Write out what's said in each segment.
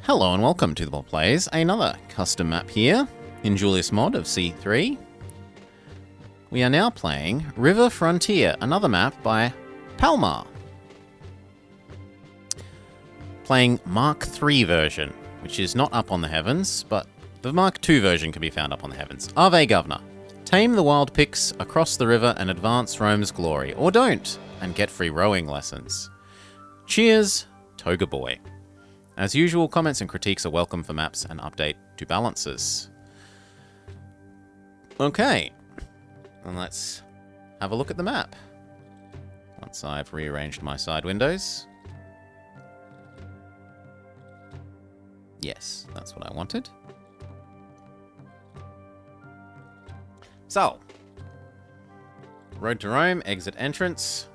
Hello and welcome to the Ball Plays, another custom map here in Julius mod of C3. We are now playing River Frontier, another map by Palmar. Playing Mark III version, which is not up on the heavens, but the Mark II version can be found up on the heavens. Ave Governor. Tame the wild pigs across the river and advance Rome's glory. Or don't, and get free rowing lessons. Cheers, Toga Boy. As usual, comments and critiques are welcome for maps and update to balances. Okay, and let's have a look at the map. Once I've rearranged my side windows. Yes, that's what I wanted. So, road to Rome, exit entrance.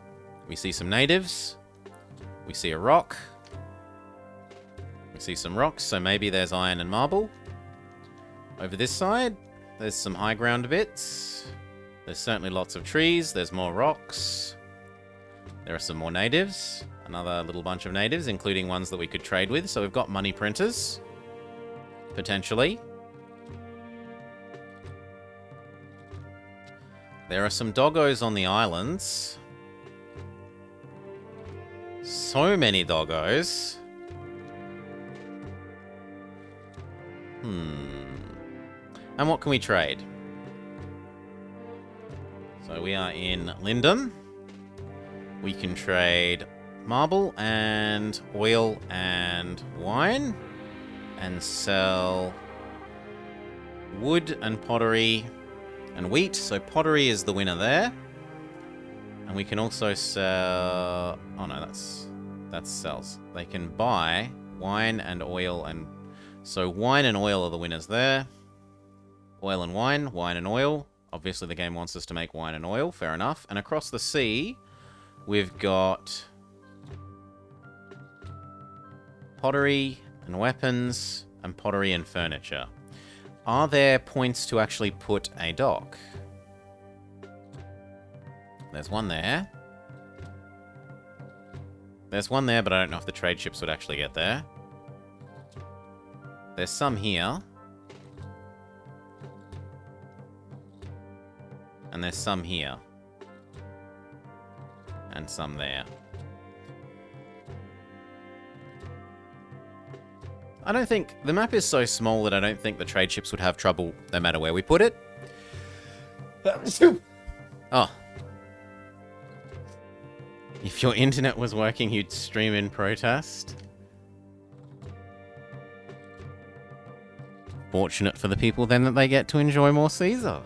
We see some natives. We see a rock. We see some rocks, so maybe there's iron and marble. Over this side, there's some high ground bits. There's certainly lots of trees. There's more rocks. There are some more natives. Another little bunch of natives, including ones that we could trade with. So we've got money printers, potentially. There are some doggos on the islands. So many doggos. And what can we trade? So we are in Lindum. We can trade marble and oil and wine. And sell wood and pottery and wheat. So pottery is the winner there. And we can also sell... Oh no, that's sells. They can buy wine and oil and... So wine and oil are the winners there. Oil and wine and oil. Obviously the game wants us to make wine and oil, fair enough. And across the sea, we've got pottery and weapons and pottery and furniture. Are there points to actually put a dock? There's one there. There's one there, but I don't know if the trade ships would actually get there. There's some here. And there's some here. And some there. I don't think... The map is so small that I don't think the trade ships would have trouble no matter where we put it. Oh. If your internet was working, you'd stream in protest. Fortunate for the people then that they get to enjoy more Caesar.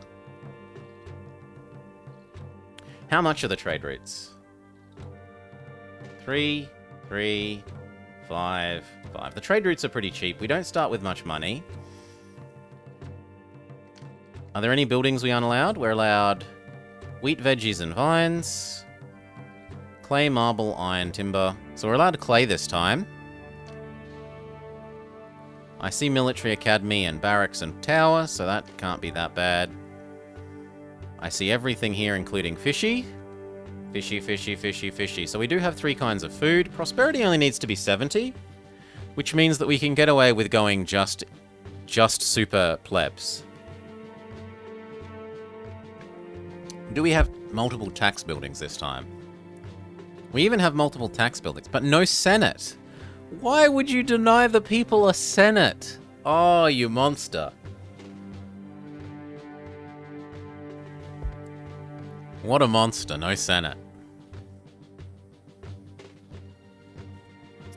How much are the trade routes? 3, 3, 5, 5. The trade routes are pretty cheap. We don't start with much money. Are there any buildings we aren't allowed? We're allowed wheat, veggies, and vines. Clay, marble, iron, timber. So we're allowed clay this time. I see military academy and barracks and tower, so that can't be that bad. I see everything here, including fishy. Fishy, fishy, fishy, fishy. So we do have 3 kinds of food. Prosperity only needs to be 70, which means that we can get away with going just super plebs. Do we have multiple tax buildings this time? We even have multiple tax buildings, but no Senate. Why would you deny the people a Senate? Oh, you monster. What a monster, no Senate.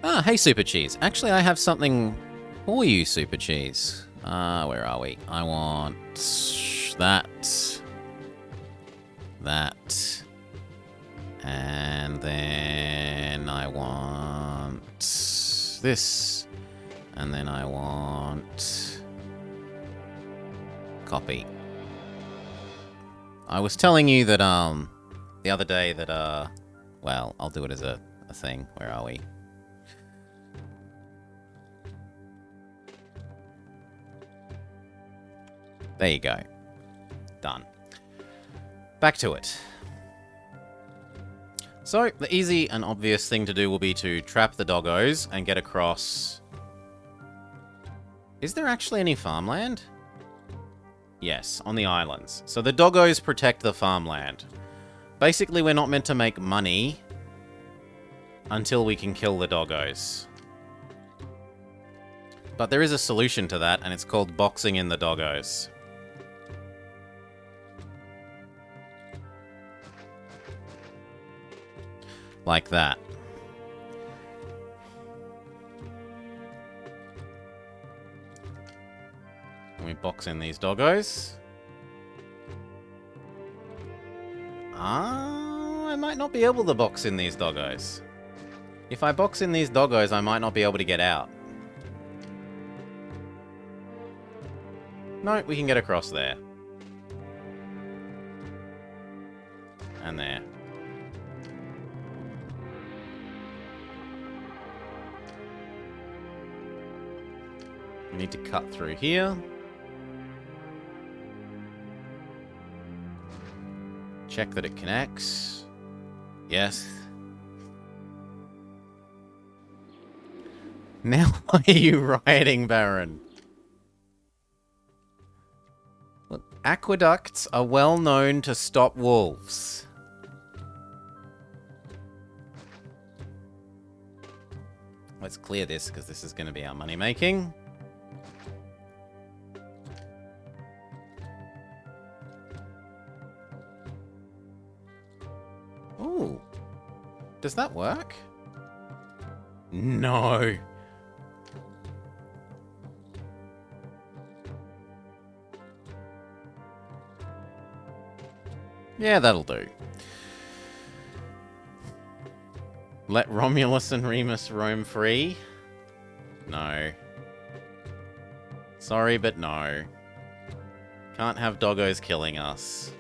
Ah, hey Super Cheese. Actually, I have something for you, Super Cheese. Where are we? I want that. That. And then I want this. And then I want copy. I was telling you that, the other day that, well, I'll do it as a thing. Where are we? There you go. Done. Back to it. So, the easy and obvious thing to do will be to trap the doggos and get across Is there actually any farmland? Yes, on the islands. So the doggos protect the farmland. Basically, we're not meant to make money until we can kill the doggos. But there is a solution to that, and it's called boxing in the doggos. Like that. And we box in these doggos. I might not be able to box in these doggos. If I box in these doggos, I might not be able to get out. No, we can get across there. And there. We need to cut through here. Check that it connects. Yes. Now why are you rioting, Baron? Look, aqueducts are well known to stop wolves. Let's clear this, because this is going to be our money making. Ooh. Does that work? No. Yeah, that'll do. Let Romulus and Remus roam free? No. Sorry, but no. Can't have doggos killing us.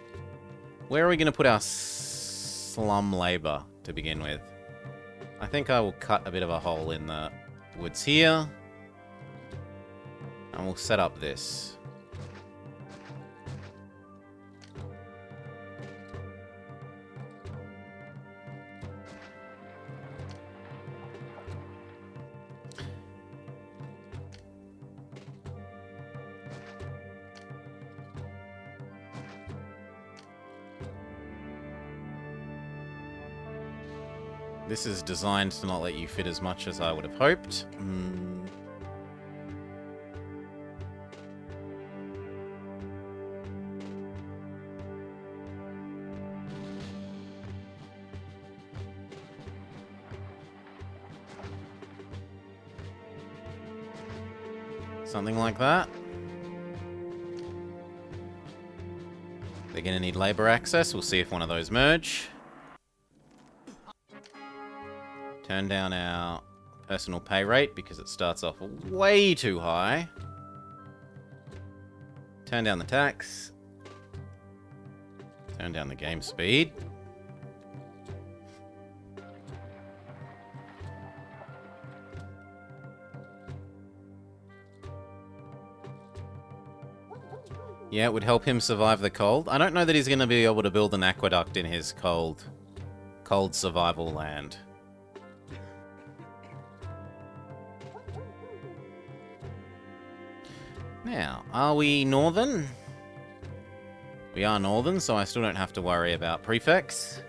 Where are we going to put our slum labor to begin with? I think I will cut a bit of a hole in the woods here. And we'll set up this. This is designed to not let you fit as much as I would have hoped. Something like that. They're going to need labor access. We'll see if one of those merge. Turn down our personal pay rate because it starts off way too high. Turn down the tax. Turn down the game speed. Yeah, it would help him survive the cold. I don't know that he's going to be able to build an aqueduct in his cold survival land. Now, are we northern? We are northern, so I still don't have to worry about prefects.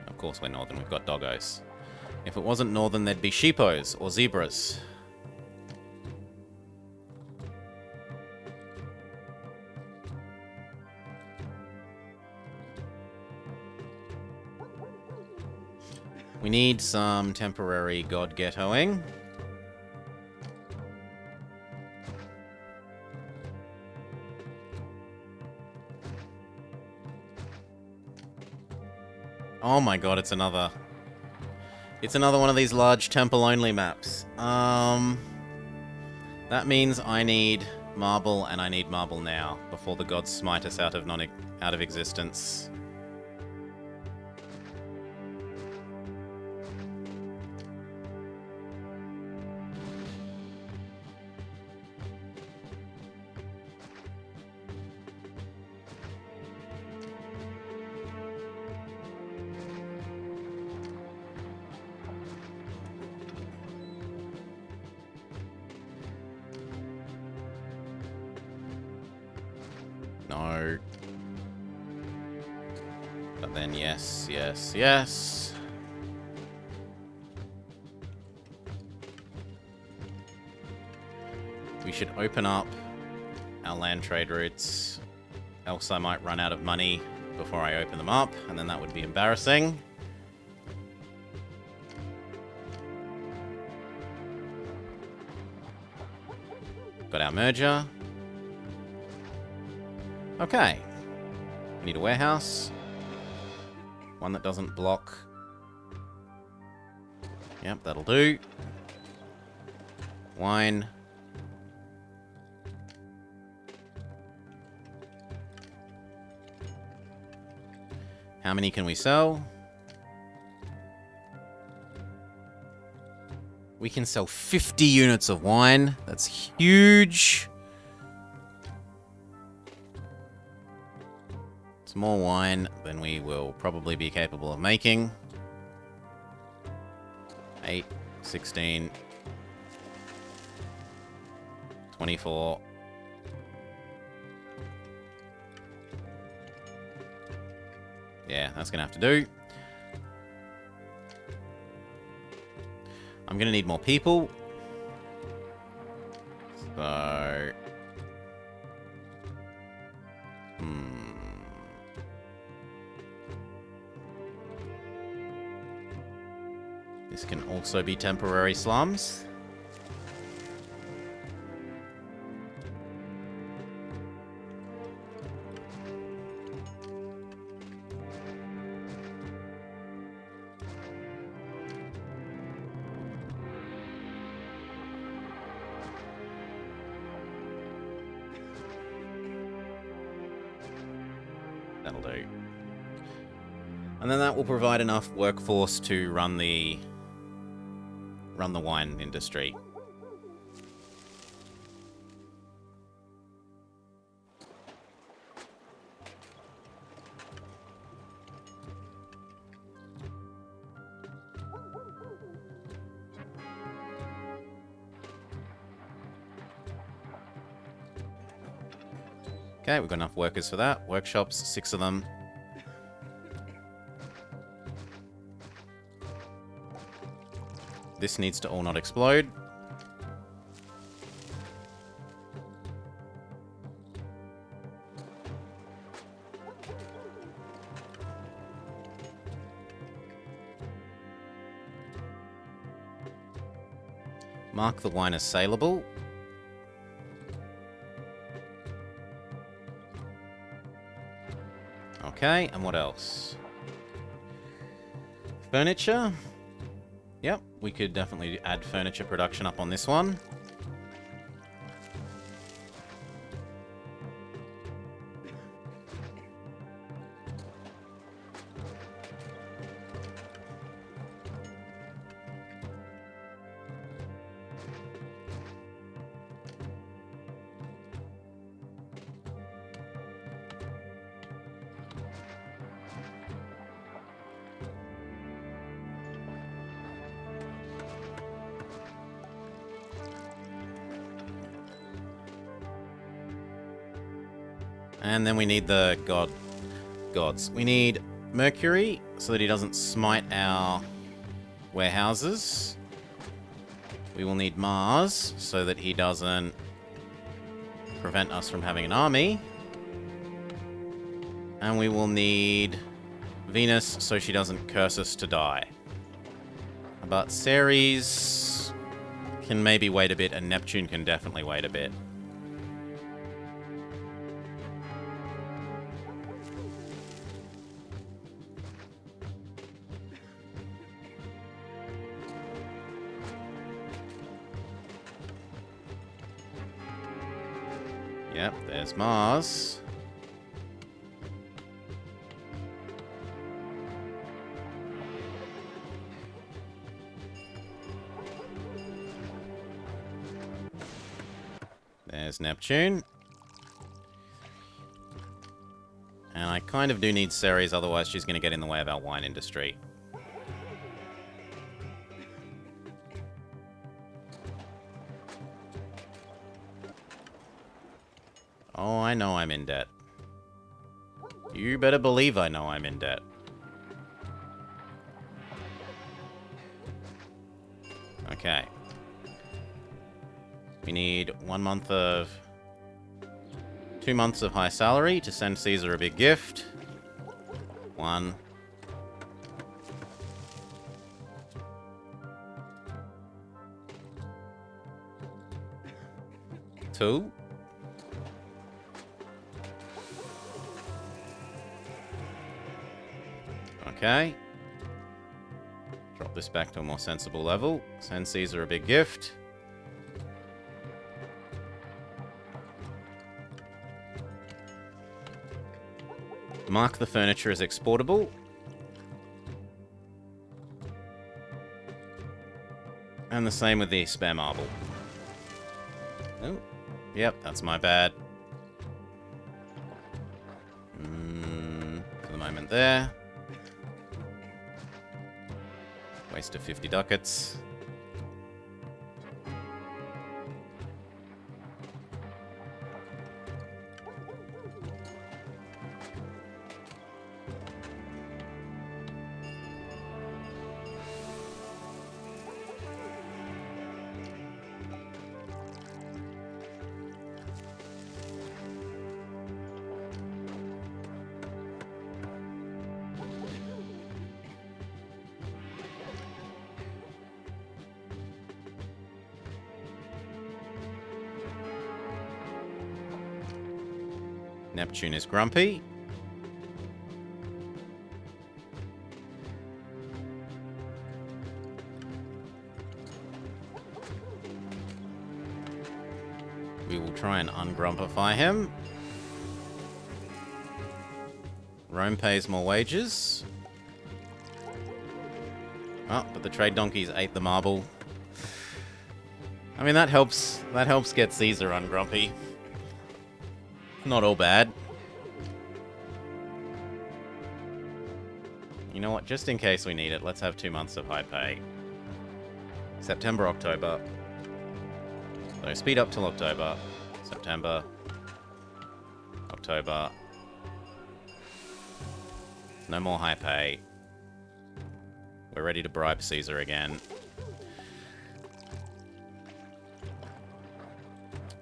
Of course we're northern, we've got doggos. If it wasn't northern, there'd be sheepos or zebras. We need some temporary god ghettoing. Oh my god, it's another one of these large temple-only maps. That means I need marble, and I need marble now, before the gods smite us out of existence. No. But then yes, yes, yes. We should open up our land trade routes, else I might run out of money before I open them up, and then that would be embarrassing. Got our merger. Okay. We need a warehouse. One that doesn't block. Yep, that'll do. Wine. How many can we sell? We can sell 50 units of wine. That's huge. It's more wine than we will probably be capable of making. 8, 16, 24. Yeah, that's gonna have to do. I'm gonna need more people. So... This can also be temporary slums. That'll do. And then that will provide enough workforce to run the wine industry. Okay, we've got enough workers for that. Workshops, 6 of them. This needs to all not explode. Mark the wine as saleable. Okay, and what else? Furniture. Yep, we could definitely add furniture production up on this one. And then we need the gods. We need Mercury so that he doesn't smite our warehouses. We will need Mars so that he doesn't prevent us from having an army. And we will need Venus so she doesn't curse us to die. But Ceres can maybe wait a bit, and Neptune can definitely wait a bit. Yep, there's Mars. There's Neptune. And I kind of do need Ceres, otherwise she's going to get in the way of our wine industry. Oh, I know I'm in debt. You better believe I know I'm in debt. Okay. We need 1 month of... 2 months of high salary to send Caesar a big gift. 1. 2. Okay. Drop this back to a more sensible level. Send Caesar a big gift. Mark the furniture as exportable. And the same with the spare marble. Oh, yep, that's my bad. For the moment there. Waste of 50 ducats. Neptune is grumpy. We will try and ungrumpify him. Rome pays more wages. Oh, but the trade donkeys ate the marble. I mean, that helps get Caesar ungrumpy. Not all bad. You know what? Just in case we need it, let's have 2 months of high pay. September, October. So speed up till October. September. October. No more high pay. We're ready to bribe Caesar again.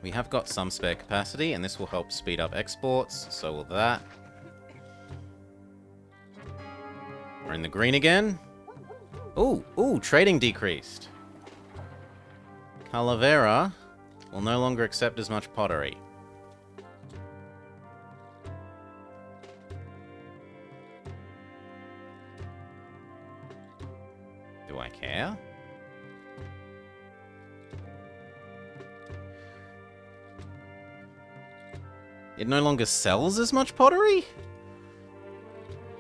We have got some spare capacity, and this will help speed up exports, so will that. We're in the green again. Ooh, trading decreased. Calavera will no longer accept as much pottery. Do I care? It no longer sells as much pottery?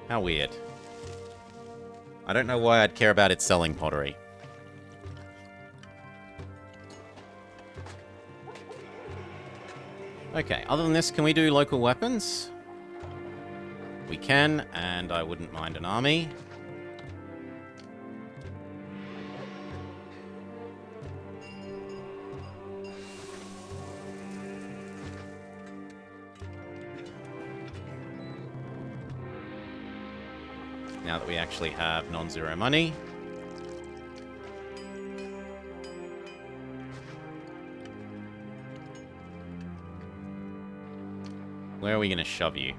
How weird. I don't know why I'd care about it selling pottery. Okay, other than this, can we do local weapons? We can, and I wouldn't mind an army. Now that we actually have non-zero money. Where are we going to shove you?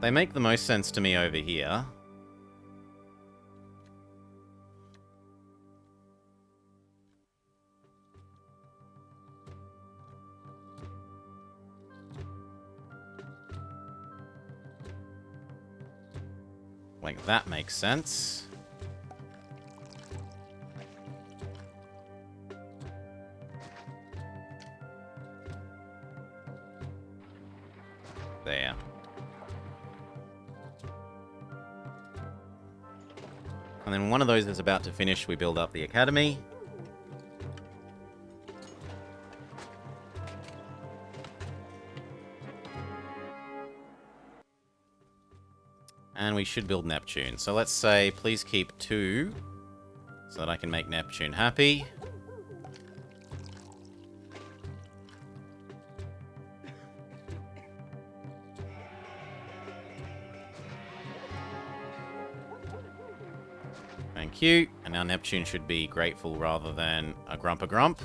They make the most sense to me over here. Like, that makes sense. There. And then one of those is about to finish, we build up the academy. And we should build Neptune. So let's say, please keep 2, so that I can make Neptune happy. Thank you. And now Neptune should be grateful rather than a grump.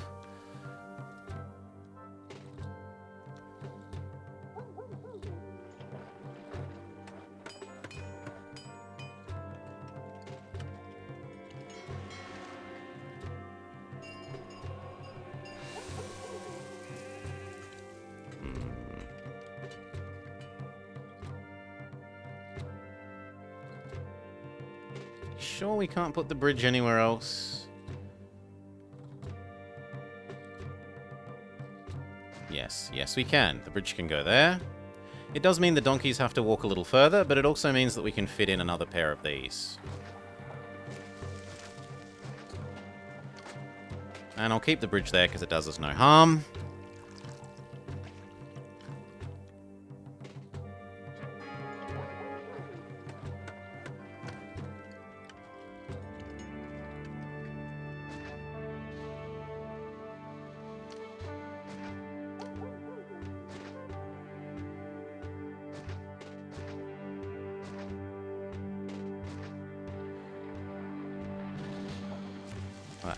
Sure we can't put the bridge anywhere else? Yes we can. The bridge can go there. It does mean the donkeys have to walk a little further, but it also means that we can fit in another pair of these. And I'll keep the bridge there because it does us no harm.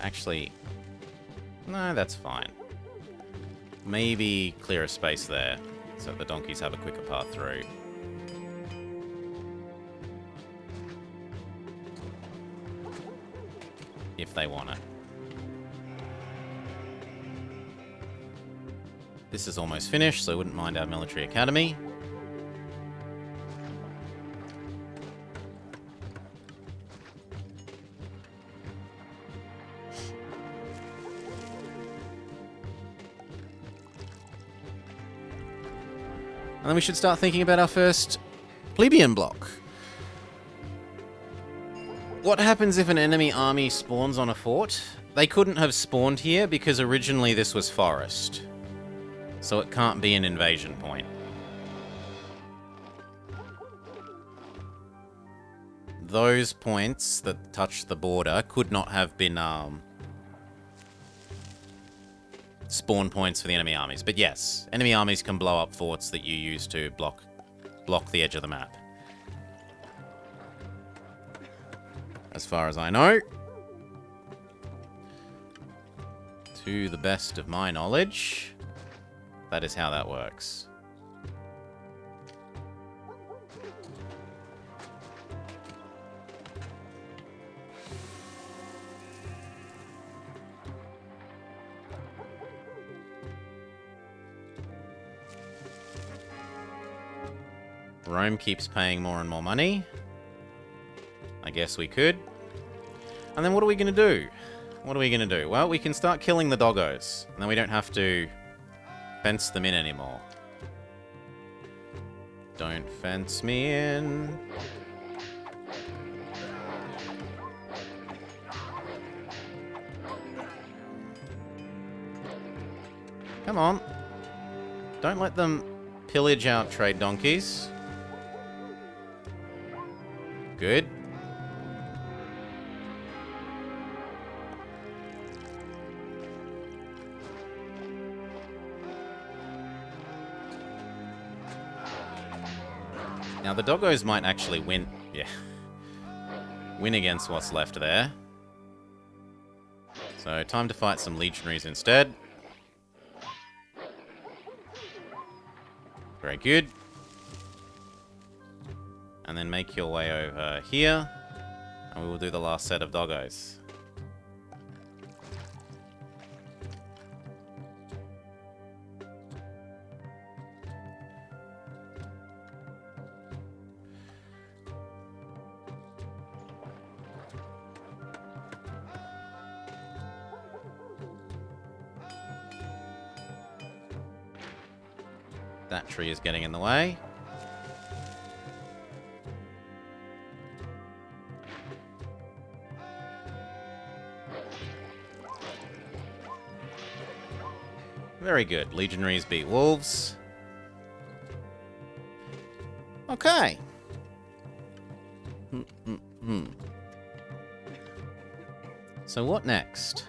Actually, no, that's fine. Maybe clear a space there so the donkeys have a quicker path through. If they want it. This is almost finished, so I wouldn't mind our military academy. And then we should start thinking about our first plebeian block. What happens if an enemy army spawns on a fort? They couldn't have spawned here because originally this was forest. So it can't be an invasion point. Those points that touch the border could not have been spawn points for the enemy armies. But yes, enemy armies can blow up forts that you use to block the edge of the map. As far as I know. To the best of my knowledge, that is how that works. Rome keeps paying more and more money. I guess we could. And then what are we going to do? What are we going to do? Well, we can start killing the doggos. And then we don't have to fence them in anymore. Don't fence me in. Come on. Don't let them pillage our trade donkeys. Good. Now the doggos might actually win. Yeah. Win against what's left there. So time to fight some legionaries instead. Very good. And then make your way over here. And we will do the last set of doggos. That tree is getting in the way. Very good. Legionaries beat wolves. Okay. So what next?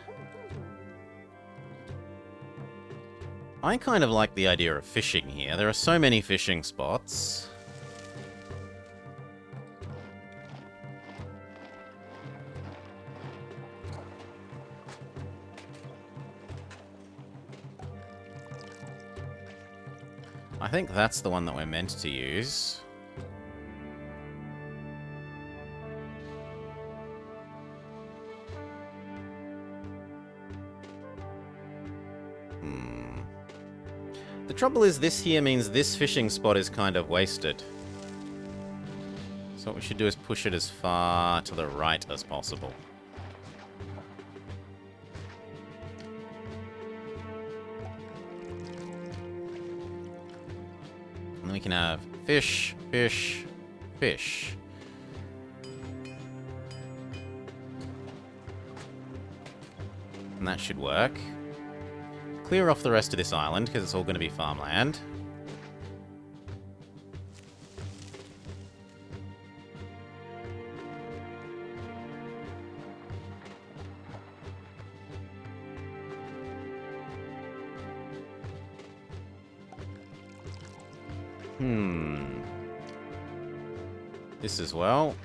I kind of like the idea of fishing here. There are so many fishing spots. I think that's the one that we're meant to use. The trouble is, this here means this fishing spot is kind of wasted. So what we should do is push it as far to the right as possible. And then we can have fish, fish, fish. And that should work. Clear off the rest of this island, because it's all going to be farmland. This as well.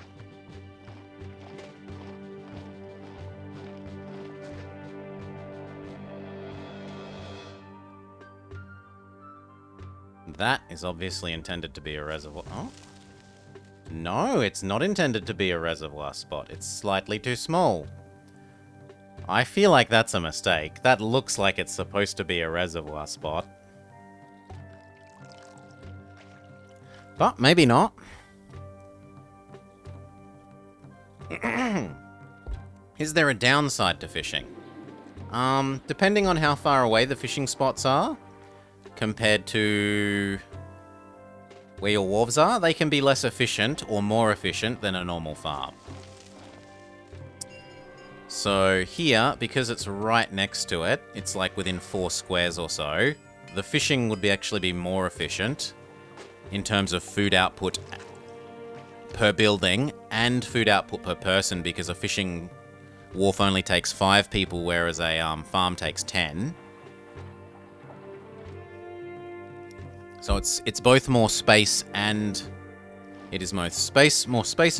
That is obviously intended to be a reservoir. Oh? No, it's not intended to be a reservoir spot. It's slightly too small. I feel like that's a mistake. That looks like it's supposed to be a reservoir spot. But maybe not. Is there a downside to fishing? Depending on how far away the fishing spots are, compared to where your wharves are, they can be less efficient or more efficient than a normal farm. So here, because it's right next to it, it's like within 4 squares or so, the fishing would actually be more efficient in terms of food output per building and food output per person, because a fishing wharf only takes 5 people, whereas a farm takes 10. So it's both more space and it is more space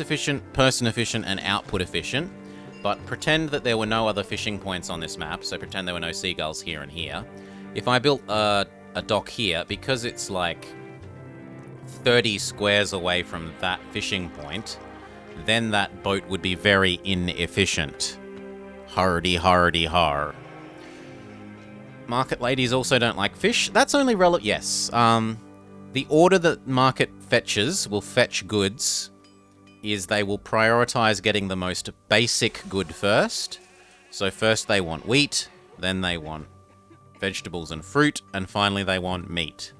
efficient, person efficient, and output efficient. But pretend that there were no other fishing points on this map, so pretend there were no seagulls here and here. If I built a dock here, because it's like 30 squares away from that fishing point, then that boat would be very inefficient. Hardy, hardy, har. Market ladies also don't like fish. That's only relevant. Yes. The order that market fetches will fetch goods is they will prioritize getting the most basic good first. So first they want wheat, then they want vegetables and fruit, and finally they want meat.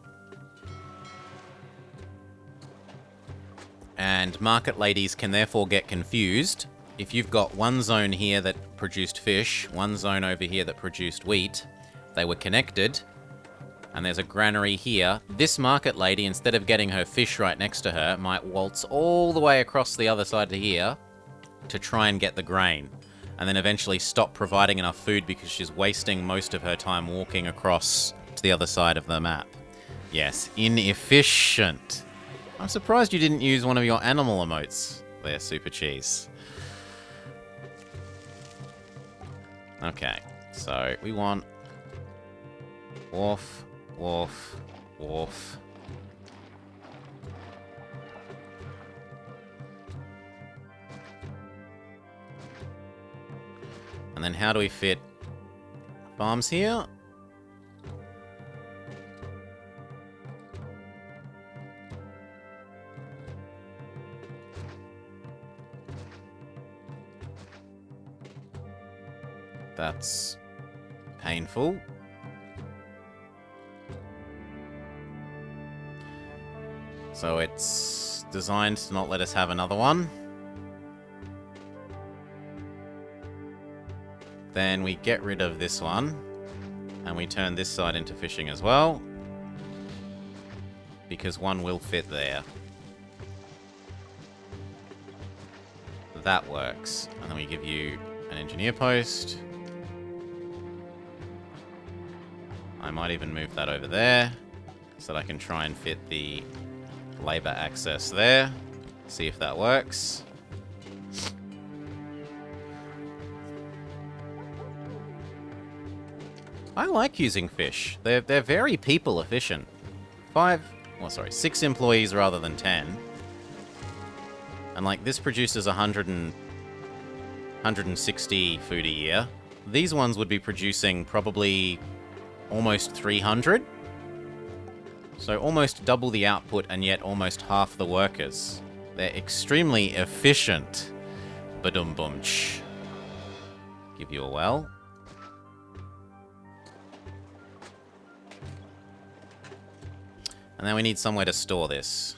And market ladies can therefore get confused. If you've got one zone here that produced fish, one zone over here that produced wheat, they were connected, and there's a granary here, this market lady, instead of getting her fish right next to her, might waltz all the way across the other side to here to try and get the grain, and then eventually stop providing enough food because she's wasting most of her time walking across to the other side of the map. Yes, inefficient. I'm surprised you didn't use one of your animal emotes there, Super Cheese. Okay, so we want wharf, wharf, wharf. And then how do we fit farms here? That's painful. So it's designed to not let us have another one. Then we get rid of this one, and we turn this side into fishing as well, because one will fit there. That works. And then we give you an engineer post. I might even move that over there so that I can try and fit the labor access there. See if that works. I like using fish. They're very people efficient. 6 employees rather than 10. And like this produces 160 food a year. These ones would be producing probably almost 300. So almost double the output and yet almost half the workers. They're extremely efficient. Badum-bum-ch. Give you a well. And then we need somewhere to store this.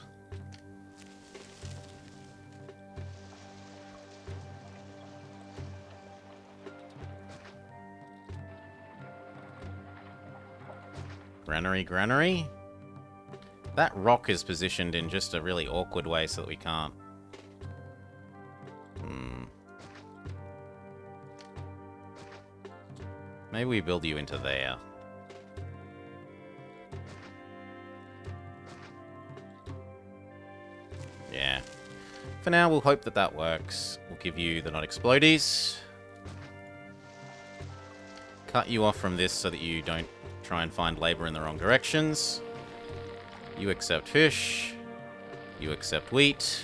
Granary. That rock is positioned in just a really awkward way so that we can't. Maybe we build you into there. Yeah. For now, we'll hope that that works. We'll give you the not-explodies. Cut you off from this so that you don't try and find labor in the wrong directions. You accept fish. You accept wheat.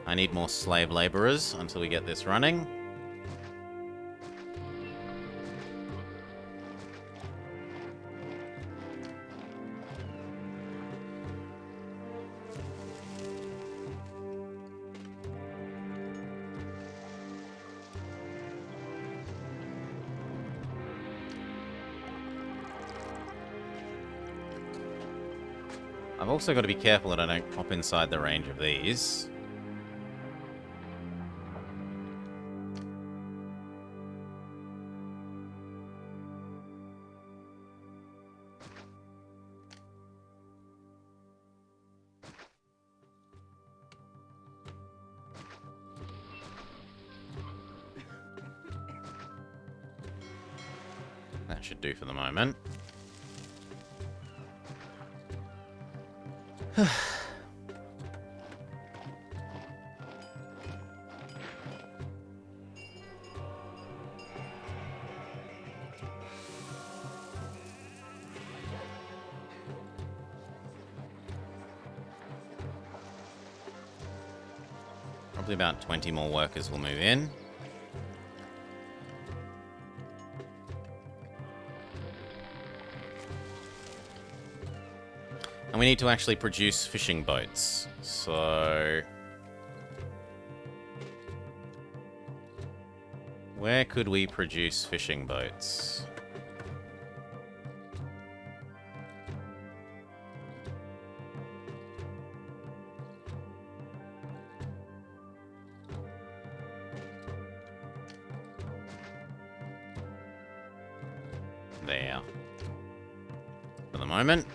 I need more slave laborers until we get this running. I've also got to be careful that I don't hop inside the range of these. That should do for the moment. Probably about 20 more workers will move in. And we need to actually produce fishing boats. So where could we produce fishing boats? There. For the moment.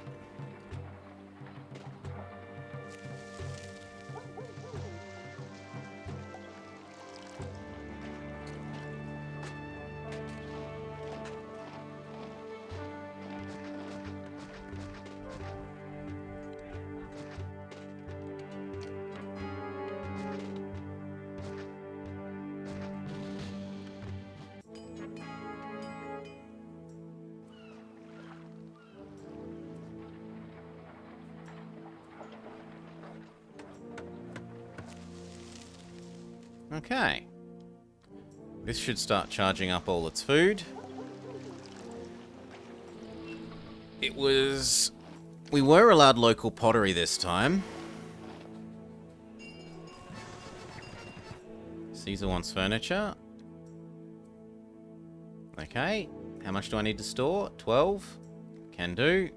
Okay. This should start charging up all its food. We were allowed local pottery this time. Caesar wants furniture. Okay. How much do I need to store? 12. Can do.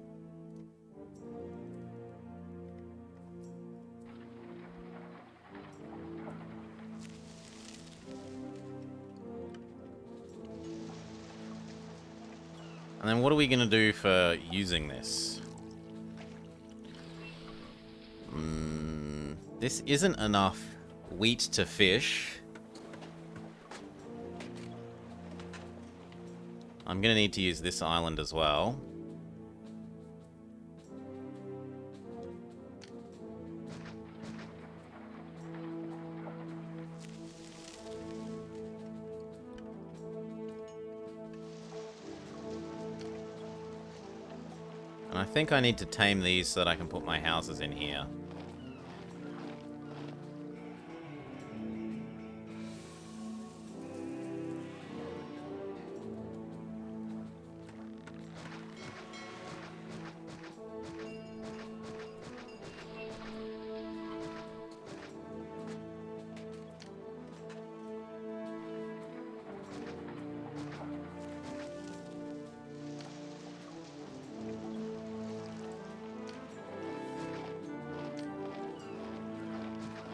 And then what are we going to do for using this? This isn't enough wheat to fish. I'm going to need to use this island as well. And I think I need to tame these so that I can put my houses in here.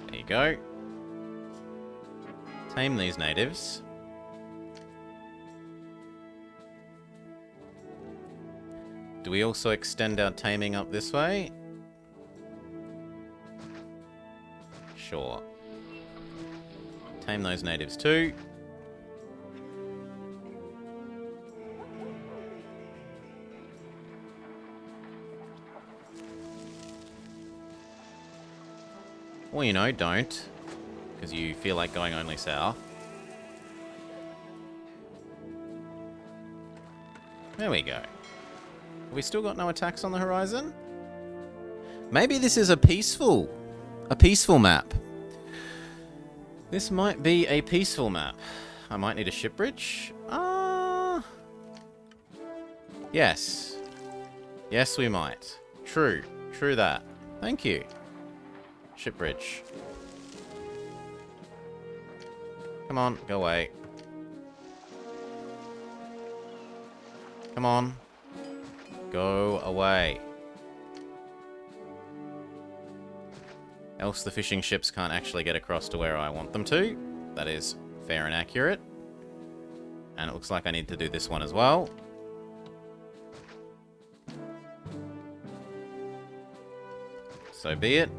There you go. Tame these natives. Do we also extend our taming up this way? Sure. Tame those natives too. Well, you know, don't. Because you feel like going only south. There we go. Have we still got no attacks on the horizon? Maybe this is a peaceful map. This might be a peaceful map. I might need a ship bridge. Yes. Yes, we might. True that. Thank you. Ship bridge. Come on, go away. Come on. Go away. Else the fishing ships can't actually get across to where I want them to. That is fair and accurate. And it looks like I need to do this one as well. So be it.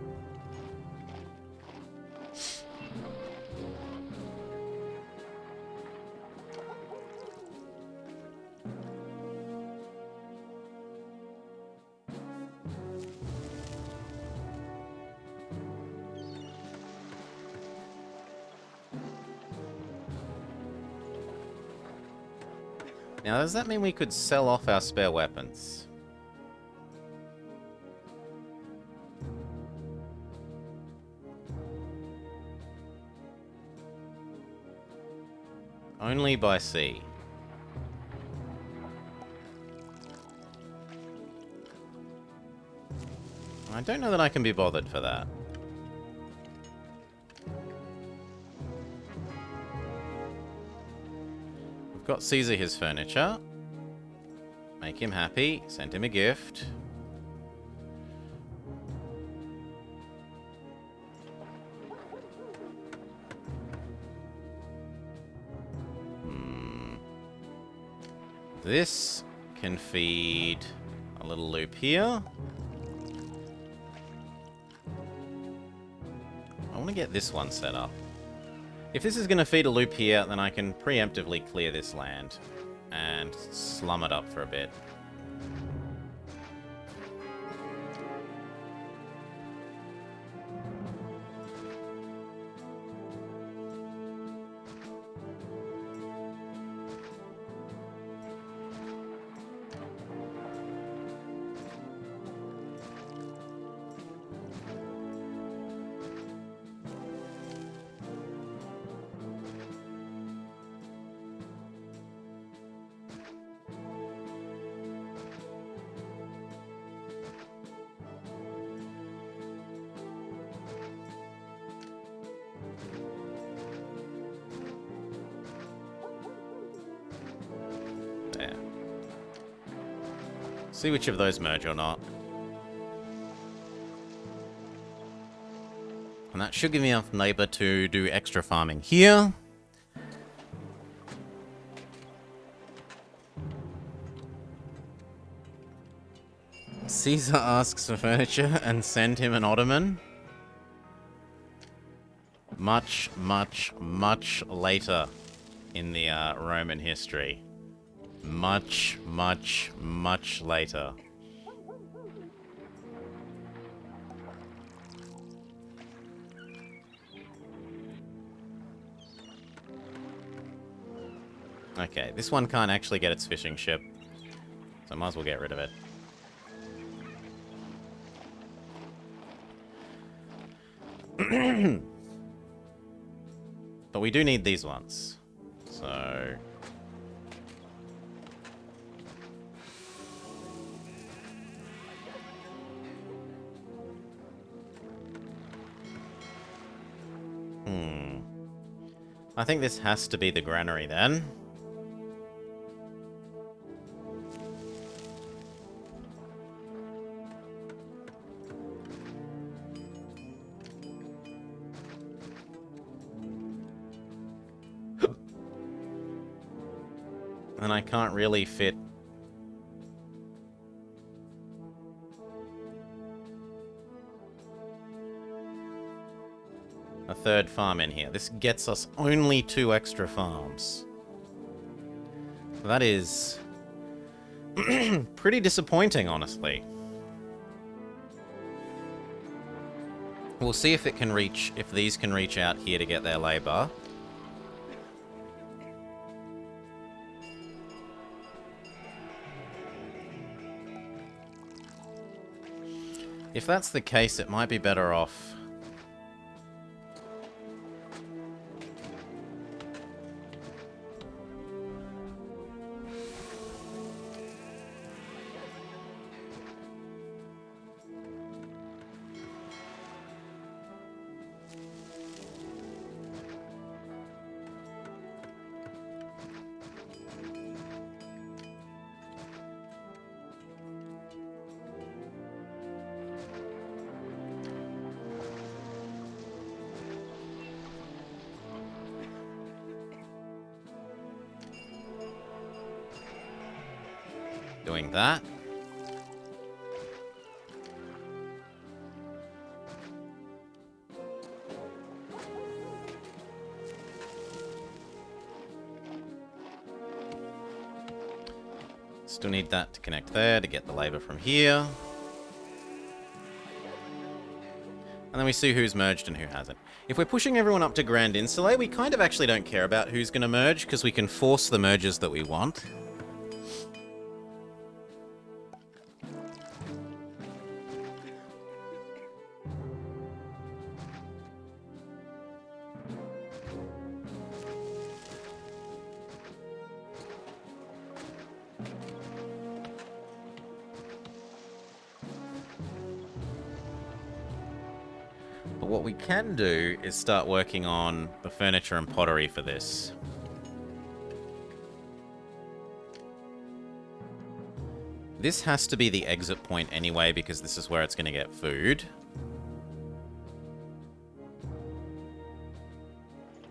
Now, does that mean we could sell off our spare weapons? Only by sea. I don't know that I can be bothered for that. We've got Caesar his furniture. Make him happy. Send him a gift. This can feed a little loop here. I want to get this one set up. If this is going to feed a loop here, then I can preemptively clear this land and slum it up for a bit. See which of those merge or not. And that should give me enough neighbor to do extra farming here. Caesar asks for furniture and send him an ottoman. Much, much, much later in the Roman history. Much, much, much later. Okay, this one can't actually get its fishing ship, so I might as well get rid of it. But we do need these ones. So... I think this has to be the granary then. And I can't really fit... a third farm in here. This gets us only 2 extra farms. That is... pretty disappointing, honestly. We'll see if it can reach... if these can reach out here to get their labor. If that's the case, it might be better off... doing that. Still need that to connect there to get the labor from here. And then we see who's merged and who hasn't. If we're pushing everyone up to Grand Insulae, we kind of actually don't care about who's going to merge, because we can force the mergers that we want. But what we can do is start working on the furniture and pottery for this. This has to be the exit point anyway, because this is where it's going to get food.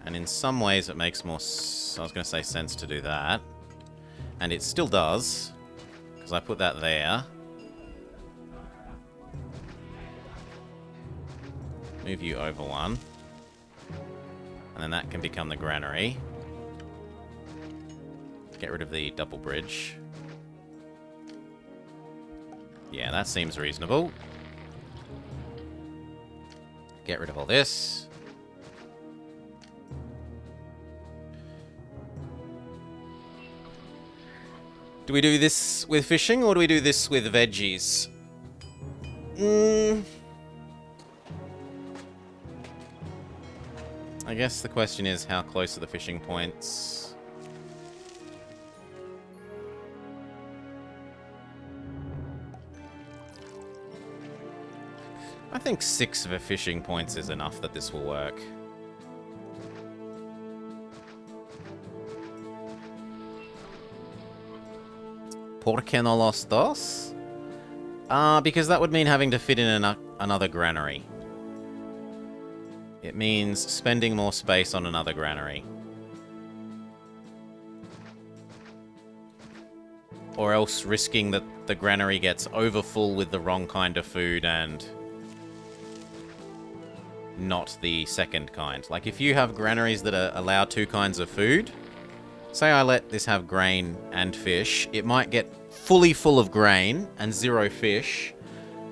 And in some ways it makes more, I was going to say, sense to do that. And it still does, because I put that there. Move you over one. And then that can become the granary. Get rid of the double bridge. Yeah, that seems reasonable. Get rid of all this. Do we do this with fishing, or do we do this with veggies? I guess the question is, how close are the fishing points? I think 6 of a fishing points is enough that this will work. ¿Por qué no los dos? Because that would mean having to fit in another granary. It means spending more space on another granary. Or else risking that the granary gets overfull with the wrong kind of food and not the second kind. Like, if you have granaries that allow 2 kinds of food, say I let this have grain and fish, it might get fully full of grain and 0 fish,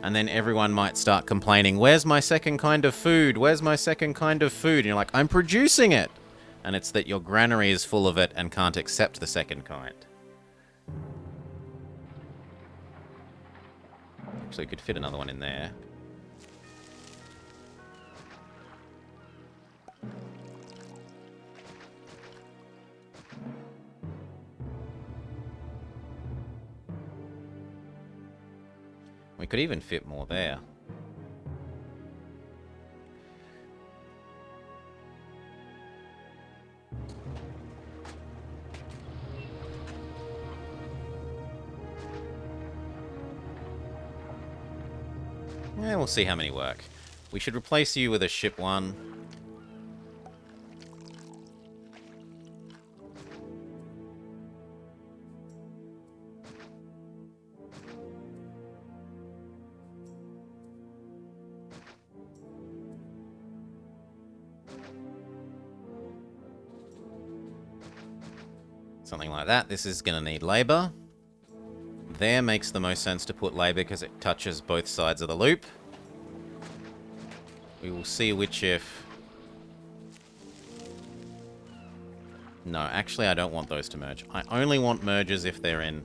and then everyone might start complaining, where's my second kind of food? Where's my second kind of food? And you're like, I'm producing it! And it's that your granary is full of it and can't accept the second kind. Actually, you could fit another one in there. We could even fit more there. Yeah, we'll see how many work. We should replace you with a ship 1. Something like that. This is going to need labor. There makes the most sense to put labor because it touches both sides of the loop. We will see which if... No, actually I don't want those to merge. I only want merges if they're in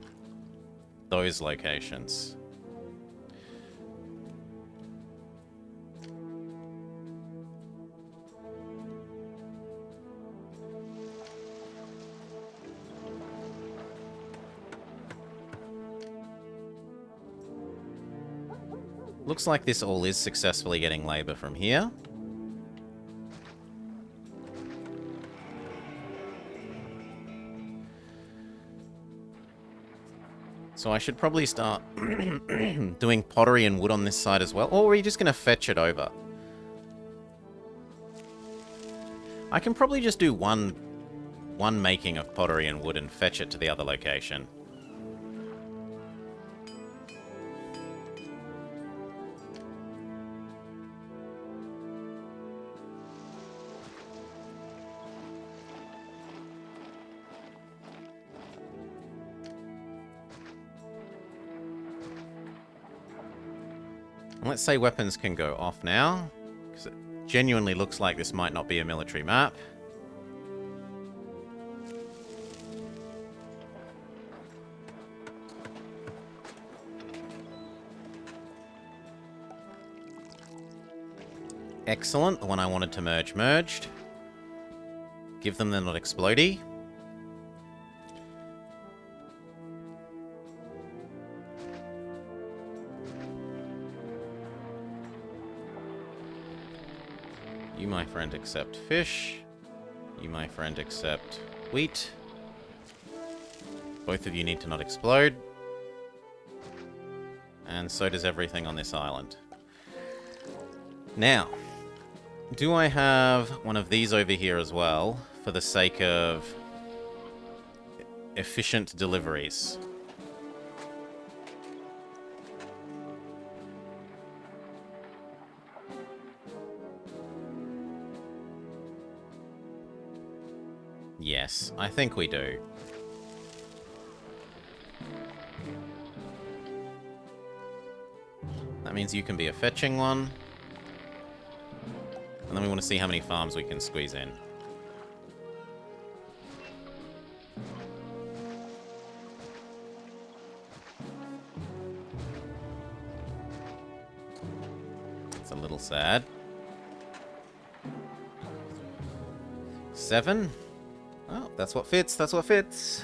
those locations. Looks like this all is successfully getting labor from here. So I should probably start doing pottery and wood on this side as well. Or are we just going to fetch it over? I can probably just do one making of pottery and wood and fetch it to the other location. Let's say weapons can go off now, because it genuinely looks like this might not be a military map. Excellent, the one I wanted to merge merged. Give them the not explodey. You, my friend, accept fish. You, my friend, accept wheat. Both of you need to not explode. And so does everything on this island. Now, do I have one of these over here as well, for the sake of efficient deliveries? Yes, I think we do. That means you can be a fetching one. And then we want to see how many farms we can squeeze in. It's a little sad. 7. Oh, that's what fits, that's what fits.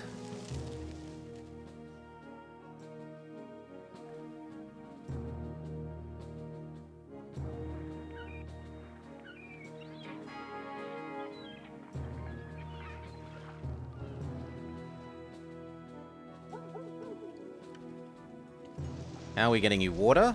How are we getting you water?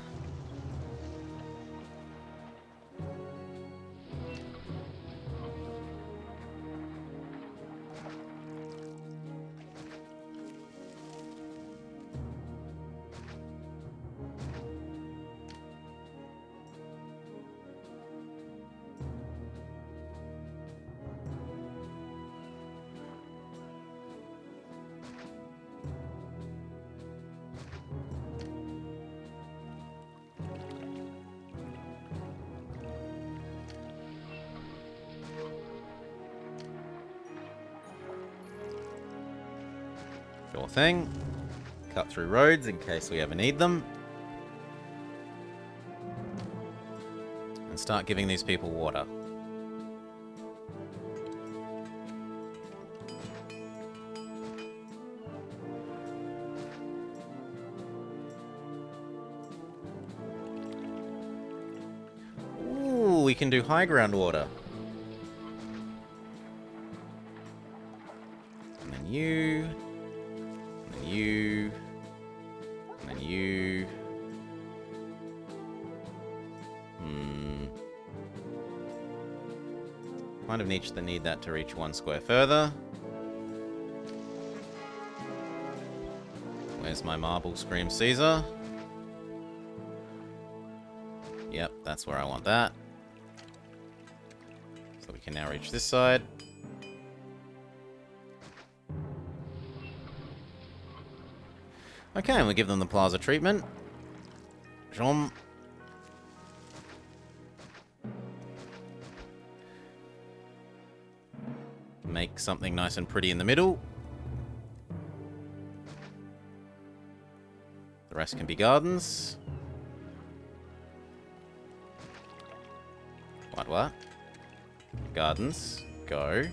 Sure thing. Cut through roads in case we ever need them. And start giving these people water. we can do high ground water. And then you. And then you. And then you. Kind of need that to reach 1 square further. Where's my marble Scream Caesar? Yep, that's where I want that. So we can now reach this side. Okay, and we give them the plaza treatment. Jom. Make something nice and pretty in the middle. The rest can be gardens. What? Gardens. Go.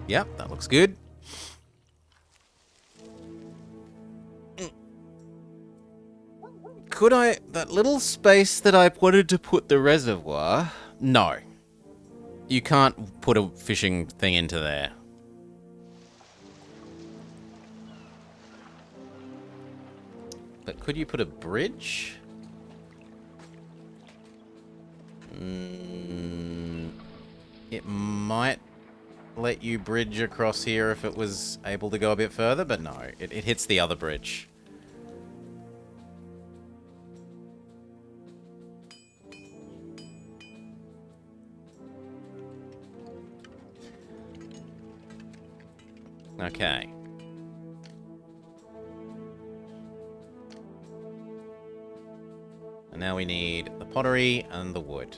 Yep, that looks good. Could I... That little space that I wanted to put the reservoir... No. You can't put a fishing thing into there. But could you put a bridge? It might let you bridge across here if it was able to go a bit further, but no. It hits the other bridge. Okay. And now we need the pottery and the wood.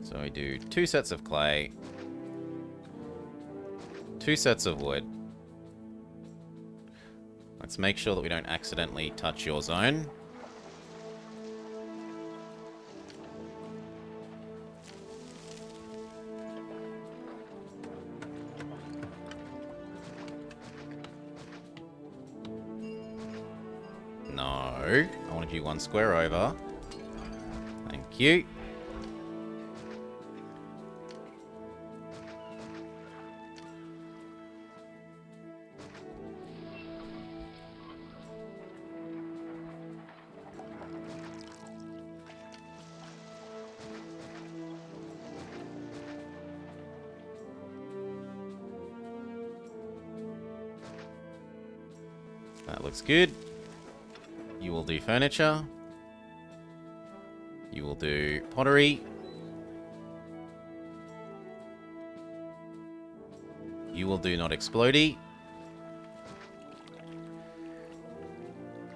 So we do 2 sets of clay, 2 sets of wood. Let's make sure that we don't accidentally touch your zone. No, I wanted you 1 square over. Thank you. That looks good. You will do furniture. You will do pottery. You will do not explodey.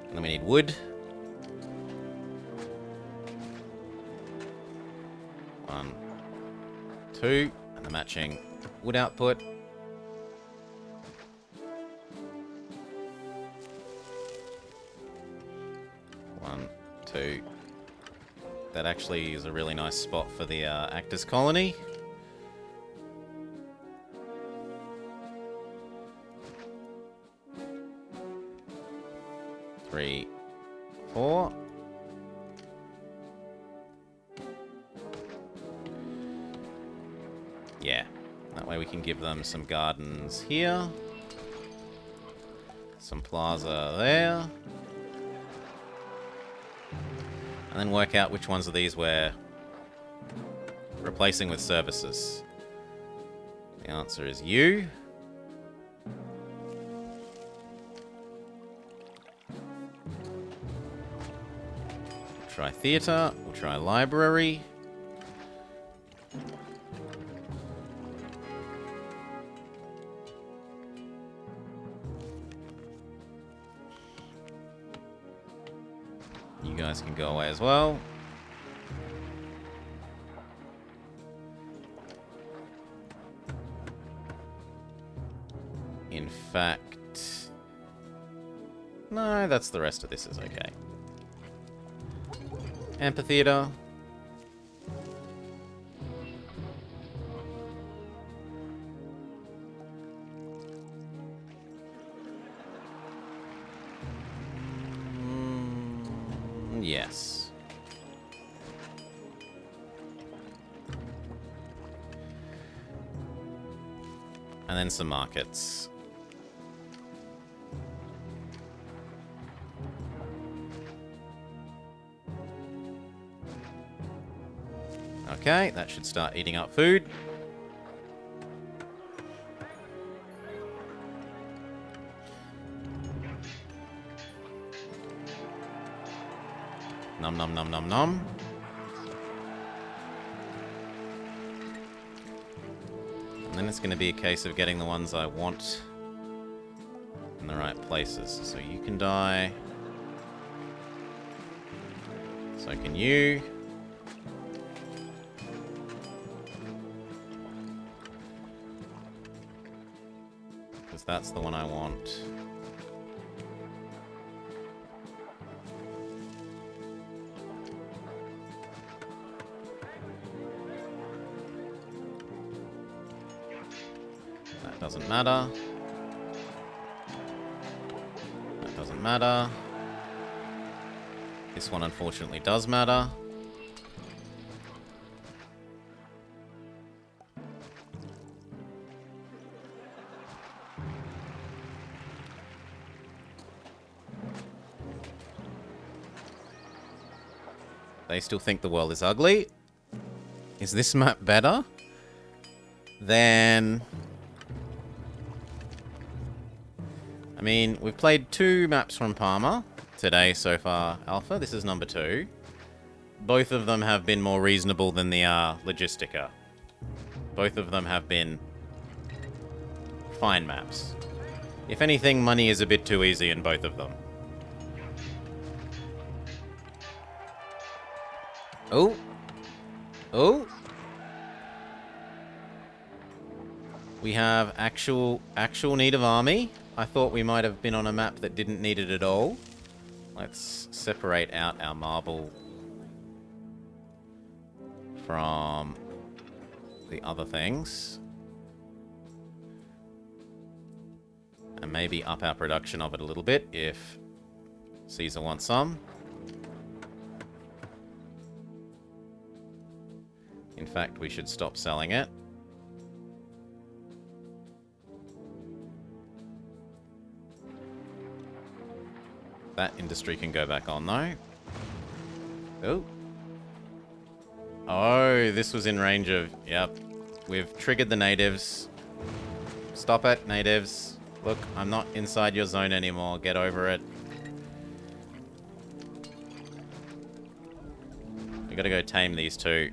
And then we need wood. 1, 2, and the matching wood output. That actually is a really nice spot for the Actors Colony. Three, 4. Yeah, that way we can give them some gardens here. Some plaza there. And then work out which ones of these we're replacing with services. The answer is you. We'll try theatre. We'll try library. You guys can go away as well. In fact... No, that's the rest of this is okay. Amphitheater. Yes. And then some markets. Okay, that should start eating up food. Nom nom nom nom nom. And then it's going to be a case of getting the ones I want in the right places. So you can die. So can you. Because that's the one I want. That doesn't matter. That doesn't matter. This one unfortunately does matter. They still think the world is ugly. Is this map better than... I mean, we've played 2 maps from Parma today so far, Alpha. This is number 2. Both of them have been more reasonable than the Logistica. Both of them have been fine maps. If anything, money is a bit too easy in both of them. Oh. Oh. We have actual need of army. I thought we might have been on a map that didn't need it at all. Let's separate out our marble from the other things. And maybe up our production of it a little bit if Caesar wants some. In fact, we should stop selling it. That industry can go back on, though. Oh. Oh, this was in range of... Yep. We've triggered the natives. Stop it, natives. Look, I'm not inside your zone anymore. Get over it. We gotta go tame these 2.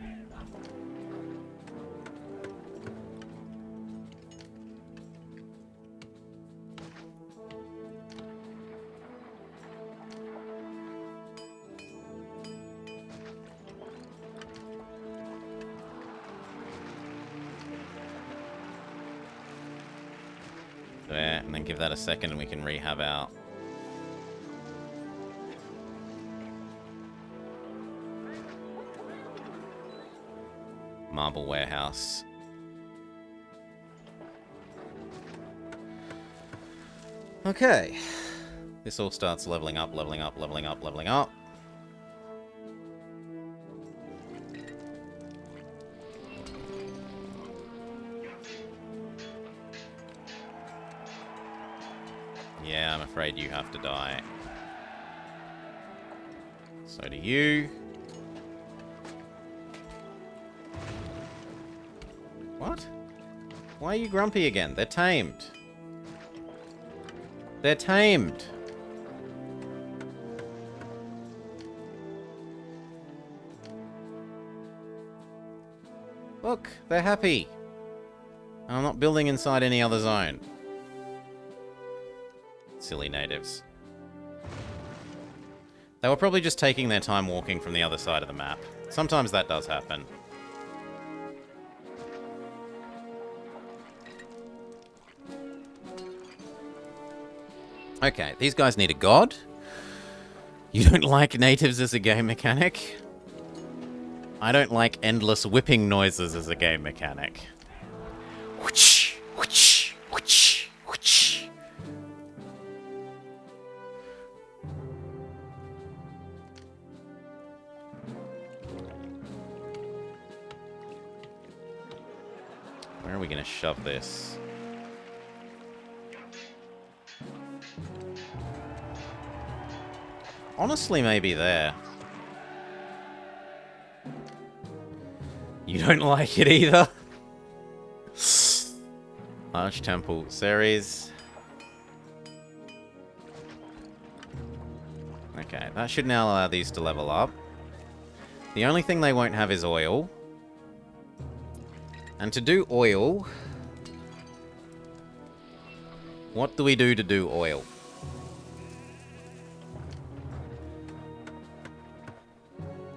There, and then give that a second and we can rehab out. Marble warehouse. Okay. This all starts leveling up, leveling up, leveling up, leveling up. Yeah, I'm afraid you have to die. So do you. What? Why are you grumpy again? They're tamed. They're tamed. Look, they're happy. I'm not building inside any other zone. Silly natives. They were probably just taking their time walking from the other side of the map. Sometimes that does happen. Okay, these guys need a god. You don't like natives as a game mechanic? I don't like endless whipping noises as a game mechanic. Whoosh, whoosh, whoosh, whoosh. Where are we going to shove this? Honestly, maybe there. You don't like it either? Large temple. Ceres. Okay, that should now allow these to level up. The only thing they won't have is oil. And to do oil... What do we do to do oil?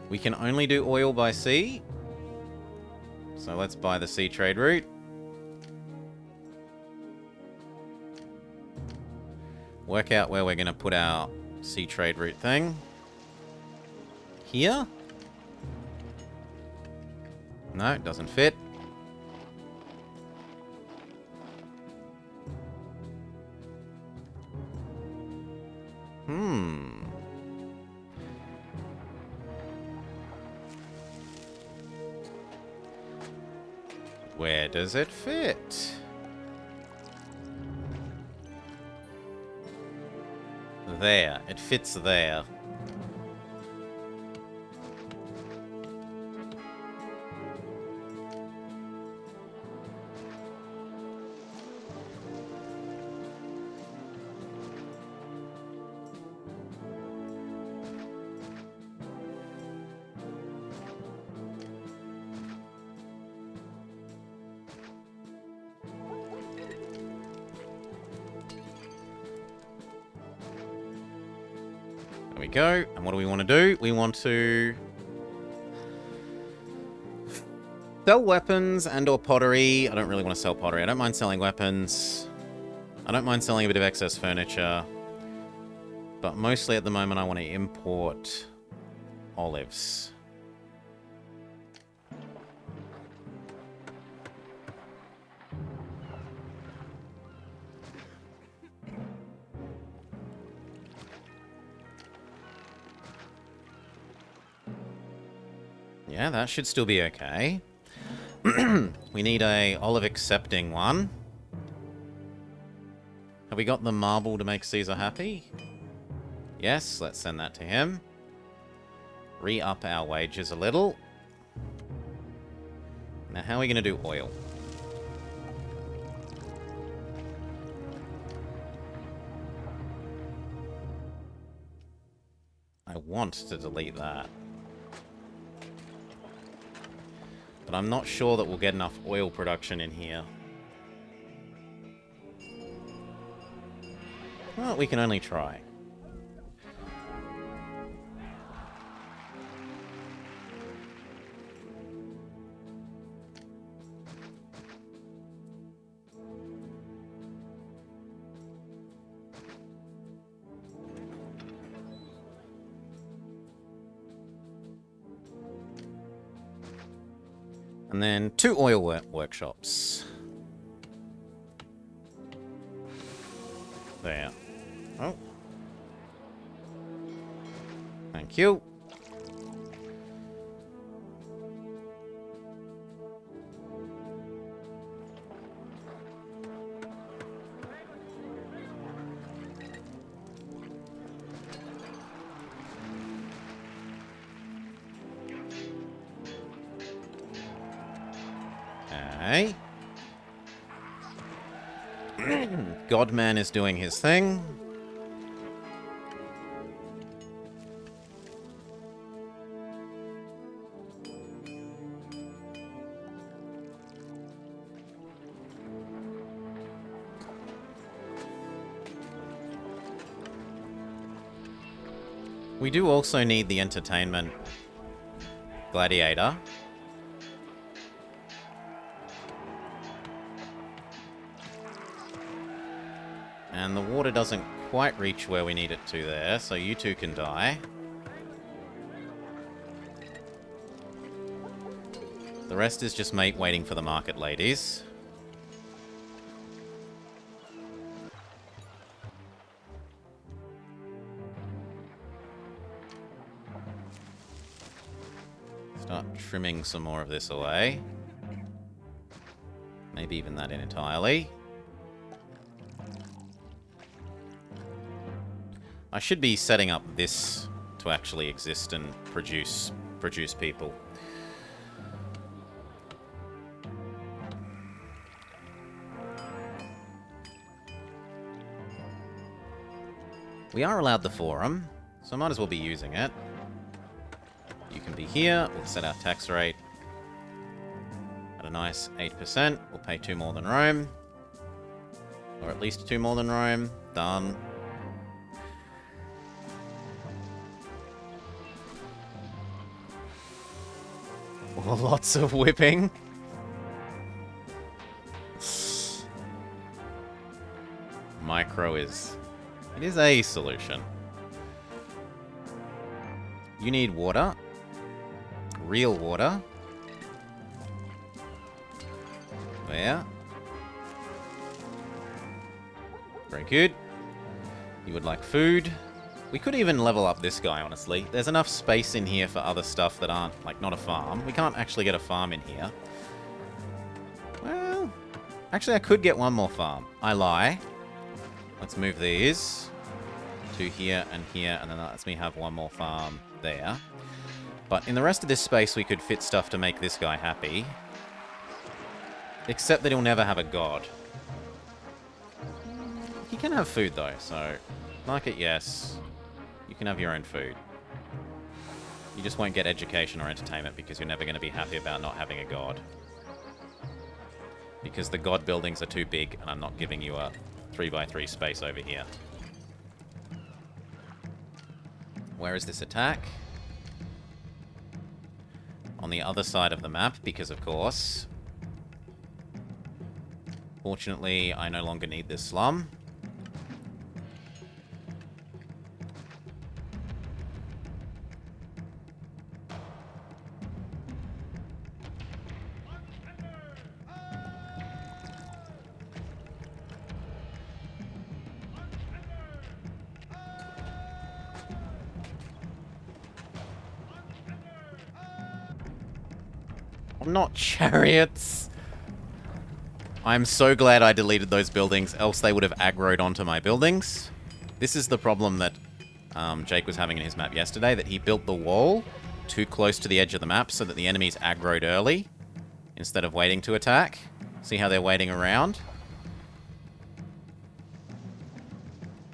We can only do oil by sea. So let's buy the sea trade route. Work out where we're going to put our sea trade route thing. Here? No, it doesn't fit. Where does it fit? There. It fits there. There we go. And what do we want to do? We want to sell weapons and or pottery. I don't really want to sell pottery. I don't mind selling weapons. I don't mind selling a bit of excess furniture. But mostly at the moment I want to import olives. Yeah, that should still be okay. We need a olive accepting one. Have we got the marble to make Caesar happy? Yes, let's send that to him. Re-up our wages a little. Now, how are we going to do oil? I want to delete that. But I'm not sure that we'll get enough oil production in here. Well, we can only try. And then 2 oil workshops. There. Oh. Thank you. Okay. Godman is doing his thing. We do also need the entertainment gladiator. And the water doesn't quite reach where we need it to there, so you two can die. The rest is just mate waiting for the market ladies. Start trimming some more of this away. Maybe even that in entirely. I should be setting up this to actually exist and produce people. We are allowed the forum, so I might as well be using it. You can be here. We'll set our tax rate at a nice 8%. We'll pay 2 more than Rome. Or at least 2 more than Rome. Done. Oh, lots of whipping. Micro is... It is a solution. You need water. Real water. There. Very good. You would like food. We could even level up this guy, honestly. There's enough space in here for other stuff that aren't, like, not a farm. We can't actually get a farm in here. Well, actually, I could get one more farm. I lie. Let's move these to here, and then that lets me have one more farm there. But in the rest of this space, we could fit stuff to make this guy happy. Except that he'll never have a god. He can have food, though, so... Market, yes. You can have your own food. You just won't get education or entertainment because you're never going to be happy about not having a god. Because the god buildings are too big, and I'm not giving you a 3x3 space over here. Where is this attack? On the other side of the map, because of course. Fortunately, I no longer need this slum. Not chariots. I'm so glad I deleted those buildings, else they would have aggroed onto my buildings. This is the problem that Jake was having in his map yesterday, that he built the wall too close to the edge of the map so that the enemies aggroed early instead of waiting to attack. See how they're waiting around?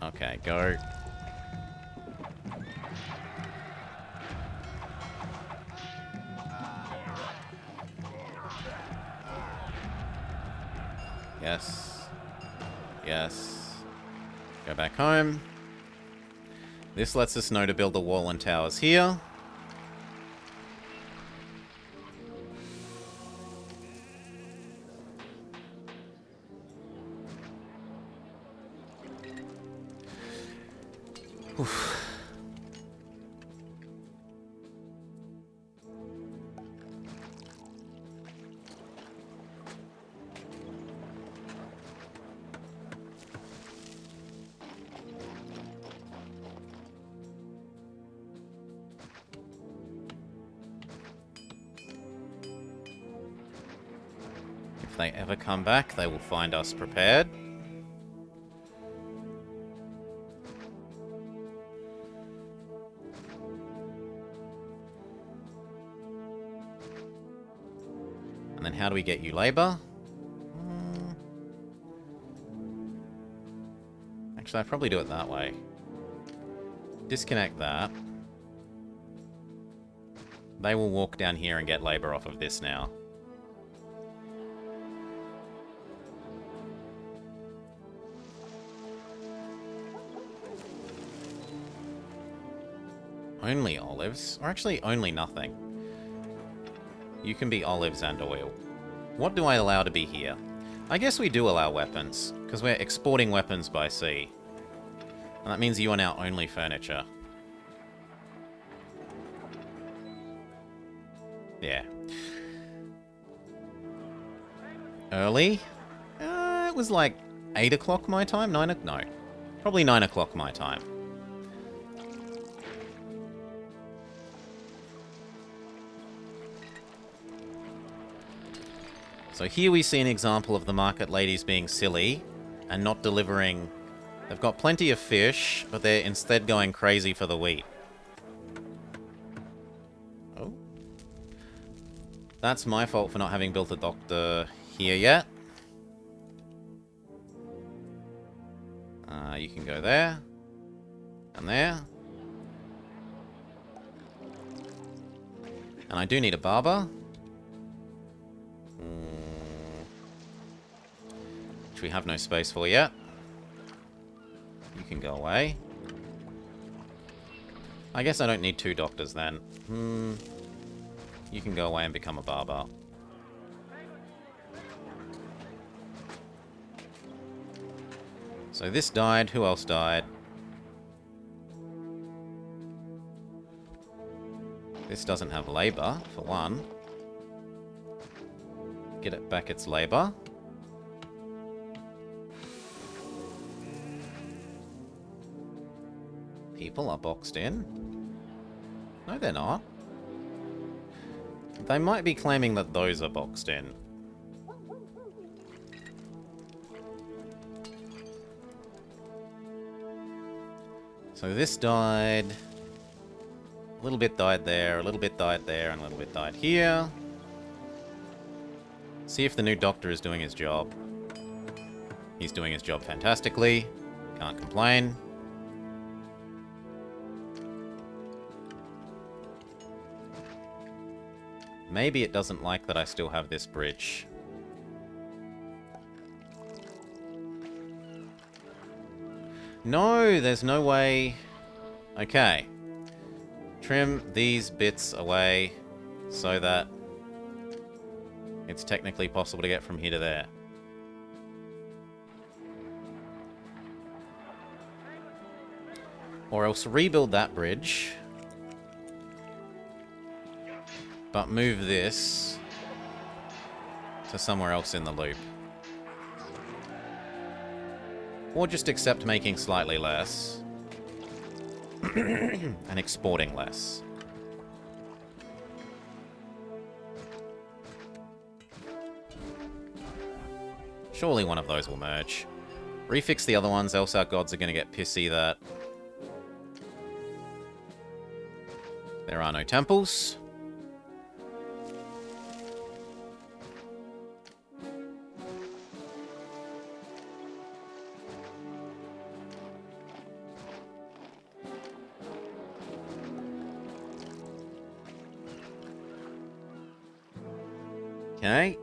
Okay, go. Yes. Yes. Go back home. This lets us know to build the wall and towers here. Oof. If they ever come back, they will find us prepared. And then how do we get you labor? Actually, I'd probably do it that way. Disconnect that. They will walk down here and get labor off of this now. Only olives? Or actually, only nothing. You can be olives and oil. What do I allow to be here? I guess we do allow weapons, because we're exporting weapons by sea. And that means you are now only furniture. Yeah. Early? It was like 8 o'clock my time? 9 o'clock? No. Probably 9 o'clock my time. So here we see an example of the market ladies being silly and not delivering. They've got plenty of fish, but they're instead going crazy for the wheat. Oh. That's my fault for not having built a doctor here yet. You can go there. And there. And I do need a barber. Which we have no space for yet. You can go away. I guess I don't need 2 doctors then. You can go away and become a barber. So this died. Who else died? This doesn't have labor, for one. Get it back its labor. People are boxed in. No, they're not. They might be claiming that those are boxed in. So this died. A little bit died there, a little bit died there, and a little bit died here. See if the new doctor is doing his job. He's doing his job fantastically. Can't complain. Maybe it doesn't like that I still have this bridge. No, there's no way. Okay. Trim these bits away so that it's technically possible to get from here to there. Or else rebuild that bridge. But move this to somewhere else in the loop. Or just accept making slightly less. And exporting less. Surely one of those will merge. Refix the other ones, else our gods are going to get pissy that there are no temples. Okay.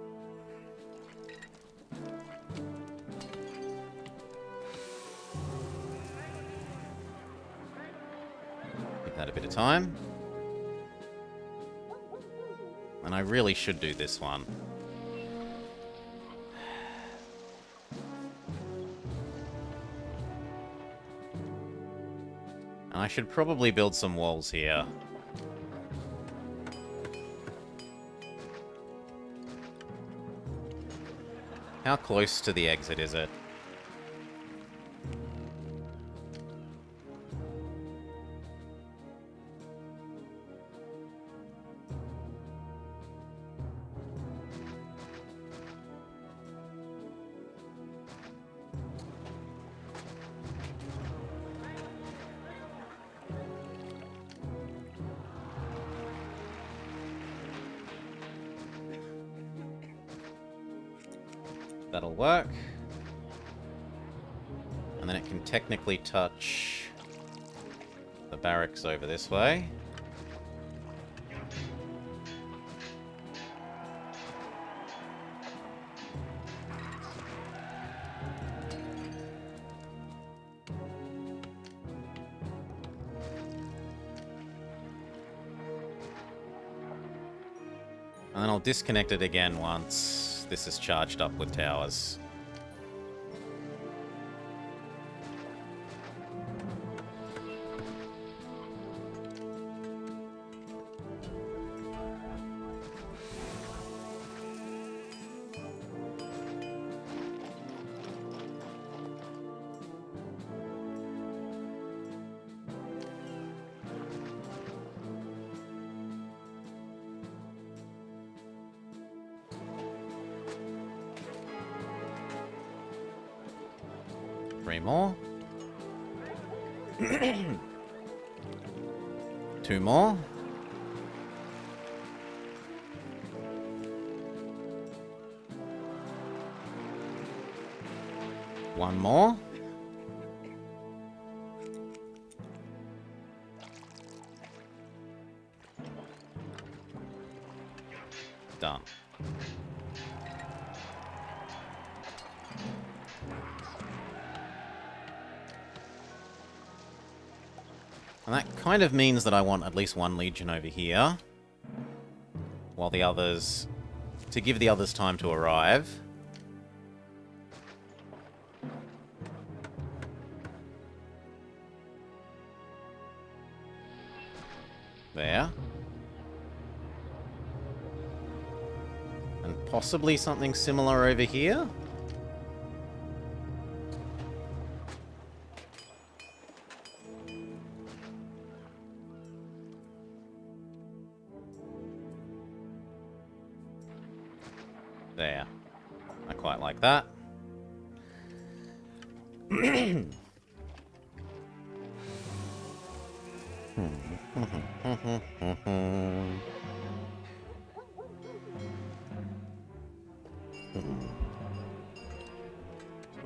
Give that a bit of time. And I really should do this one. And I should probably build some walls here. How close to the exit is it? That'll work. And then it can technically touch the barracks over this way. And then I'll disconnect it again once this is charged up with towers. 3 more. 2 more. One more. Done. And that kind of means that I want at least one legion over here, while the others... to give the others time to arrive. There. And possibly something similar over here? There. I quite like that.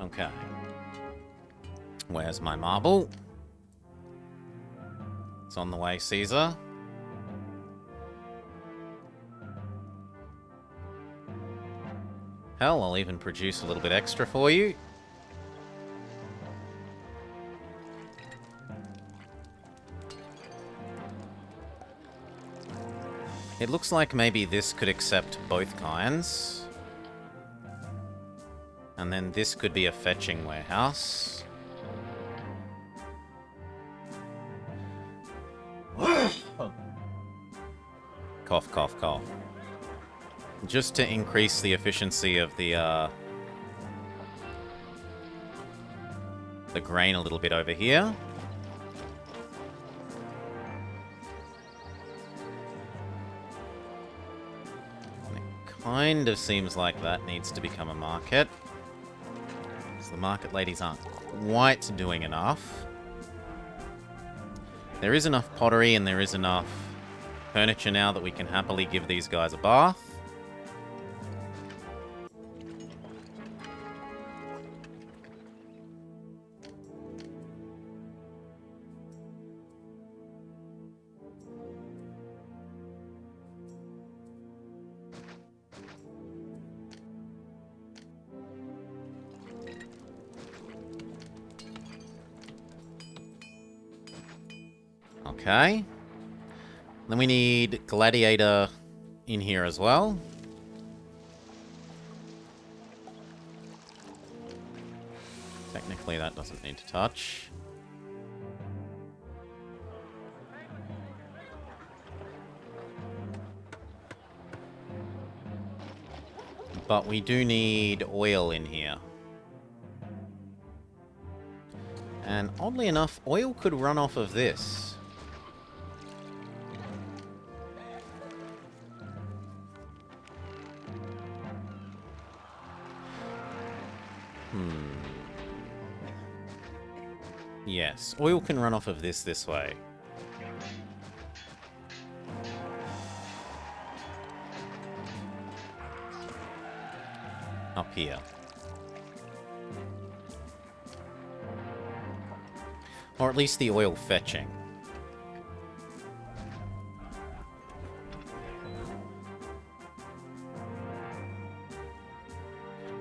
Okay. Where's my marble? It's on the way, Caesar. Hell, I'll even produce a little bit extra for you. It looks like maybe this could accept both kinds. And then this could be a fetching warehouse. Cough, cough, cough. Just to increase the efficiency of the grain a little bit over here. And it kind of seems like that needs to become a market. Because the market ladies aren't quite doing enough. There is enough pottery and there is enough furniture now that we can happily give these guys a bath. Okay. Then we need Gladiator in here as well. Technically, that doesn't need to touch. But we do need oil in here. And oddly enough, oil could run off of this. Yes, oil can run off of this way. Up here. Or at least the oil fetching.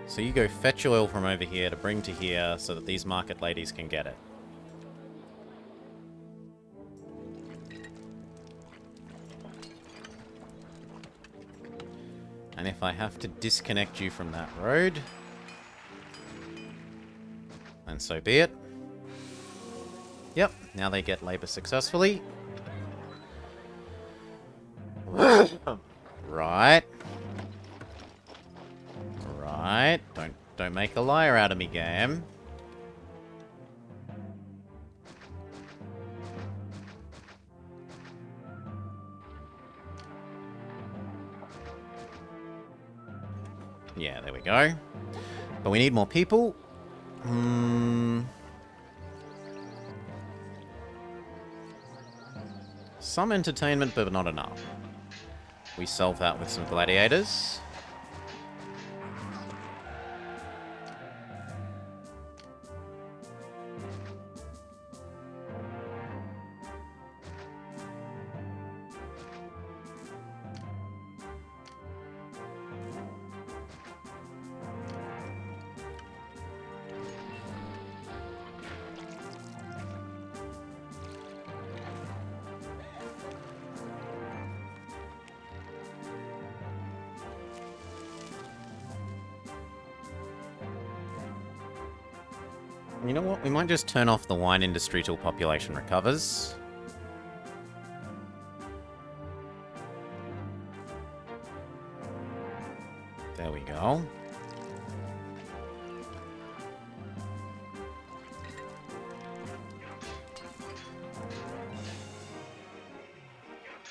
So you go fetch oil from over here to bring to here so that these market ladies can get it. And if I have to disconnect you from that road, then so be it. Yep, now they get labor successfully. Right. Right. Don't make a liar out of me, game. Yeah, there we go. But we need more people. Some entertainment, but not enough. We solve that with some gladiators. You know what? We might just turn off the wine industry till population recovers. There we go.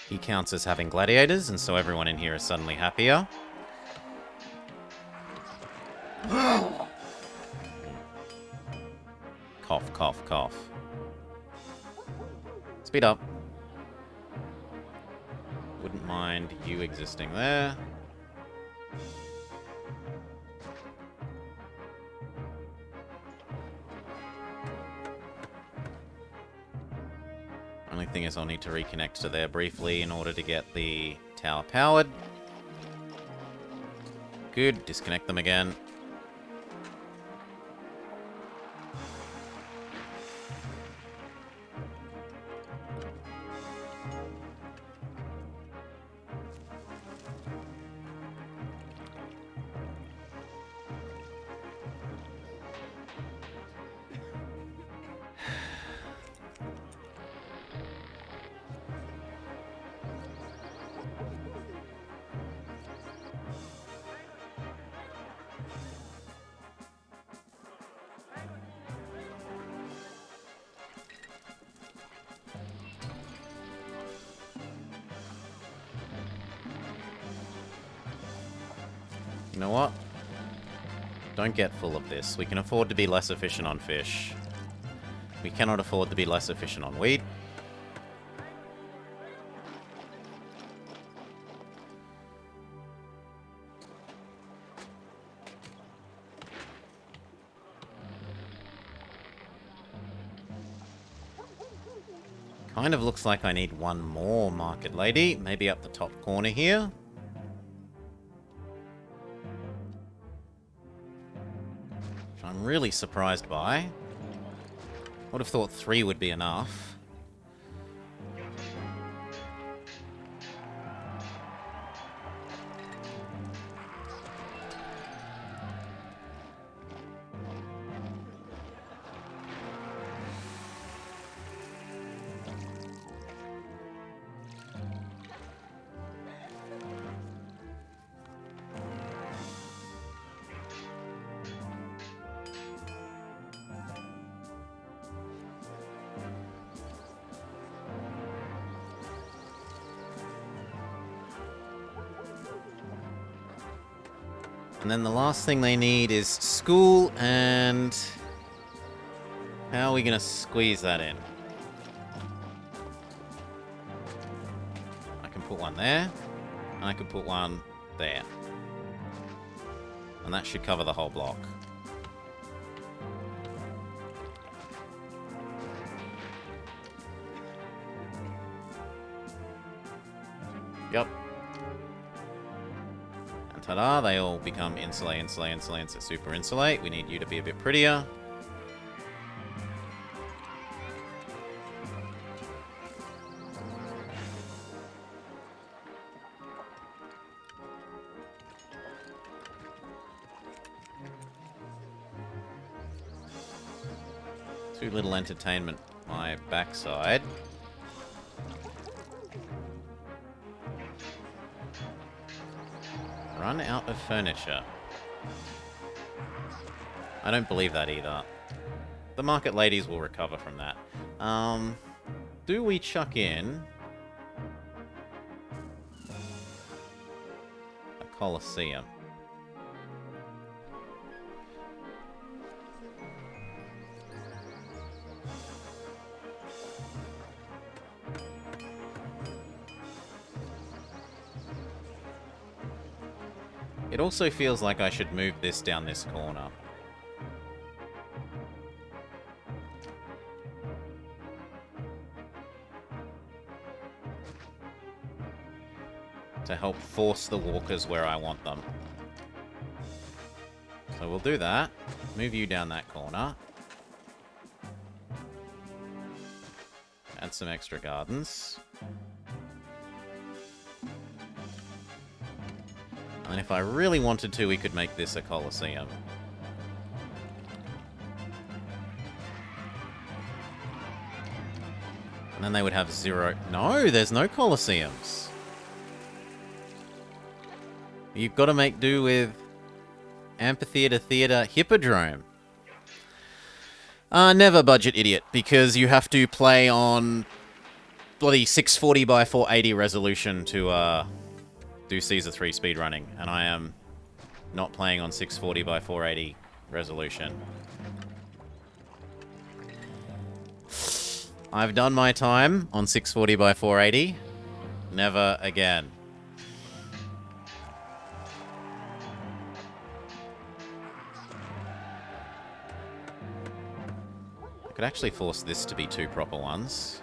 He counts as having gladiators, and so everyone in here is suddenly happier. Cough, cough, cough. Speed up. Wouldn't mind you existing there. Only thing is I'll need to reconnect to there briefly in order to get the tower powered. Good, disconnect them again. You know what? Don't get full of this. We can afford to be less efficient on fish. We cannot afford to be less efficient on wheat. Kind of looks like I need one more market lady, maybe up the top corner here. Which I'm really surprised by. Would have thought 3 would be enough. And then the last thing they need is school, and how are we going to squeeze that in? I can put one there, and I could put one there. And that should cover the whole block. Yep. Ta-da, they all become insulate, insulate, insulate, insulate, super insulate. We need you to be a bit prettier. Too little entertainment, my backside. Run out of furniture. I don't believe that either. The market ladies will recover from that. Do we chuck in a Colosseum? It also feels like I should move this down this corner. To help force the walkers where I want them. So we'll do that. Move you down that corner. Add some extra gardens. And if I really wanted to, we could make this a coliseum. And then they would have 0... No, there's no coliseums. You've got to make do with amphitheater, theater, hippodrome. Never budget idiot, because you have to play on bloody 640 by 480 resolution to do Caesar 3 speedrunning, and I am not playing on 640 by 480 resolution. I've done my time on 640 by 480. Never again. I could actually force this to be 2 proper ones.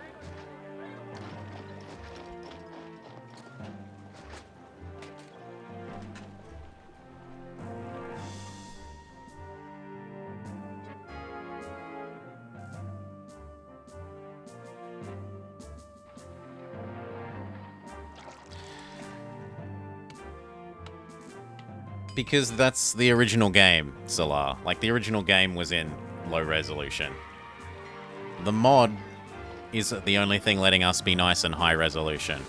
Because that's the original game, Solar. Like, the original game was in low resolution. The mod is the only thing letting us be nice and high resolution.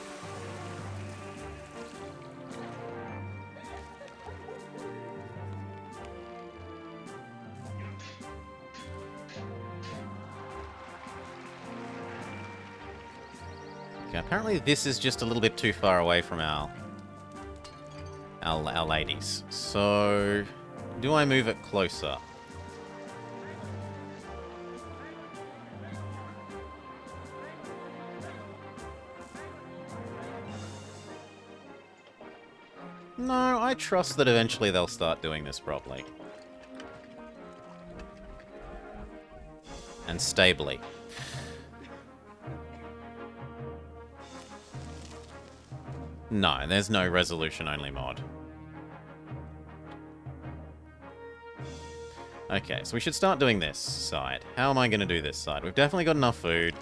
Okay, apparently this is just a little bit too far away from our ladies. So, do I move it closer? No, I trust that eventually they'll start doing this properly. And stably. No, there's no resolution-only mod. Okay, so we should start doing this side. How am I going to do this side? We've definitely got enough food.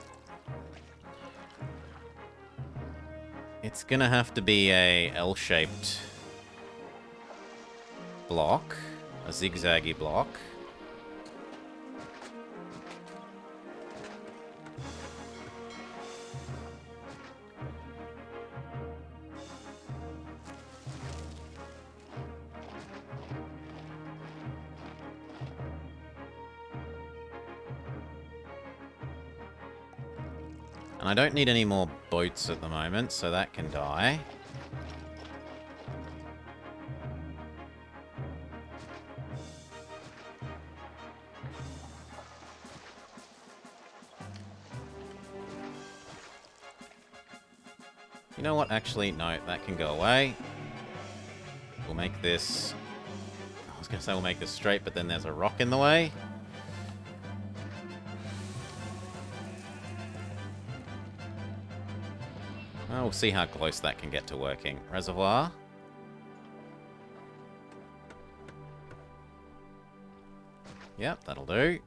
It's going to have to be a L-shaped block. A zigzaggy block. And I don't need any more boats at the moment, so that can die. You know what? Actually, no, that can go away. We'll make this... I was going to say we'll make this straight, but then there's a rock in the way. We'll see how close that can get to working. Reservoir. Yep, that'll do.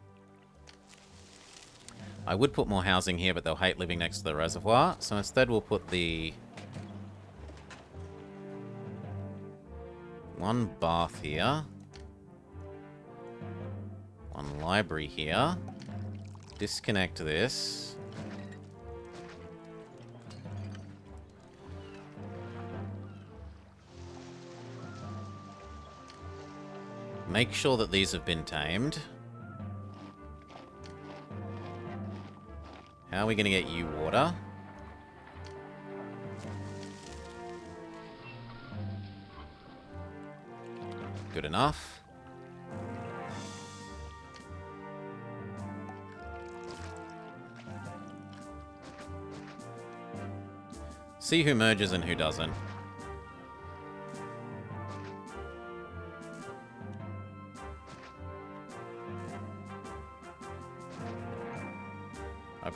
I would put more housing here, but they'll hate living next to the reservoir. So instead we'll put the... one bath here. One library here. Disconnect this. Make sure that these have been tamed. How are we going to get you water? Good enough. See who merges and who doesn't.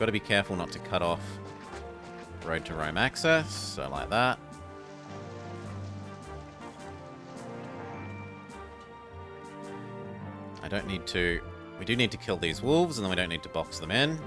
got to be careful not to cut off Road to Rome access, so like that. I don't need to... We do need to kill these wolves, and then we don't need to box them in.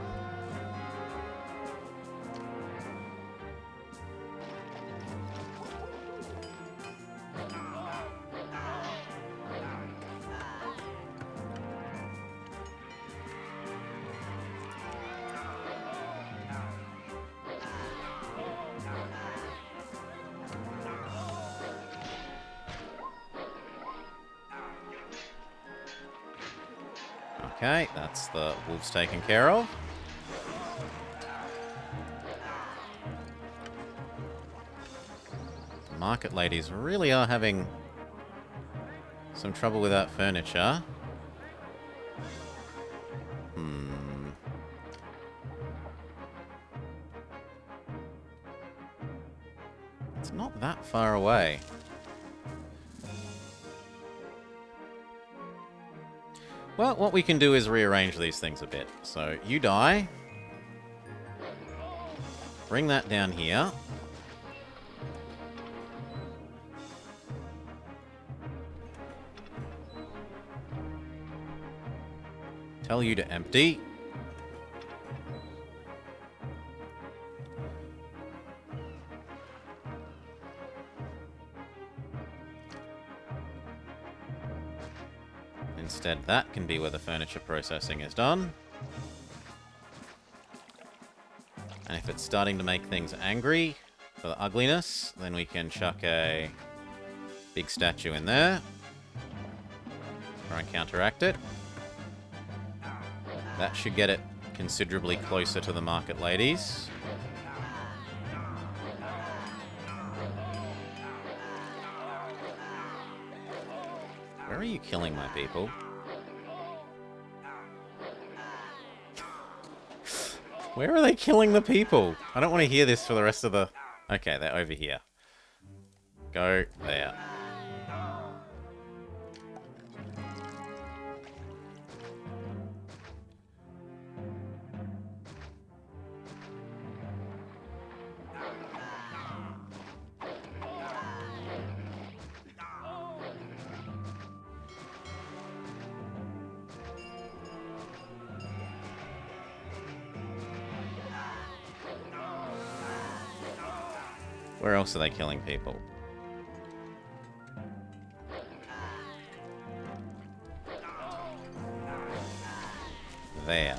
Okay, that's the wolves taken care of. The market ladies really are having some trouble with that furniture. It's not that far away. Well, what we can do is rearrange these things a bit. So, you die. Bring that down here. Tell you to empty. Instead, that can be where the furniture processing is done. And if it's starting to make things angry for the ugliness, then we can chuck a big statue in there. Try and counteract it. That should get it considerably closer to the market ladies. Where are you killing my people? Where are they killing the people? I don't want to hear this for the rest of the... Okay, they're over here. Go there. Where else are they killing people? There.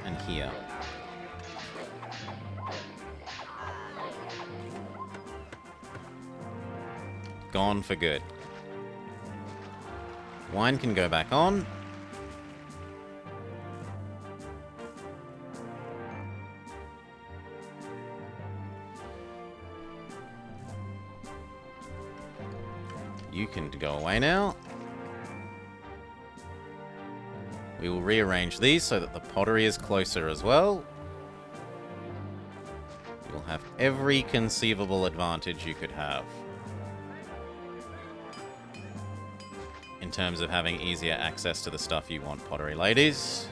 And here. Gone for good. Wine can go back on. You can go away now. We will rearrange these so that the pottery is closer as well. You'll have every conceivable advantage you could have in terms of having easier access to the stuff you want, pottery ladies.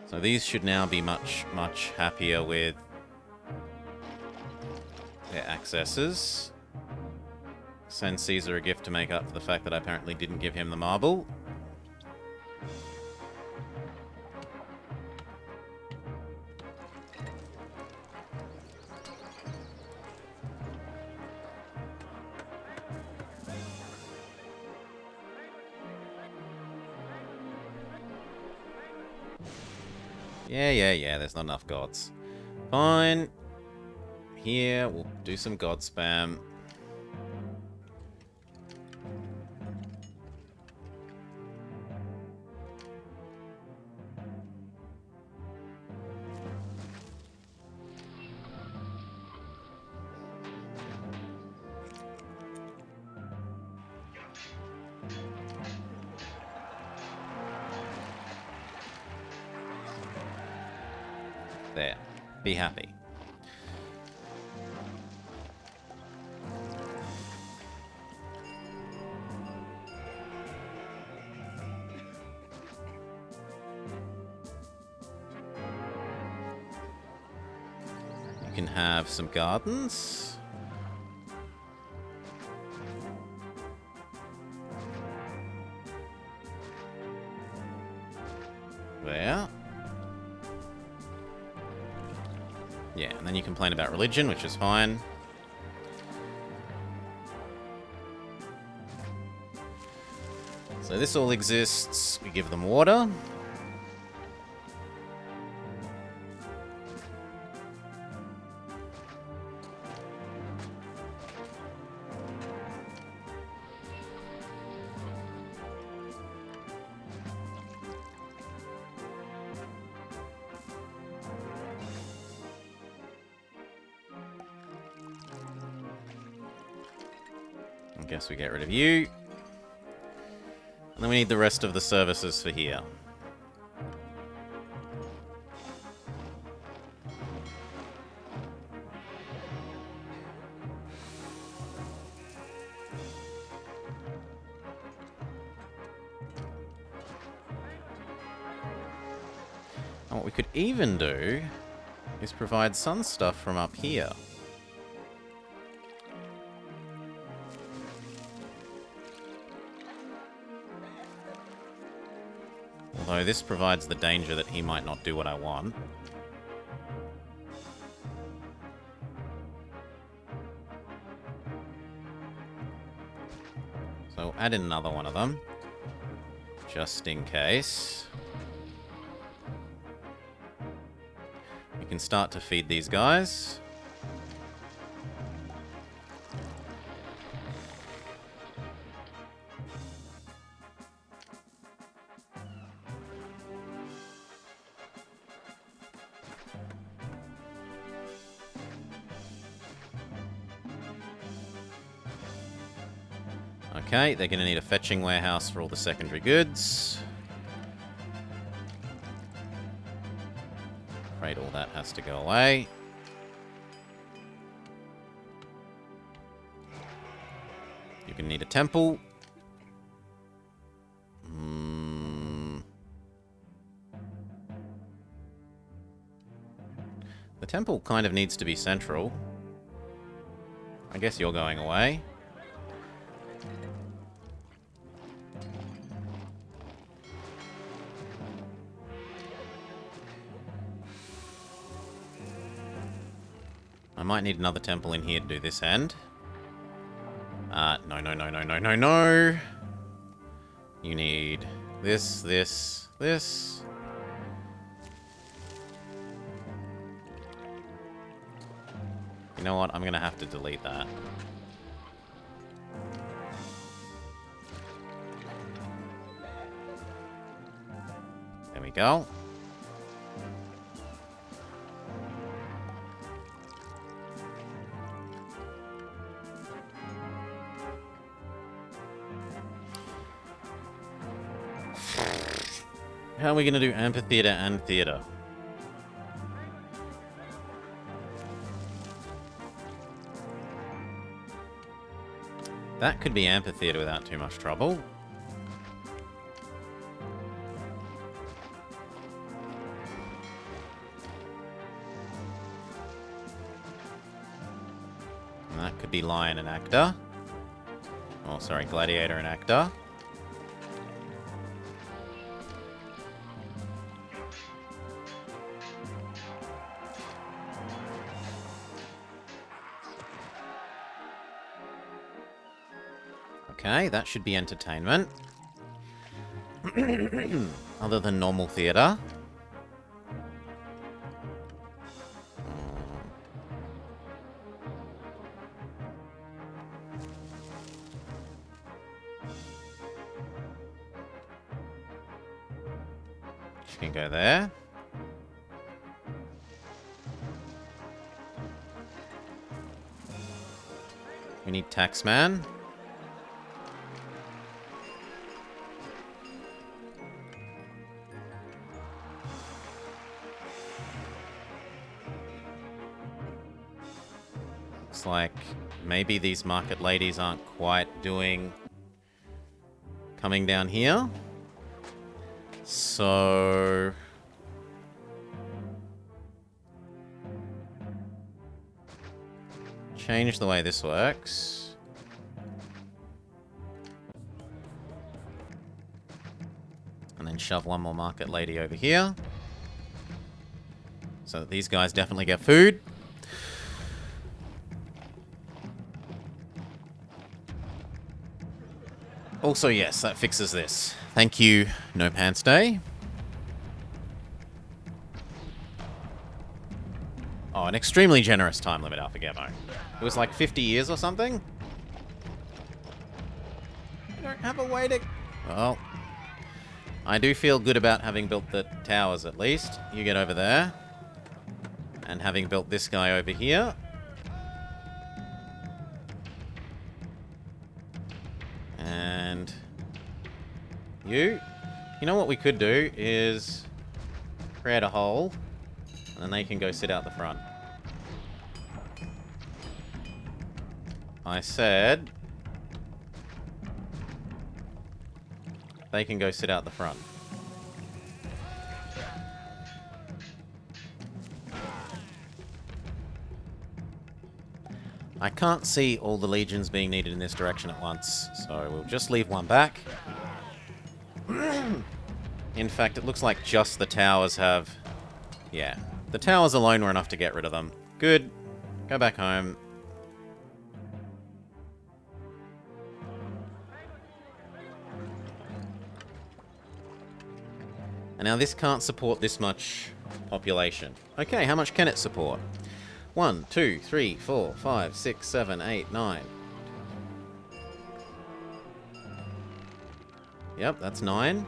So these should now be much, much happier with their accesses. Send Caesar a gift to make up for the fact that I apparently didn't give him the marble. Yeah, there's not enough gods. Fine. Here, we'll do some god spam. There. Be happy. You can have some gardens. There. Yeah, and then you complain about religion, which is fine. So this all exists. We give them water. I guess we get rid of you. And then we need the rest of the services for here. And what we could even do is provide sun stuff from up here. Although this provides the danger that he might not do what I want. So we'll add in another one of them. Just in case. We can start to feed these guys. Okay, they're going to need a fetching warehouse for all the secondary goods. Afraid all that has to go away. You're going to need a temple. The temple kind of needs to be central. I guess you're going away. I might need another temple in here to do this end. No. You need this, this, this. You know what? I'm going to have to delete that. There we go. How are we going to do amphitheater and theater? That could be amphitheater without too much trouble. And that could be lion and actor. Oh, sorry, gladiator and actor. Okay, that should be entertainment. Other than normal theater. She can go there. We need Taxman. Looks like maybe these market ladies aren't quite coming down here. So change the way this works. And then shove one more market lady over here. So that these guys definitely get food. Also, yes, that fixes this. Thank you, No Pants Day. Oh, an extremely generous time limit, Alpha Gamma. It was like 50 years or something? I don't have a way to... Well, I do feel good about having built the towers, at least. You get over there. And having built this guy over here. And... You know what we could do is... create a hole. And then they can go sit out the front. I said... they can go sit out the front. I can't see all the legions being needed in this direction at once, so we'll just leave one back. In fact, it looks like just the towers have... Yeah, the towers alone were enough to get rid of them. Good. Go back home. And now this can't support this much population. Okay, how much can it support? 1, 2, 3, 4, 5, 6, 7, 8, 9. Yep, that's 9.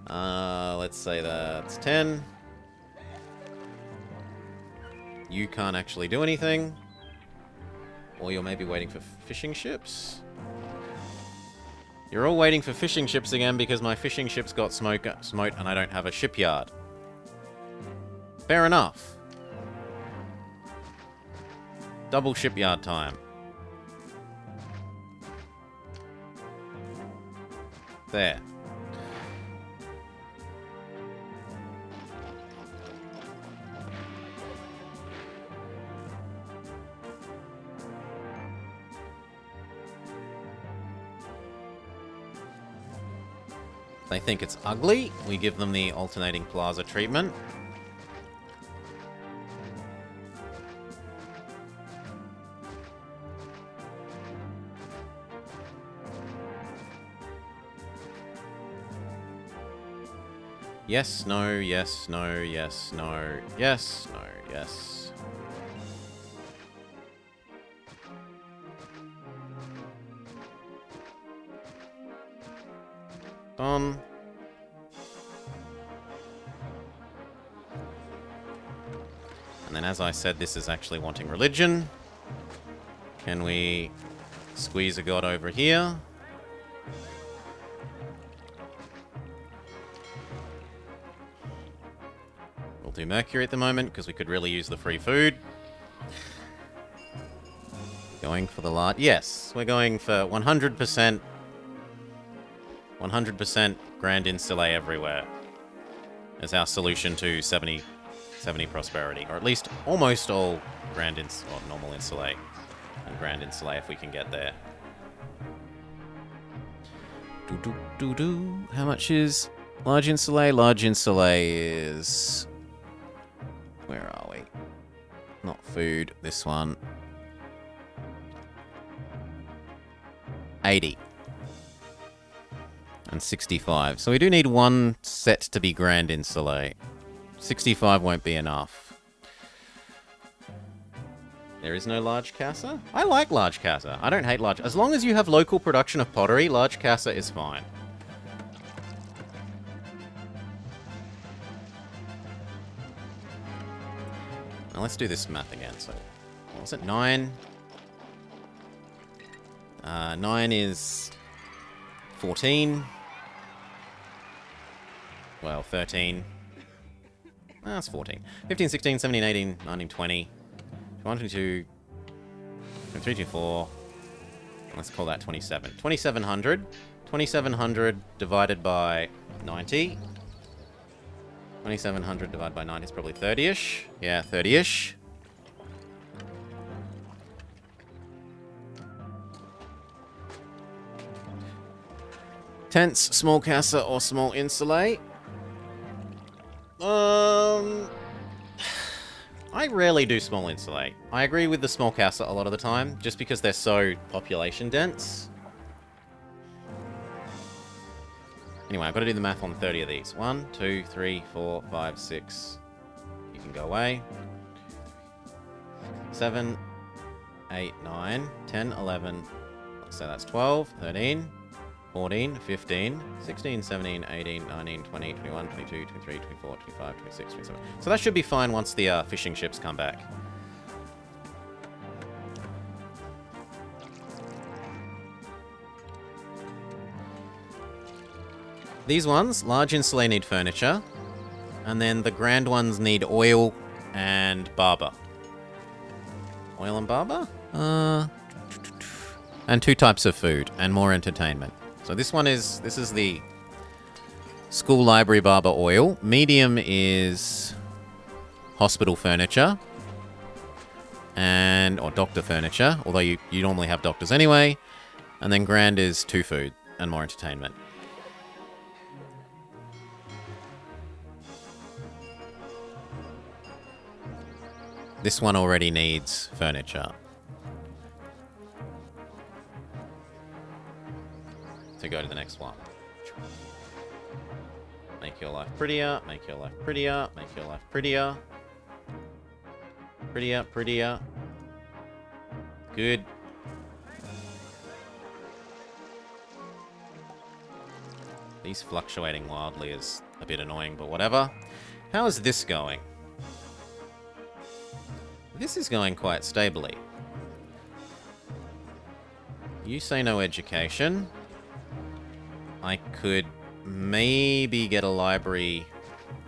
Let's say that's 10. You can't actually do anything. Or you're maybe waiting for fishing ships? You're all waiting for fishing ships again because my fishing ships got smote and I don't have a shipyard. Fair enough. Double shipyard time. There. They think it's ugly. We give them the alternating plaza treatment. Yes, no, yes, no, yes, no, yes, no, yes. And then, as I said, this is actually wanting religion. Can we squeeze a god over here? We'll do Mercury at the moment, because we could really use the free food. Going for the large... Yes, we're going for 100%... 100% Grand Insulet everywhere is our solution to 70 prosperity. Or at least almost all normal Insulet and Grand Insulet if we can get there. How much is large Insulet? Large Insulet is... Where are we? Not food, this one. 80. And 65. So we do need one set to be Grand Insulet. 65 won't be enough. There is no large casa? I like large casa. I don't hate large... As long as you have local production of pottery, large casa is fine. Now let's do this math again. So, what was it? 9. 9 is 14. Well, 13. That's 14. 15, 16, 17, 18, 19, 20. 21, 22, 2324. Let's call that 27. 2700. 2700 divided by 90. 2700 divided by 90 is probably 30-ish. Yeah, 30-ish. Tents, small casa, or small insulate. I rarely do small insulate. I agree with the small casa a lot of the time, just because they're so population dense. Anyway, I've got to do the math on 30 of these. 1, 2, 3, 4, 5, 6. You can go away. 7, 8, 9, 10, 11. Let's say that's 12, 13, 14, 15, 16, 17, 18, 19, 20, 21, 22, 23, 24, 25, 26, 27. So that should be fine once the fishing ships come back. These ones, large insulate, need furniture. And then the grand ones need oil and barber. Oil and barber? And 2 types of food and more entertainment. So this is the school library barber oil. Medium is hospital furniture. Or doctor furniture, although you normally have doctors anyway. And then grand is 2 food and more entertainment. This one already needs furniture. So go to the next one. Make your life prettier, make your life prettier, make your life prettier. Prettier, prettier. Good. These fluctuating wildly is a bit annoying, but whatever. How is this going? This is going quite stably. You say no education. I could maybe get a library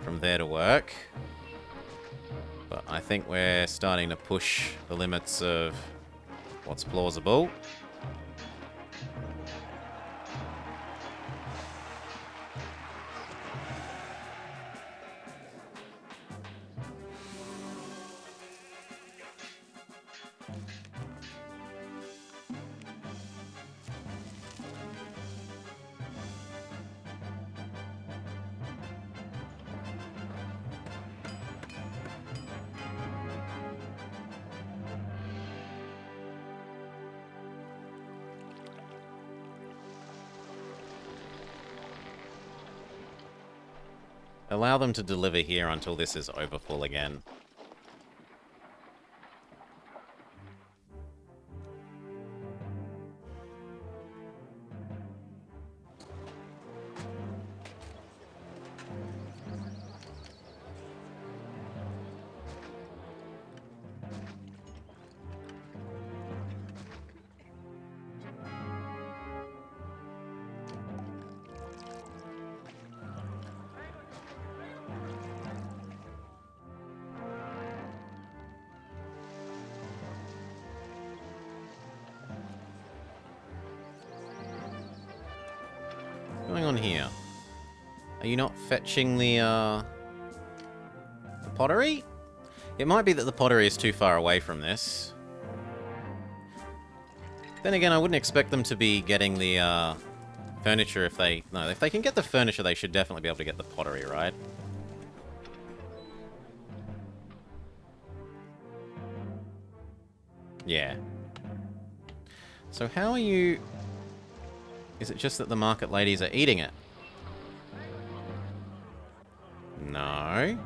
from there to work. But I think we're starting to push the limits of what's plausible. Allow them to deliver here until this is overfull again. What's going on here? Are you not fetching the pottery? It might be that the pottery is too far away from this. Then again, I wouldn't expect them to be getting the furniture if they... No, if they can get the furniture, they should definitely be able to get the pottery, right? Yeah. So how are you... Is it just that the market ladies are eating it? No.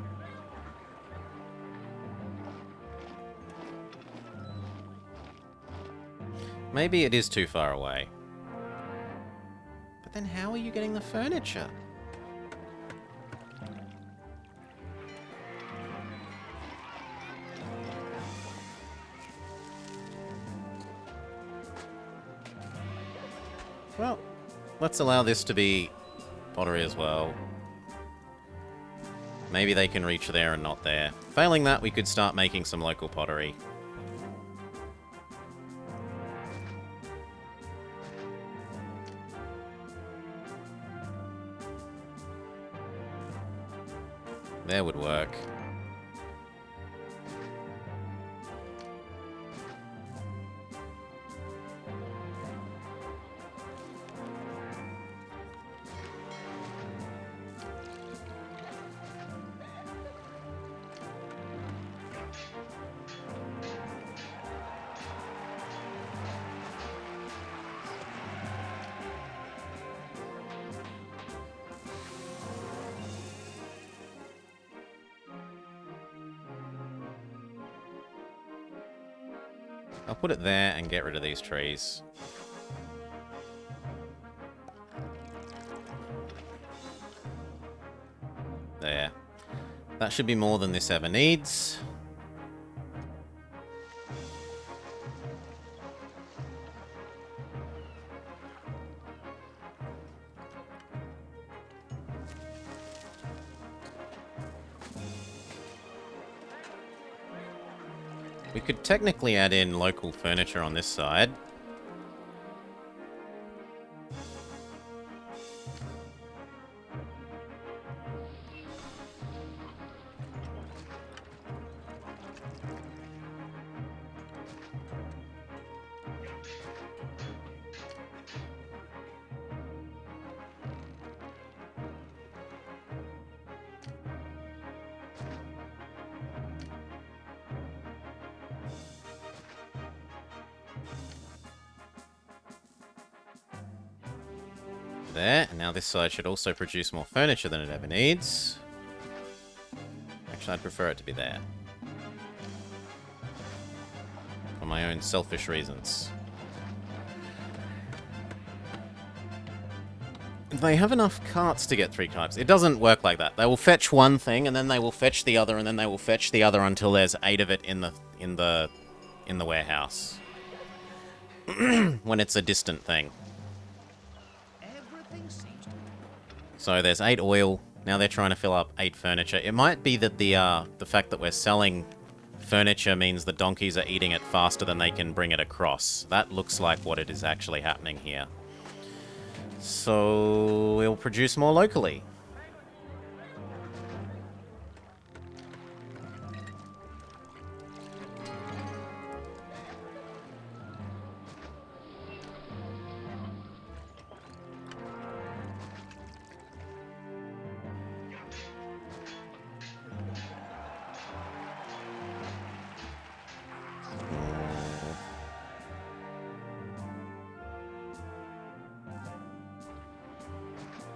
Maybe it is too far away. But then how are you getting the furniture? Well, let's allow this to be pottery as well. Maybe they can reach there and not there. Failing that, we could start making some local pottery. There would work. I'll put it there and get rid of these trees. There. That should be more than this ever needs. We could technically add in local furniture on this side. There, and now this side should also produce more furniture than it ever needs. Actually, I'd prefer it to be there. For my own selfish reasons. They have enough carts to get 3 types. It doesn't work like that. They will fetch one thing, and then they will fetch the other, and then they will fetch the other until there's 8 of it in the warehouse. When it's a distant thing. So there's 8 oil. Now they're trying to fill up 8 furniture. It might be that the fact that we're selling furniture means the donkeys are eating it faster than they can bring it across. That looks like what it is actually happening here. So we'll produce more locally.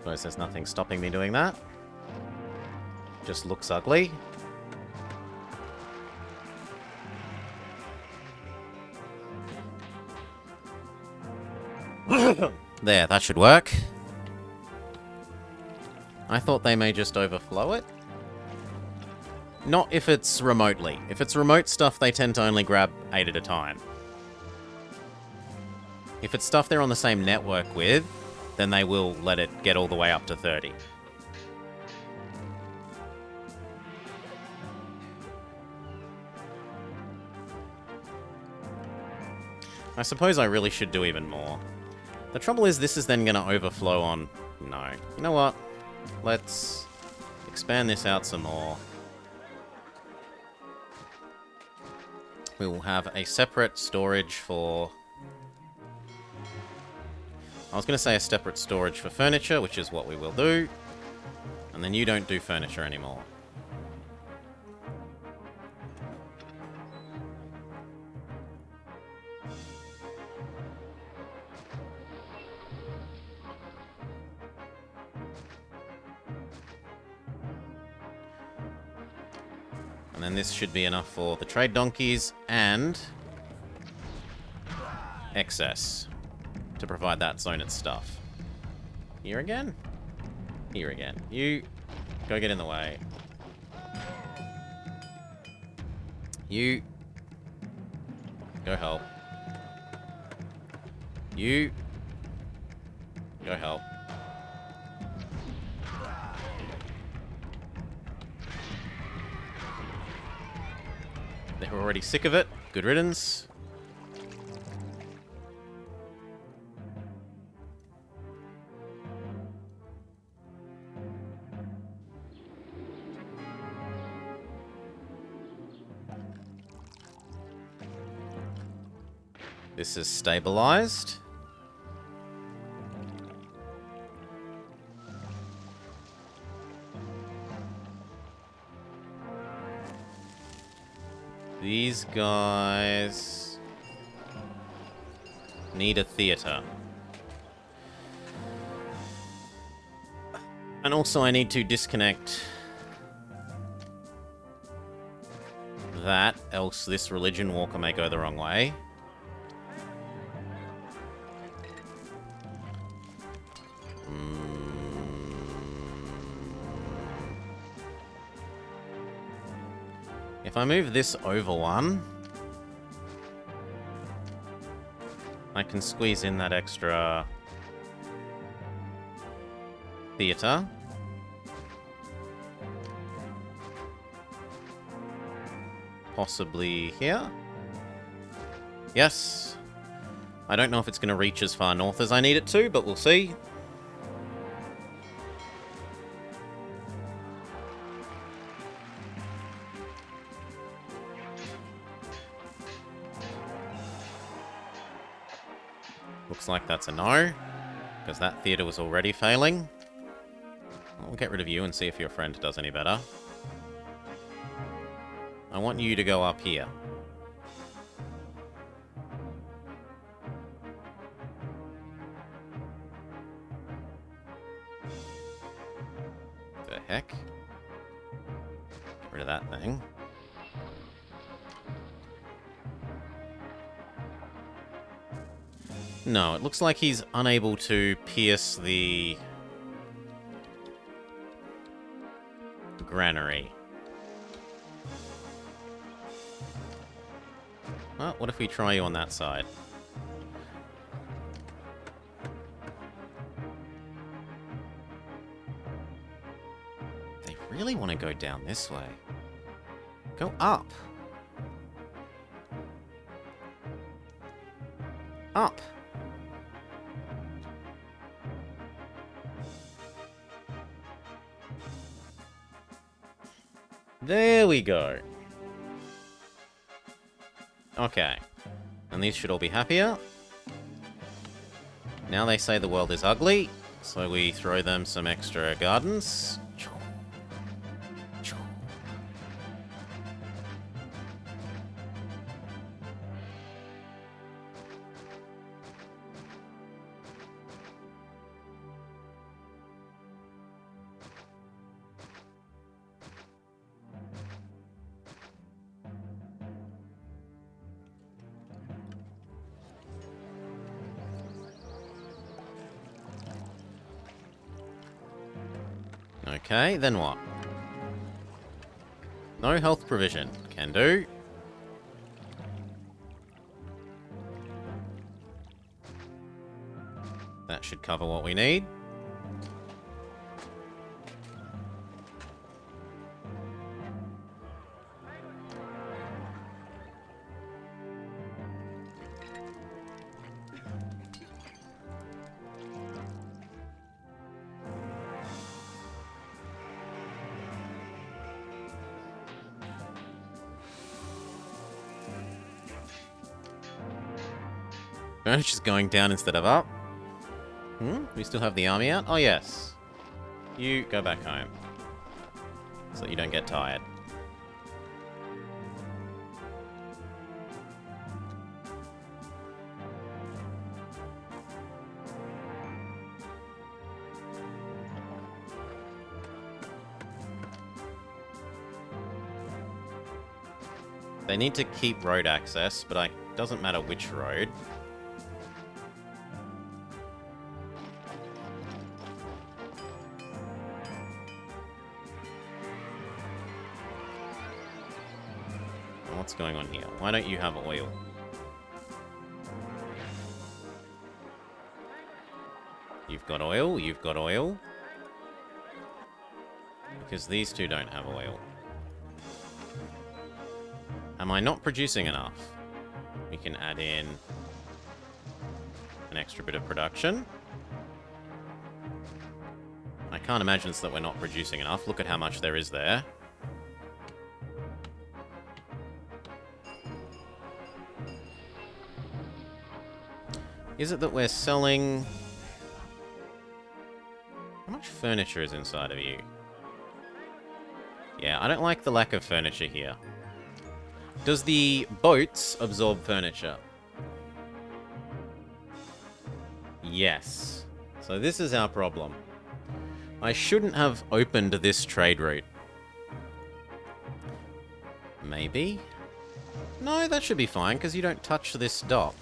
Suppose there's nothing stopping me doing that. Just looks ugly. There, that should work. I thought they may just overflow it. Not if it's remotely. If it's remote stuff, they tend to only grab 8 at a time. If it's stuff they're on the same network with, then they will let it get all the way up to 30. I suppose I really should do even more. The trouble is this is then going to overflow on... No. You know what? Let's expand this out some more. We will have a separate storage for... I was going to say a separate storage for furniture, which is what we will do. And then you don't do furniture anymore. And then this should be enough for the trade donkeys and excess to provide that zone its stuff. Here again? Here again. You go get in the way. You go help. You go help. They're already sick of it. Good riddance. This is stabilized. These guys need a theater. And also I need to disconnect that, else this religion walker may go the wrong way. If I move this over one, I can squeeze in that extra theater. Possibly here? Yes. I don't know if it's going to reach as far north as I need it to, but we'll see. Looks like that's a no, because that theater was already failing. I'll get rid of you and see if your friend does any better. I want you to go up here. The heck? Get rid of that thing. No, it looks like he's unable to pierce the granary. Well, what if we try you on that side? They really want to go down this way. Go up. Up. There we go. Okay. And these should all be happier. Now they say the world is ugly, so we throw them some extra gardens. Okay, then what? No health provision. Can do. That should cover what we need. Furniture is going down instead of up. We still have the army out? Oh, yes. You go back home. So that you don't get tired. They need to keep road access, but it doesn't matter which road. What's going on here? Why don't you have oil? You've got oil, you've got oil. Because these two don't have oil. Am I not producing enough? We can add in an extra bit of production. I can't imagine it's that we're not producing enough. Look at how much there is there. Is it that we're selling... How much furniture is inside of you? Yeah, I don't like the lack of furniture here. Does the boats absorb furniture? Yes. So this is our problem. I shouldn't have opened this trade route. Maybe? No, that should be fine, because you don't touch this dock.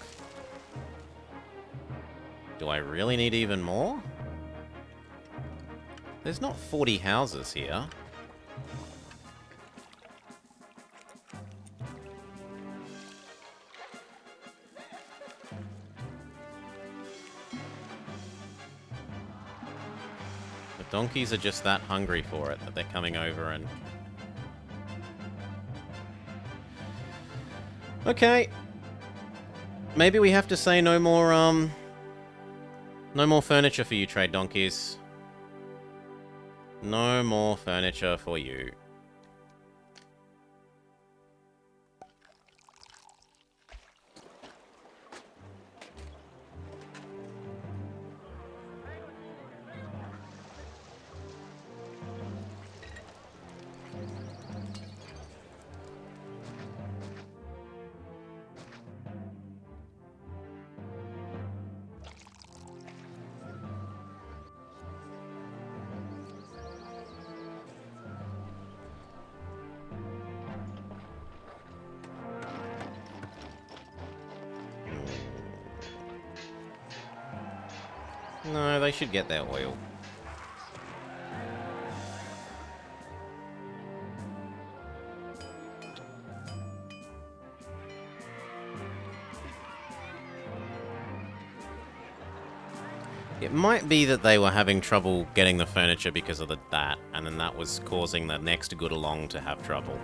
Do I really need even more? There's not 40 houses here. The donkeys are just that hungry for it that they're coming over and... Okay. Maybe we have to say no more, no more furniture for you, trade donkeys. No more furniture for you. No, they should get their oil. It might be that they were having trouble getting the furniture because of that, and then that was causing the next good along to have trouble.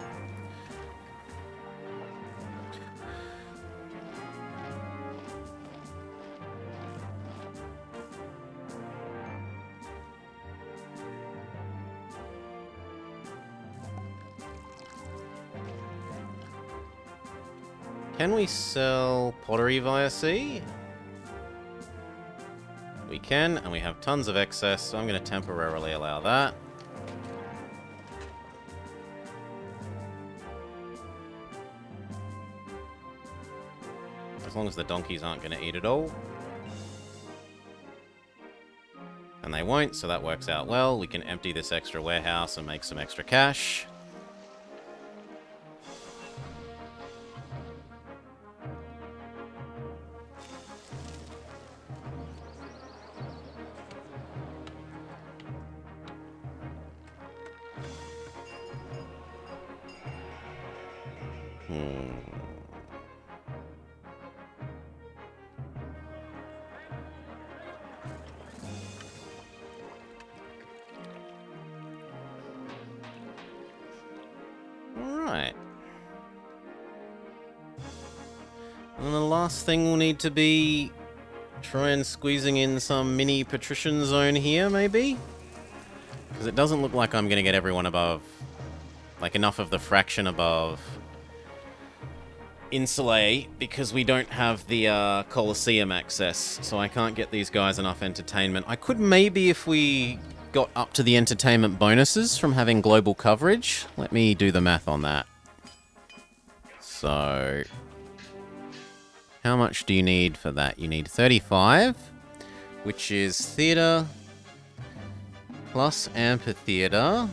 Can we sell pottery via sea? We can, and we have tons of excess, so I'm going to temporarily allow that. As long as the donkeys aren't going to eat it all. And they won't, so that works out well. We can empty this extra warehouse and make some extra cash. Alright. And the last thing will need to be trying squeezing in some mini patrician zone here, maybe? Because it doesn't look like I'm going to get everyone above, like enough of the fraction above Insulae, because we don't have the Colosseum access, so I can't get these guys enough entertainment. I could maybe, if we got up to the entertainment bonuses from having global coverage. Let me do the math on that. So, how much do you need for that? You need 35, which is theatre plus amphitheatre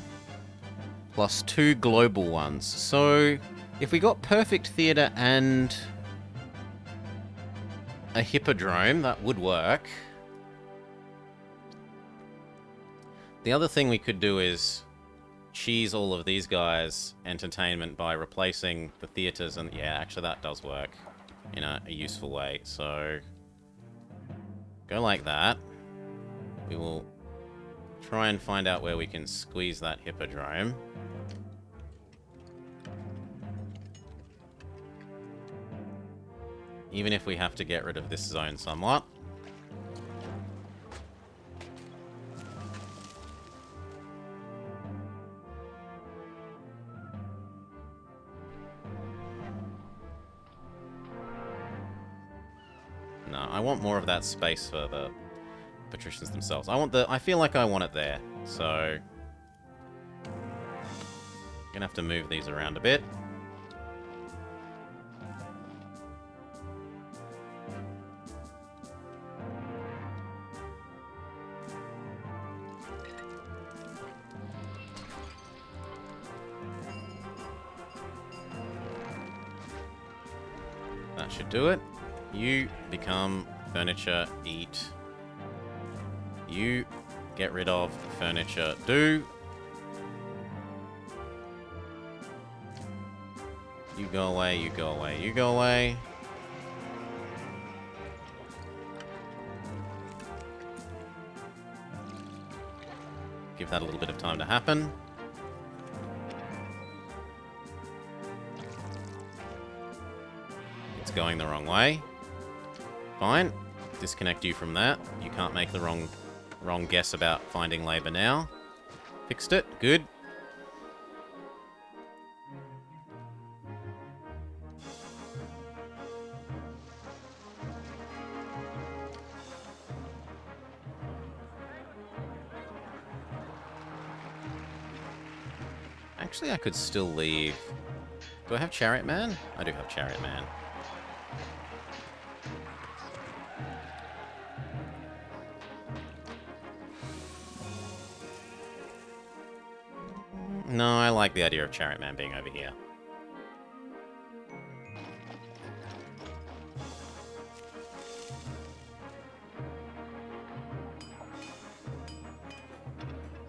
plus 2 global ones. So, if we got perfect theatre and a hippodrome, that would work. The other thing we could do is cheese all of these guys entertainment by replacing the theatres, and yeah, actually that does work in a useful way. So go like that. We will try and find out where we can squeeze that hippodrome. Even if we have to get rid of this zone somewhat. No, I want more of that space for the patricians themselves. I feel like I want it there, so... Gonna have to move these around a bit. That should do it. You become furniture, eat. You get rid of furniture, do. You go away, you go away, you go away. Give that a little bit of time to happen. It's going the wrong way. Fine. Disconnect you from that. You can't make the wrong guess about finding labor now. Fixed it. Good. Actually, I could still leave. Do I have Chariot Man? I do have Chariot Man. No, I like the idea of Chariot Man being over here.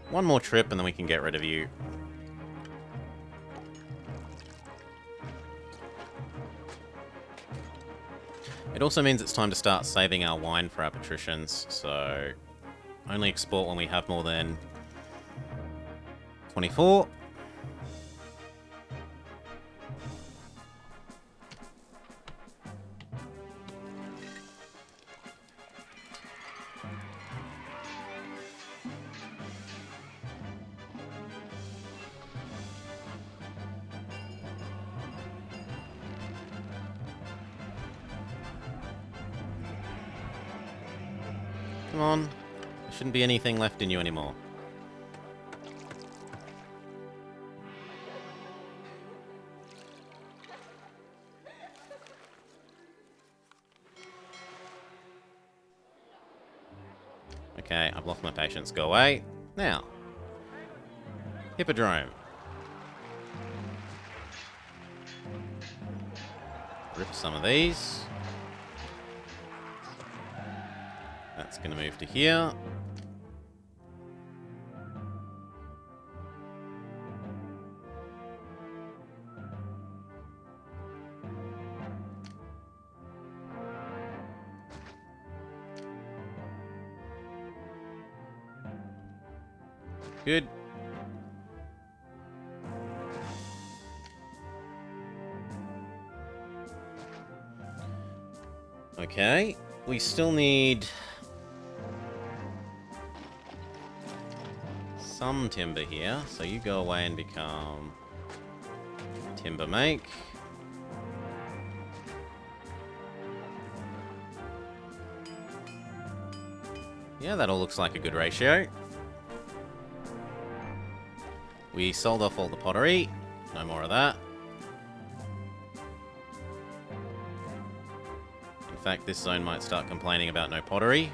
One more trip and then we can get rid of you. It also means it's time to start saving our wine for our patricians, so only export when we have more than 24. Come on. There shouldn't be anything left in you anymore. Okay, I've lost my patience. Go away. Now. Hippodrome. Rip some of these. That's going to move to here. Good. Okay, we still need some timber here, so you go away and become timber make. Yeah, that all looks like a good ratio. We sold off all the pottery. No more of that. In fact, this zone might start complaining about no pottery.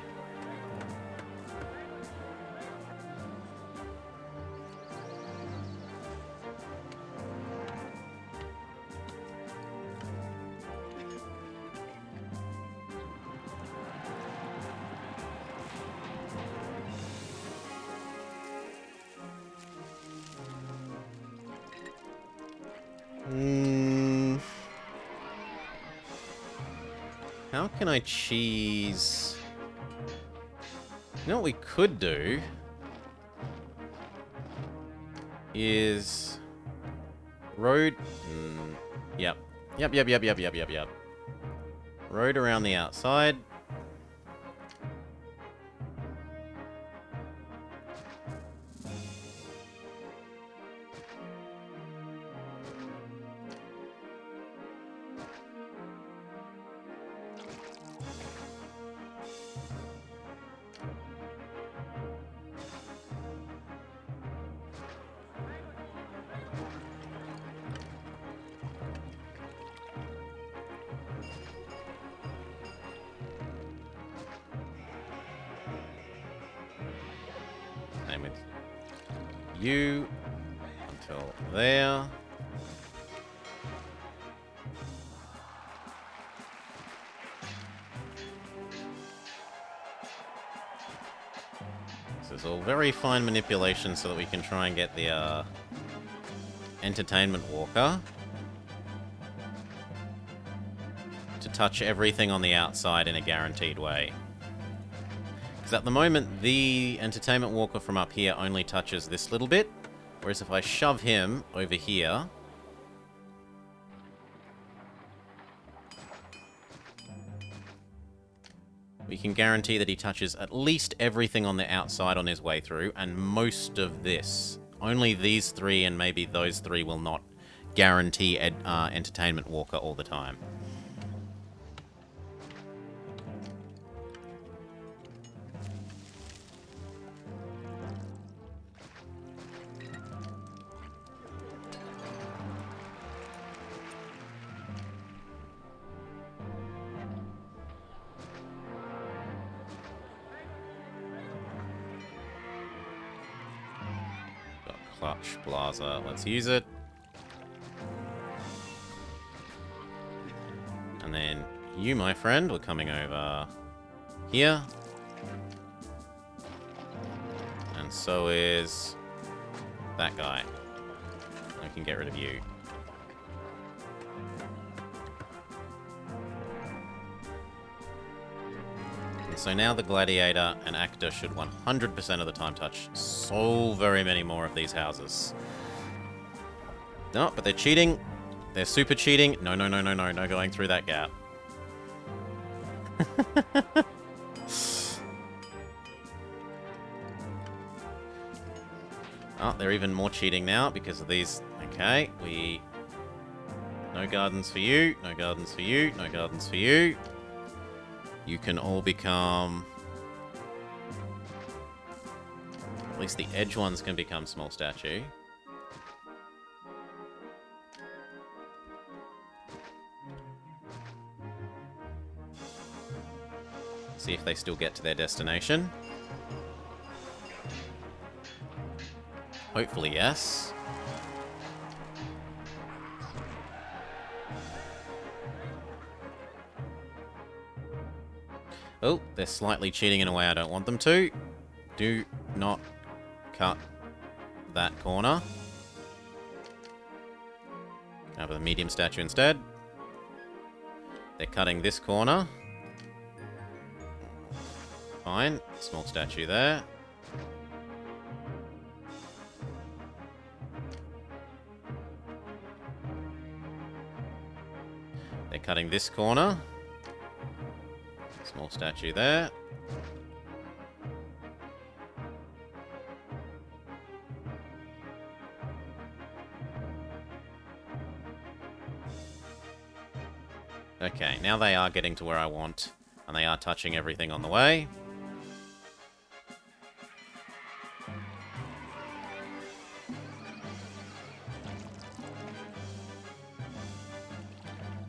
How can I cheese... You know what we could do? Is... Road... Yep. Yep. Road around the outside. Same with you until there. This is all very fine manipulation so that we can try and get the entertainment walker to touch everything on the outside in a guaranteed way. Because at the moment, the entertainment walker from up here only touches this little bit, whereas if I shove him over here, we can guarantee that he touches at least everything on the outside on his way through, and most of this. Only these three and maybe those three will not guarantee entertainment walker all the time. Clutch, Blazer, let's use it. And then you, my friend, were coming over here. And so is that guy. I can get rid of you. So now the Gladiator and Actor should 100% of the time touch so very many more of these houses. No, but they're cheating. They're super cheating. No, no, no, no, no, no going through that gap. Oh, they're even more cheating now because of these. Okay, no gardens for you, no gardens for you, no gardens for you. You can all become... At least the edge ones can become small statue. See if they still get to their destination. Hopefully, yes. Oh, they're slightly cheating in a way I don't want them to. Do not cut that corner. Have a medium statue instead. They're cutting this corner. Fine. Small statue there. They're cutting this corner. Small statue there. Okay, now they are getting to where I want, and they are touching everything on the way.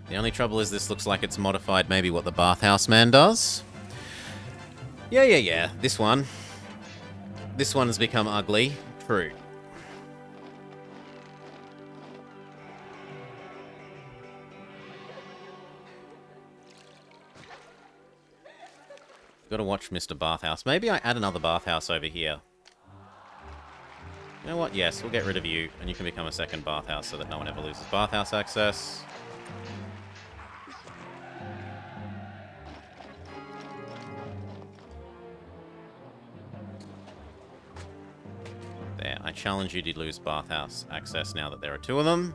The only trouble is this looks like it's modified maybe what the Bathhouse Man does. Yeah. This one. This one has become ugly. True. Gotta watch Mr. Bathhouse. Maybe I add another Bathhouse over here. You know what? Yes, we'll get rid of you, and you can become a second Bathhouse so that no one ever loses Bathhouse access. There, I challenge you to lose Bathhouse access now that there are two of them.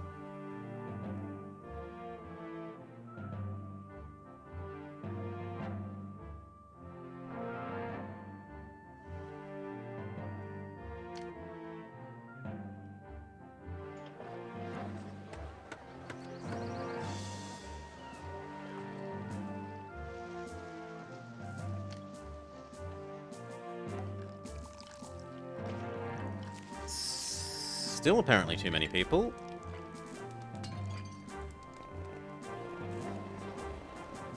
Still apparently too many people.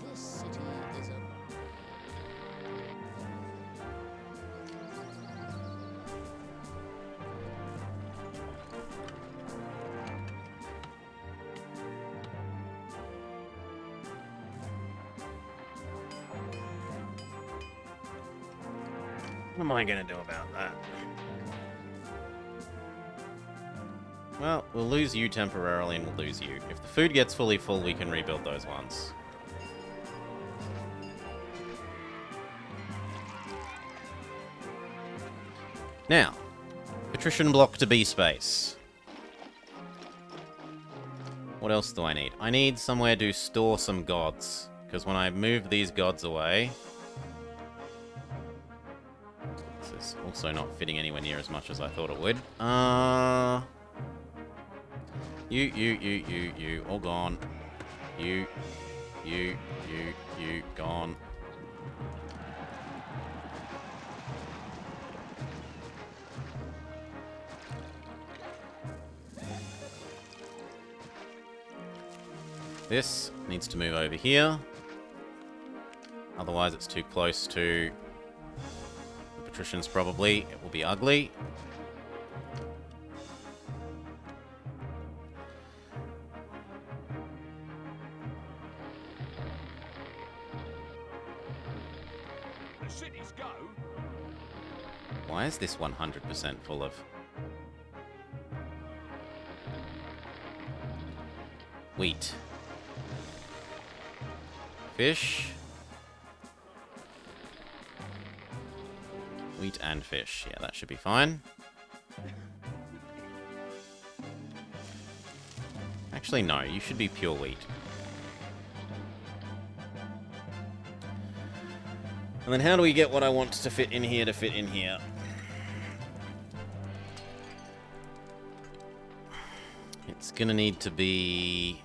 This city is a... What am I going to do about that? Well, we'll lose you temporarily and we'll lose you. If the food gets fully full, we can rebuild those ones. Now, patrician block to B space. What else do I need? I need somewhere to store some gods. Because when I move these gods away... This is also not fitting anywhere near as much as I thought it would. You, all gone. You, gone. This needs to move over here. Otherwise it's too close to the patricians probably. It will be ugly. The cities go. Why is this 100% full of... wheat? Fish. Wheat and fish. Yeah, that should be fine. Actually, no. You should be pure wheat. And then how do we get what I want to fit in here to fit in here? It's gonna need to be...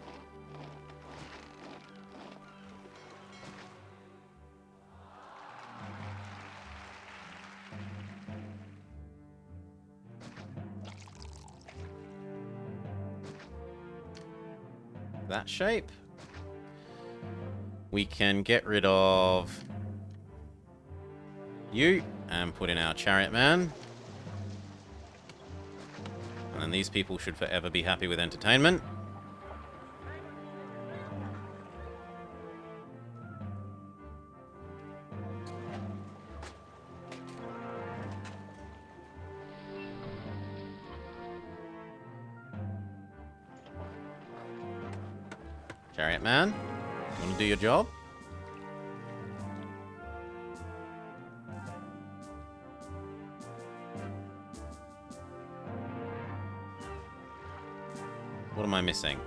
that shape. We can get rid of you and put in our chariot man. And then these people should forever be happy with entertainment. Chariot man, you want to do your job? What am I missing?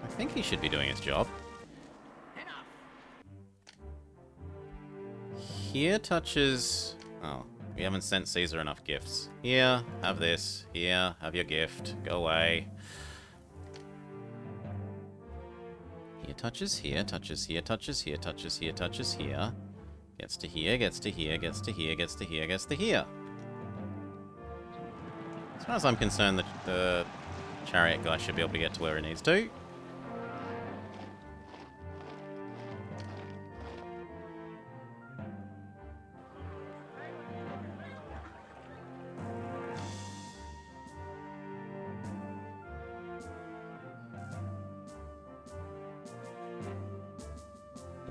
I think he should be doing his job. Here touches... oh, we haven't sent Caesar enough gifts. Here, have this. Here, have your gift. Go away. Here touches here, touches here, touches here, touches here, touches here. Gets to here, gets to here, gets to here, gets to here, gets to here. As far as I'm concerned, the chariot guy should be able to get to where he needs to.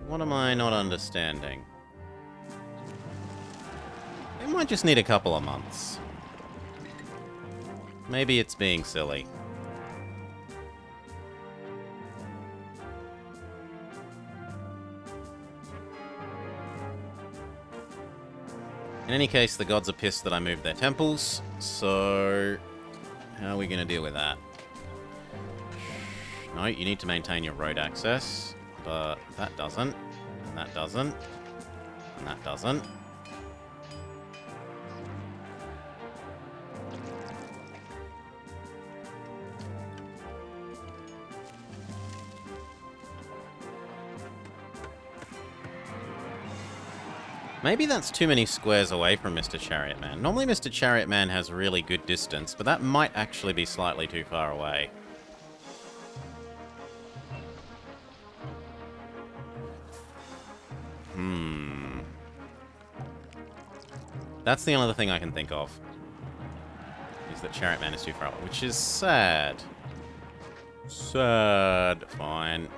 What am I not understanding? It might just need a couple of months. Maybe it's being silly. In any case, the gods are pissed that I moved their temples, so how are we going to deal with that? No, you need to maintain your road access. But that doesn't, and that doesn't, and that doesn't. Maybe that's too many squares away from Mr. Chariot Man. Normally Mr. Chariot Man has really good distance, but that might actually be slightly too far away. That's the only other thing I can think of. Is that Chariot Man is too far away, which is sad. Sad. Fine.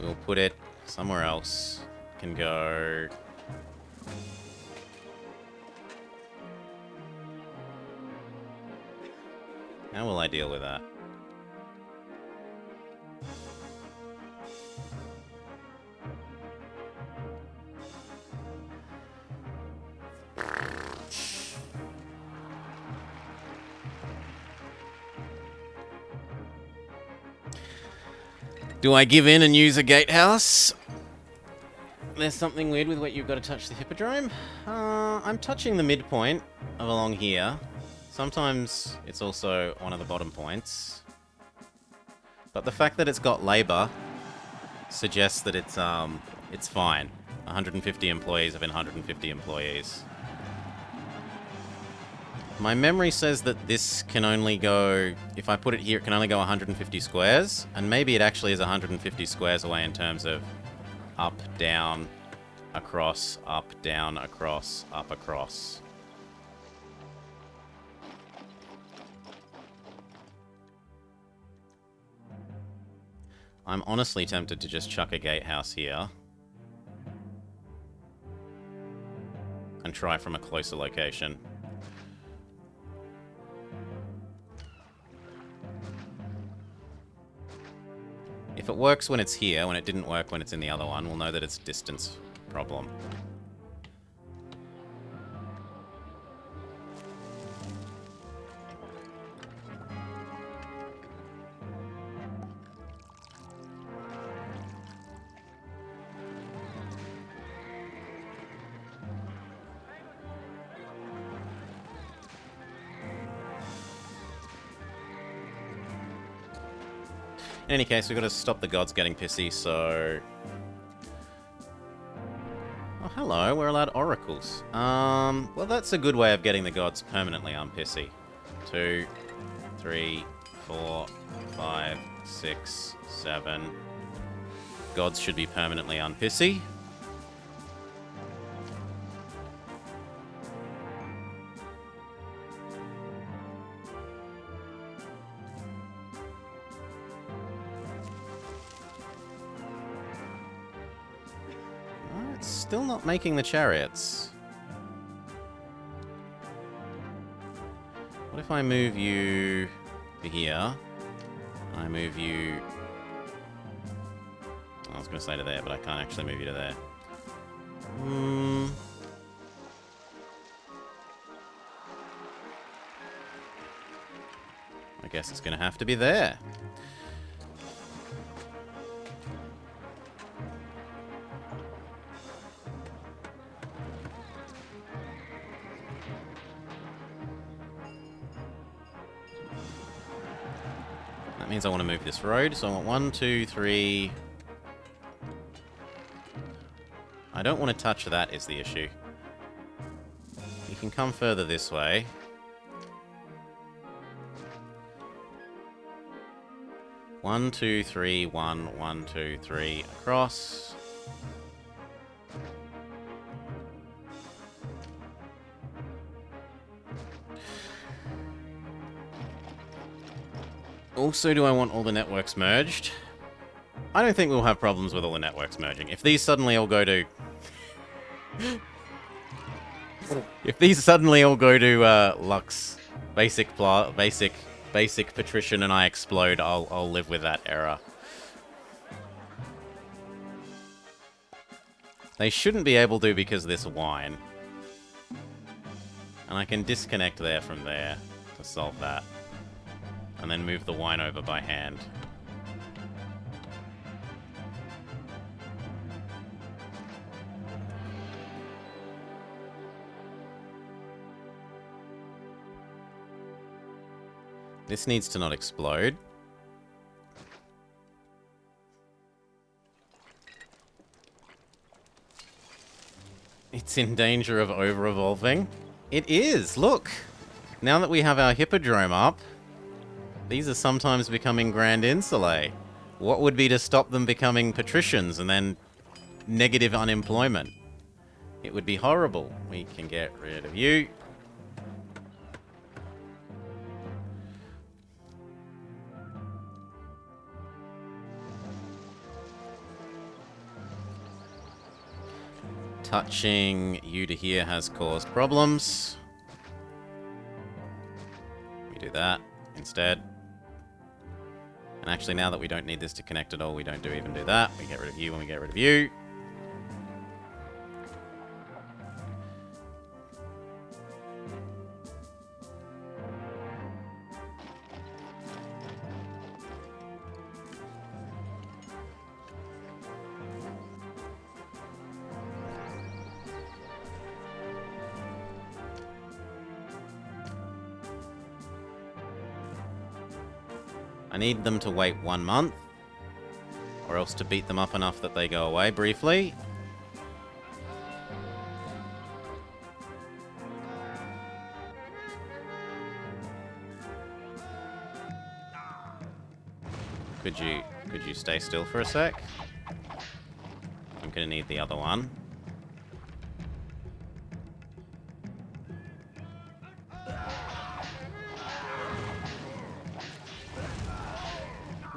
We'll put it somewhere else. Can go... How will I deal with that? Do I give in and use a gatehouse? There's something weird with what you've got to touch the hippodrome. I'm touching the midpoint of along here. Sometimes it's also one of the bottom points. But the fact that it's got labor suggests that it's fine. 150 employees have been 150 employees. My memory says that this can only go, if I put it here, it can only go 150 squares, and maybe it actually is 150 squares away in terms of up, down, across, up, down, across, up, across. I'm honestly tempted to just chuck a gatehouse here and try from a closer location. If it works when it's here, when it didn't work when it's in the other one, we'll know that it's a distance problem. In any case, we've got to stop the gods getting pissy, so... Oh, hello, we're allowed oracles. Well, that's a good way of getting the gods permanently unpissy. 2, 3, 4, 5, 6, 7. Gods should be permanently unpissy. Still not making the chariots. What if I move you to here? I move you... I was going to say to there, but I can't actually move you to there. I guess it's going to have to be there. Means I want to move this road, so I want 1, 2, 3. I don't want to touch that is the issue. You can come further this way. One, 2, 3, 1, 1, 2, 3, across. Also, do I want all the networks merged? I don't think we'll have problems with all the networks merging. If these suddenly all go to... if these suddenly all go to Lux, basic Patrician, and I explode, I'll live with that error. They shouldn't be able to because of this wine. And I can disconnect there from there to solve that. And then move the wine over by hand. This needs to not explode. It's in danger of over-evolving. It is! Look! Now that we have our hippodrome up, these are sometimes becoming Grand Insulae. What would be to stop them becoming patricians and then negative unemployment? It would be horrible. We can get rid of you. Touching you to here has caused problems. We do that instead. And actually, now that we don't need this to connect at all, we don't even do that. We get rid of you and we get rid of you. I need them to wait 1 month, or else to beat them up enough that they go away briefly. Could you stay still for a sec? I'm gonna need the other one.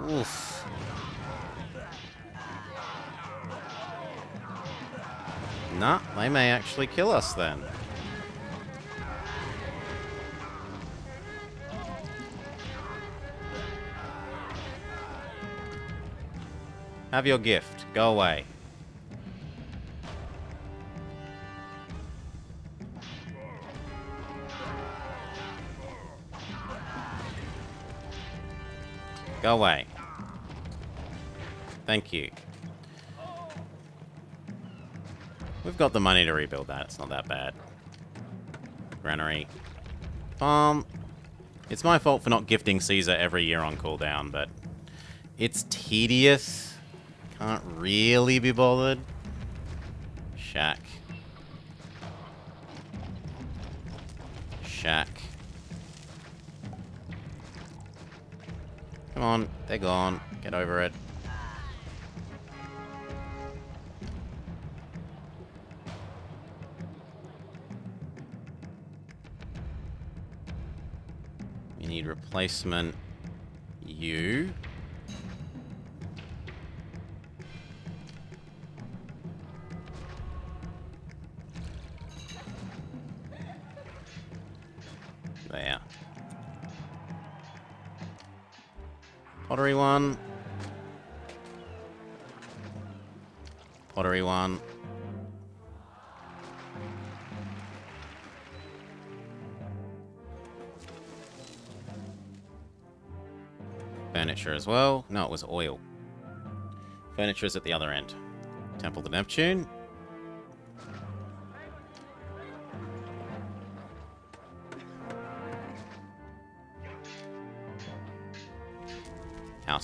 Oof. Nah, they may actually kill us then. Have your gift. Go away. Go away. Thank you. We've got the money to rebuild that. It's not that bad. Granary. It's my fault for not gifting Caesar every year on cooldown, but it's tedious. Can't really be bothered. Shack. Shack. Come on, they're gone. Get over it. We need replacement you. There. Pottery one. Pottery one. Furniture as well. No, it was oil. Furniture is at the other end. Temple to Neptune.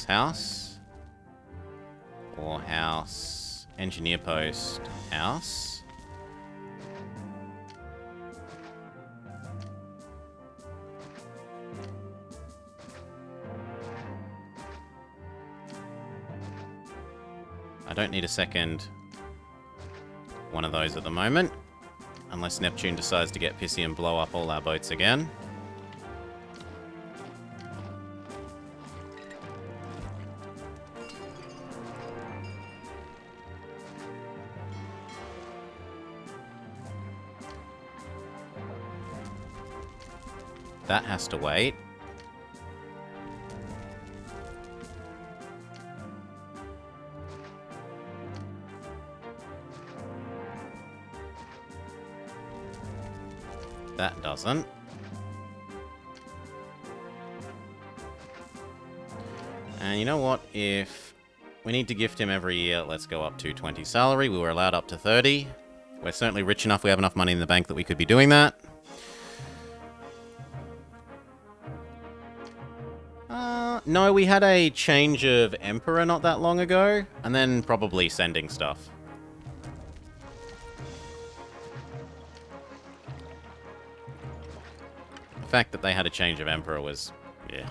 House. Or house. Engineer post. House. I don't need a second one of those at the moment. Unless Neptune decides to get pissy and blow up all our boats again. That has to wait. That doesn't. And you know what? If we need to gift him every year, let's go up to 20 salary. We were allowed up to 30. We're certainly rich enough. We have enough money in the bank that we could be doing that. No, we had a change of emperor not that long ago, and then probably sending stuff. The fact that they had a change of emperor was... yeah.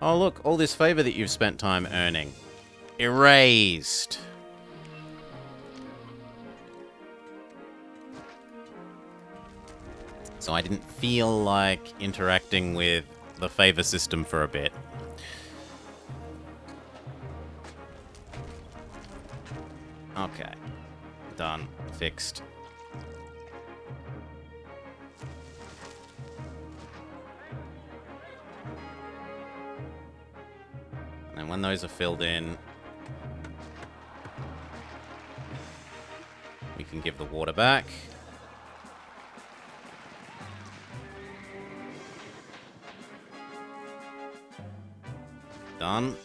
Oh look, all this favor that you've spent time earning. Erased. So I didn't feel like interacting with the favor system for a bit. Okay. Done. Fixed. And when those are filled in, we can give the water back. Done.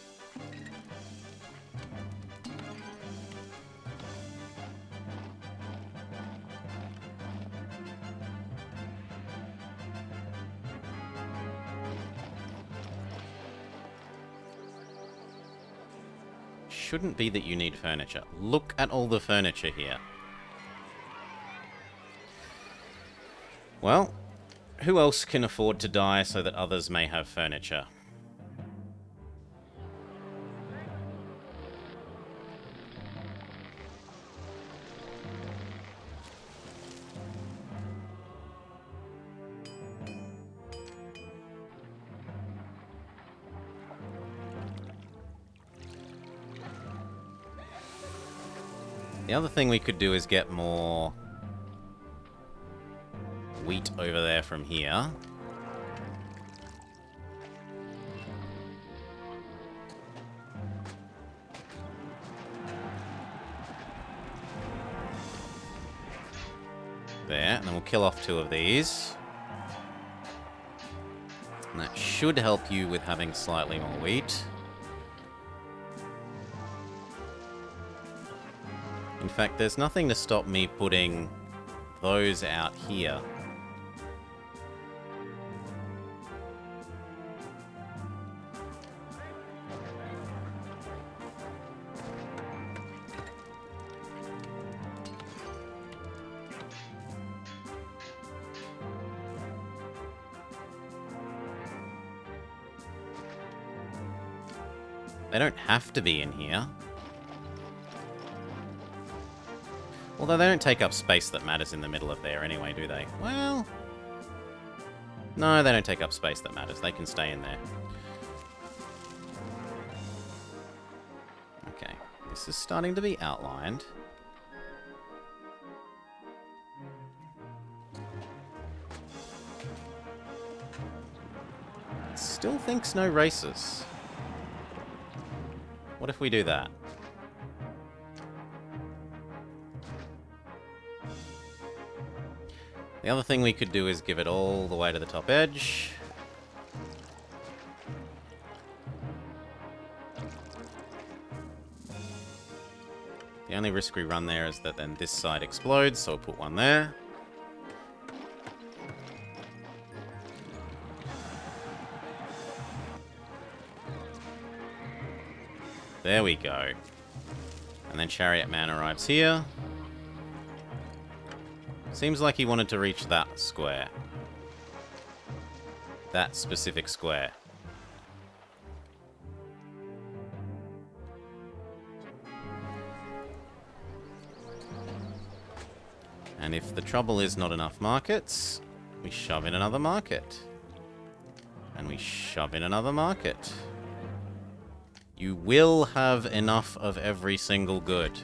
Shouldn't be that you need furniture. Look at all the furniture here. Well, who else can afford to die so that others may have furniture? The other thing we could do is get more wheat over there from here. There, and then we'll kill off 2 of these. And that should help you with having slightly more wheat. In fact, there's nothing to stop me putting those out here. They don't have to be in here. Although they don't take up space that matters in the middle of there anyway, do they? Well... no, they don't take up space that matters. They can stay in there. Okay, this is starting to be outlined. Still thinks no races. What if we do that? The other thing we could do is give it all the way to the top edge. The only risk we run there is that then this side explodes, so we'll put one there. There we go. And then Chariot Man arrives here. Seems like he wanted to reach that square. That specific square. And if the trouble is not enough markets, we shove in another market. And we shove in another market. You will have enough of every single good.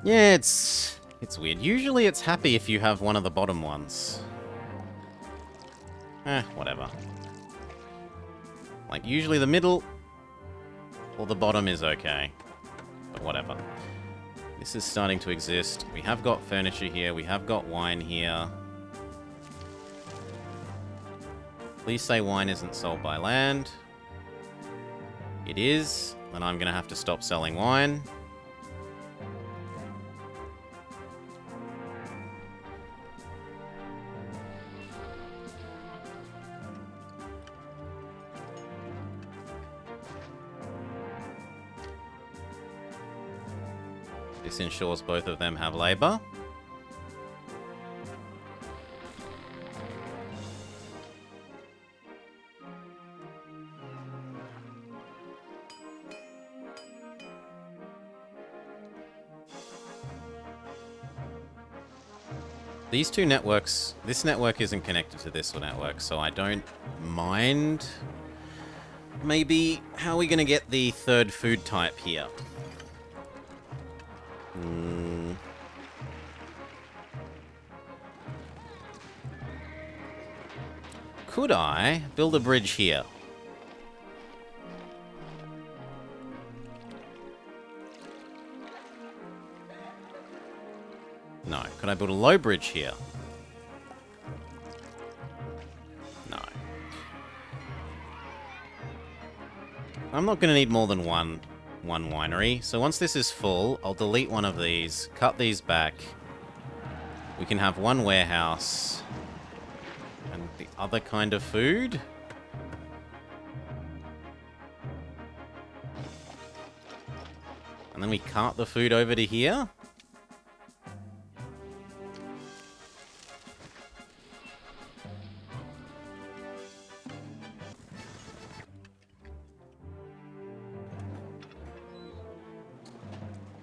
Yeah, it's weird. Usually it's happy if you have one of the bottom ones. Whatever. Like, usually the middle or the bottom is okay. But whatever. This is starting to exist. We have got furniture here. We have got wine here. Please say wine isn't sold by land. It is. Then I'm going to have to stop selling wine. This ensures both of them have labor. These two networks, this network isn't connected to this network, so I don't mind. Maybe, how are we going to get the third food type here? Could I build a bridge here? No. Could I build a low bridge here? No. I'm not going to need more than one winery. So once this is full, I'll delete one of these, cut these back. We can have one warehouse and the other kind of food. And then we cart the food over to here.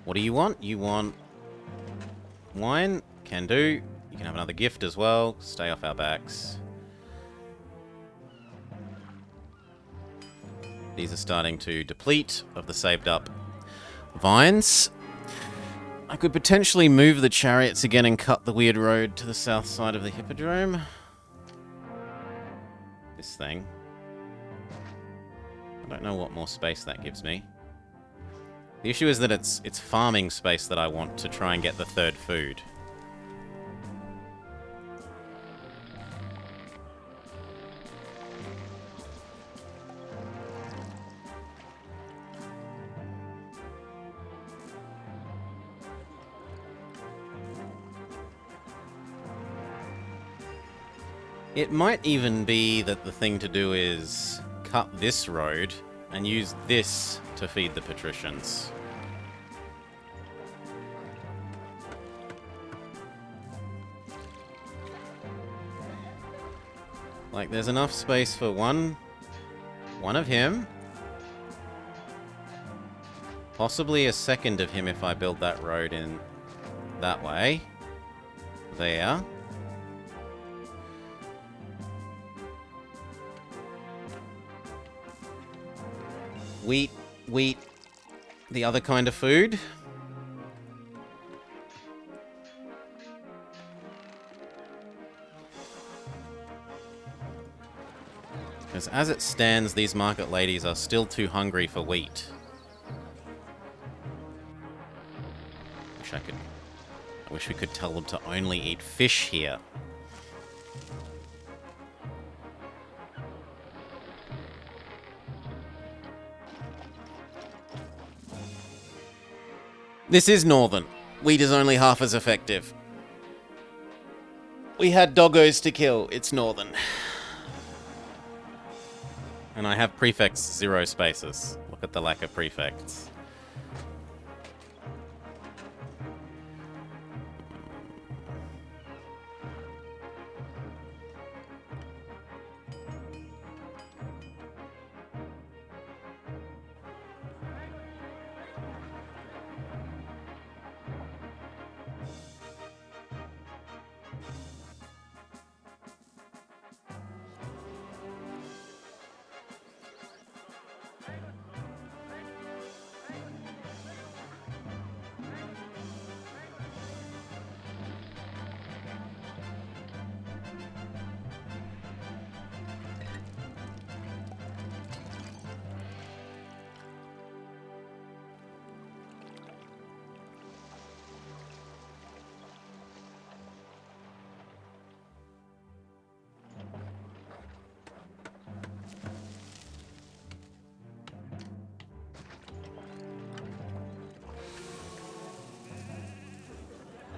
What do you want? You want wine? Can do. You can have another gift as well. Stay off our backs. These are starting to deplete of the saved up vines. I could potentially move the chariots again and cut the weird road to the south side of the hippodrome. This thing. I don't know what more space that gives me. The issue is that it's farming space that I want to try and get the third food. It might even be that the thing to do is cut this road and use this to feed the patricians. Like, there's enough space for one of him. Possibly a second of him if I build that road in that way. There. Wheat, the other kind of food. Because as it stands, these market ladies are still too hungry for wheat. I wish we could tell them to only eat fish here. This is northern. Wheat is only half as effective. We had doggos to kill. It's northern. And I have prefects 0 spaces. Look at the lack of prefects.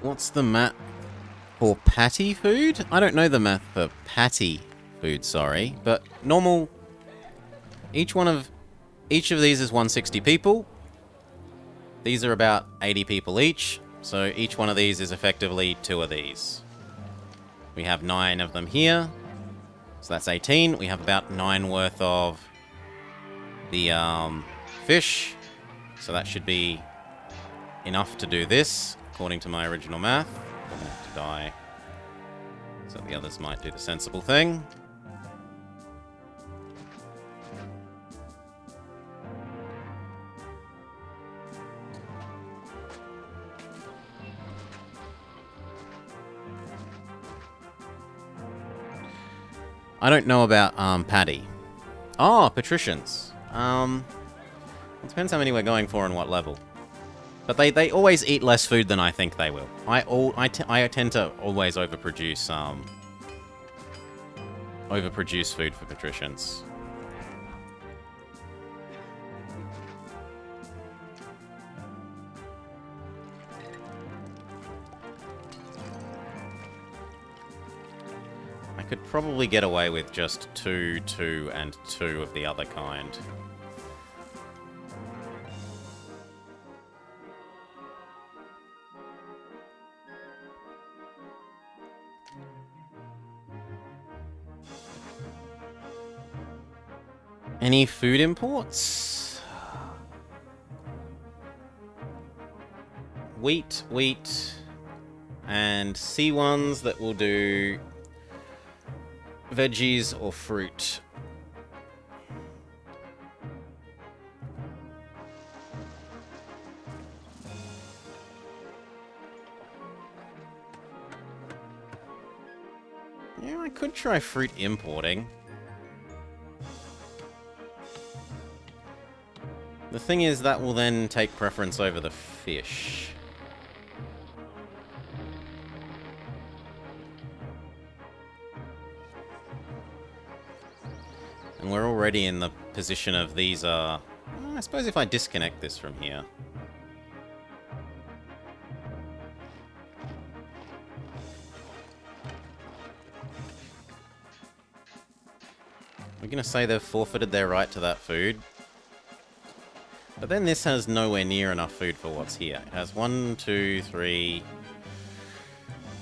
What's the math for patty food? I don't know the math for patty food, sorry. But normal... Each of these is 160 people. These are about 80 people each, so each one of these is effectively 2 of these. We have 9 of them here, so that's 18. We have about 9 worth of the fish, so that should be enough to do this, according to my original math. I'm gonna have to die, so the others might do the sensible thing. I don't know about Paddy. Oh, patricians. It depends how many we're going for and what level. But they always eat less food than I think they will. I tend to always overproduce food for patricians. I could probably get away with just 2, 2, and 2 of the other kind. Any food imports? Wheat, and C1s that will do veggies or fruit. Yeah, I could try fruit importing. The thing is, that will then take preference over the fish. And we're already in the position of these are... I suppose if I disconnect this from here... We're going to say they've forfeited their right to that food. But then this has nowhere near enough food for what's here. It has 1, 2, 3...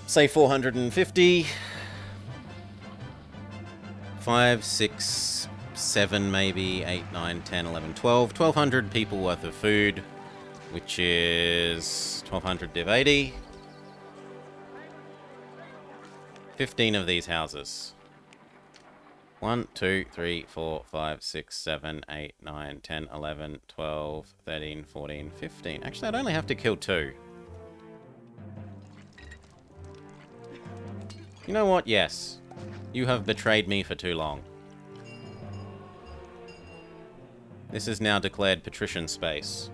Say 450... 5, 6, 7 maybe, 8, 9, 10, 11, 12. 1,200 people worth of food, which is 1,200 div 80. 15 of these houses. 1, 2, 3, 4, 5, 6, 7, 8, 9, 10, 11, 12, 13, 14, 15. Actually, I'd only have to kill 2. You know what? Yes. You have betrayed me for too long. This is now declared patrician space.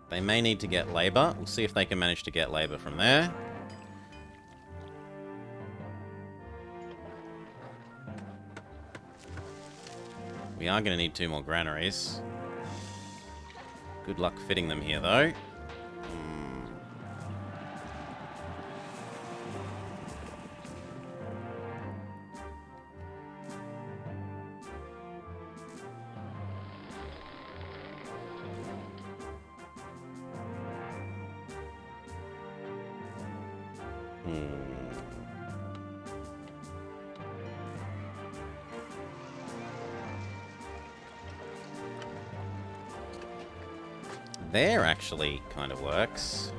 They may need to get labor. We'll see if they can manage to get labor from there. We are going to need 2 more granaries. Good luck fitting them here, though. There actually kind of works.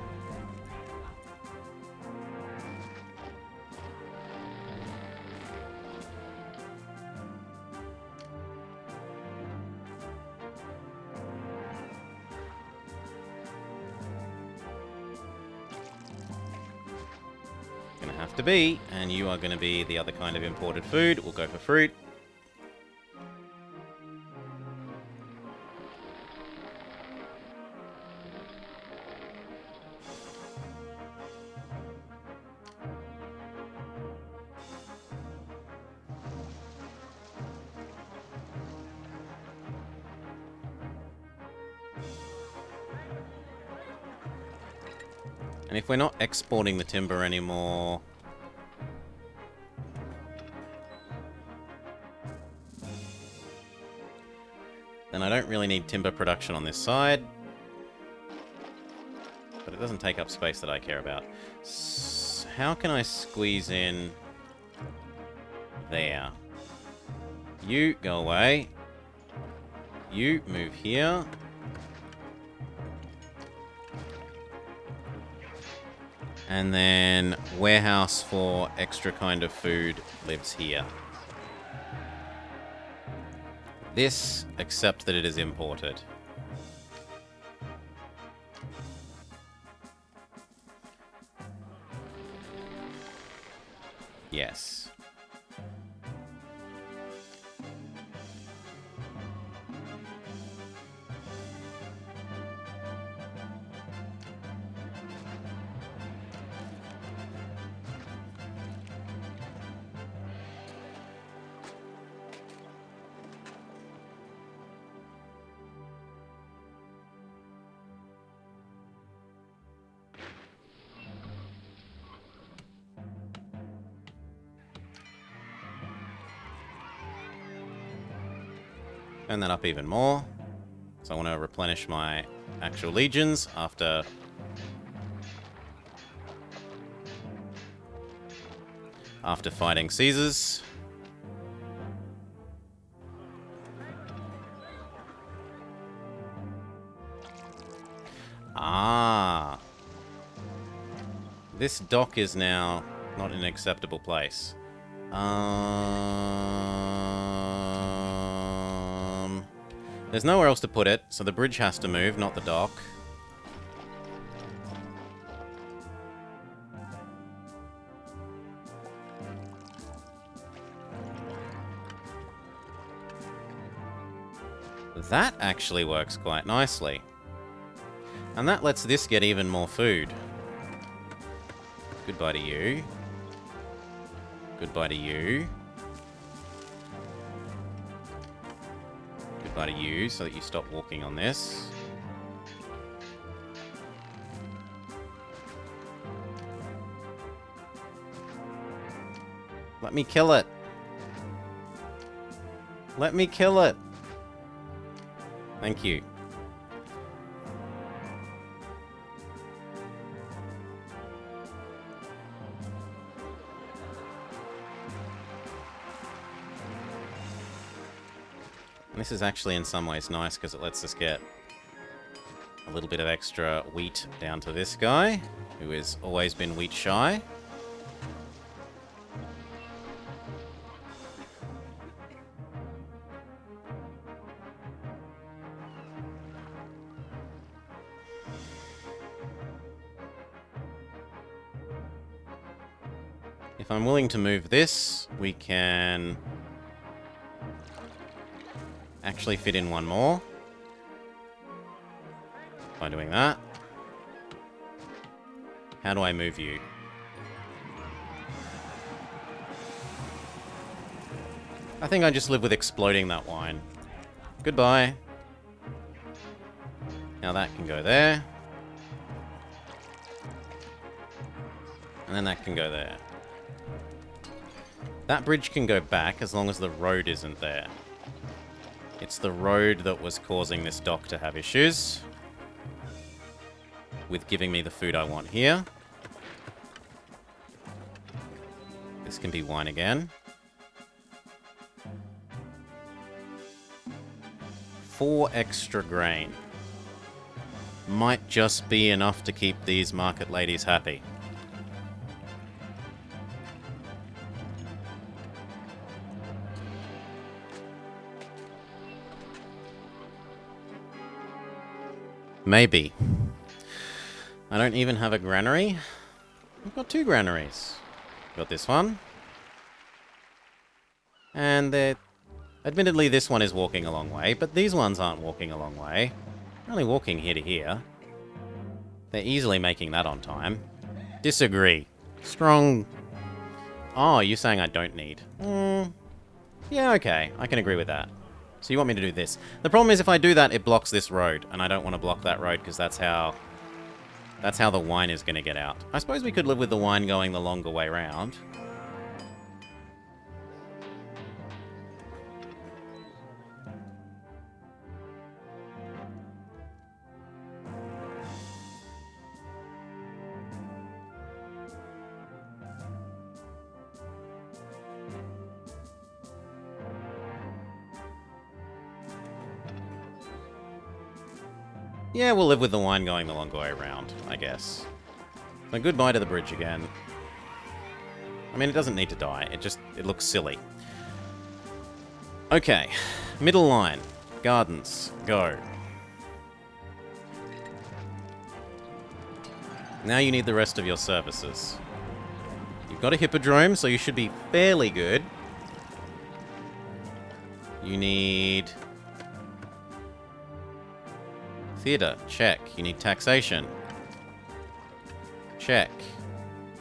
Gonna have to be, and you are gonna be the other kind of imported food. We'll go for fruit. And if we're not exporting the timber anymore... then I don't really need timber production on this side. But it doesn't take up space that I care about. How can I squeeze in there? You go away. You move here. And then warehouse for extra kind of food lives here. This, except that it is imported. Yes. Turn that up even more. So I want to replenish my actual legions after fighting Caesars. Ah. This dock is now not in an acceptable place. There's nowhere else to put it, so the bridge has to move, not the dock. That actually works quite nicely. And that lets this get even more food. Goodbye to you. Goodbye to you. Goodbye to you, so that you stop walking on this. Let me kill it. Let me kill it. Thank you. And this is actually in some ways nice because it lets us get a little bit of extra wheat down to this guy, who has always been wheat shy. If I'm willing to move this, we can actually fit in one more by doing that. How do I move you? I think I just live with exploding that wine. Goodbye. Now that can go there. And then that can go there. That bridge can go back as long as the road isn't there. It's the road that was causing this dock to have issues with giving me the food I want here. This can be wine again. 4 extra grain. Might just be enough to keep these market ladies happy. Maybe. I don't even have a granary. I've got 2 granaries. Got this one. And admittedly this one is walking a long way, but these ones aren't walking a long way. They're only walking here to here. They're easily making that on time. Disagree. Strong. Oh, you're saying I don't need. Yeah, okay. I can agree with that. So you want me to do this. The problem is if I do that, it blocks this road, and I don't want to block that road because that's how the wine is going to get out. I suppose we could live with the wine going the longer way round. Yeah, we'll live with the wine going the longer way around, I guess. So goodbye to the bridge again. I mean, it doesn't need to die. It looks silly. Okay. Middle line. Gardens. Go. Now you need the rest of your services. You've got a hippodrome, so you should be fairly good. You need... theatre. Check. You need taxation. Check.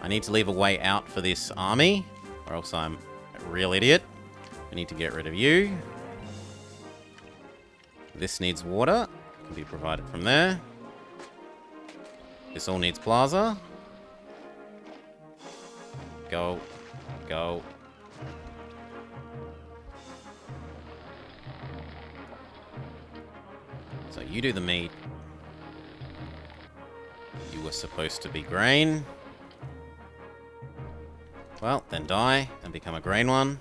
I need to leave a way out for this army, or else I'm a real idiot. I need to get rid of you. This needs water. Can be provided from there. This all needs plaza. Go. Go. So you do the meat. You were supposed to be grain. Well, then die and become a grain one.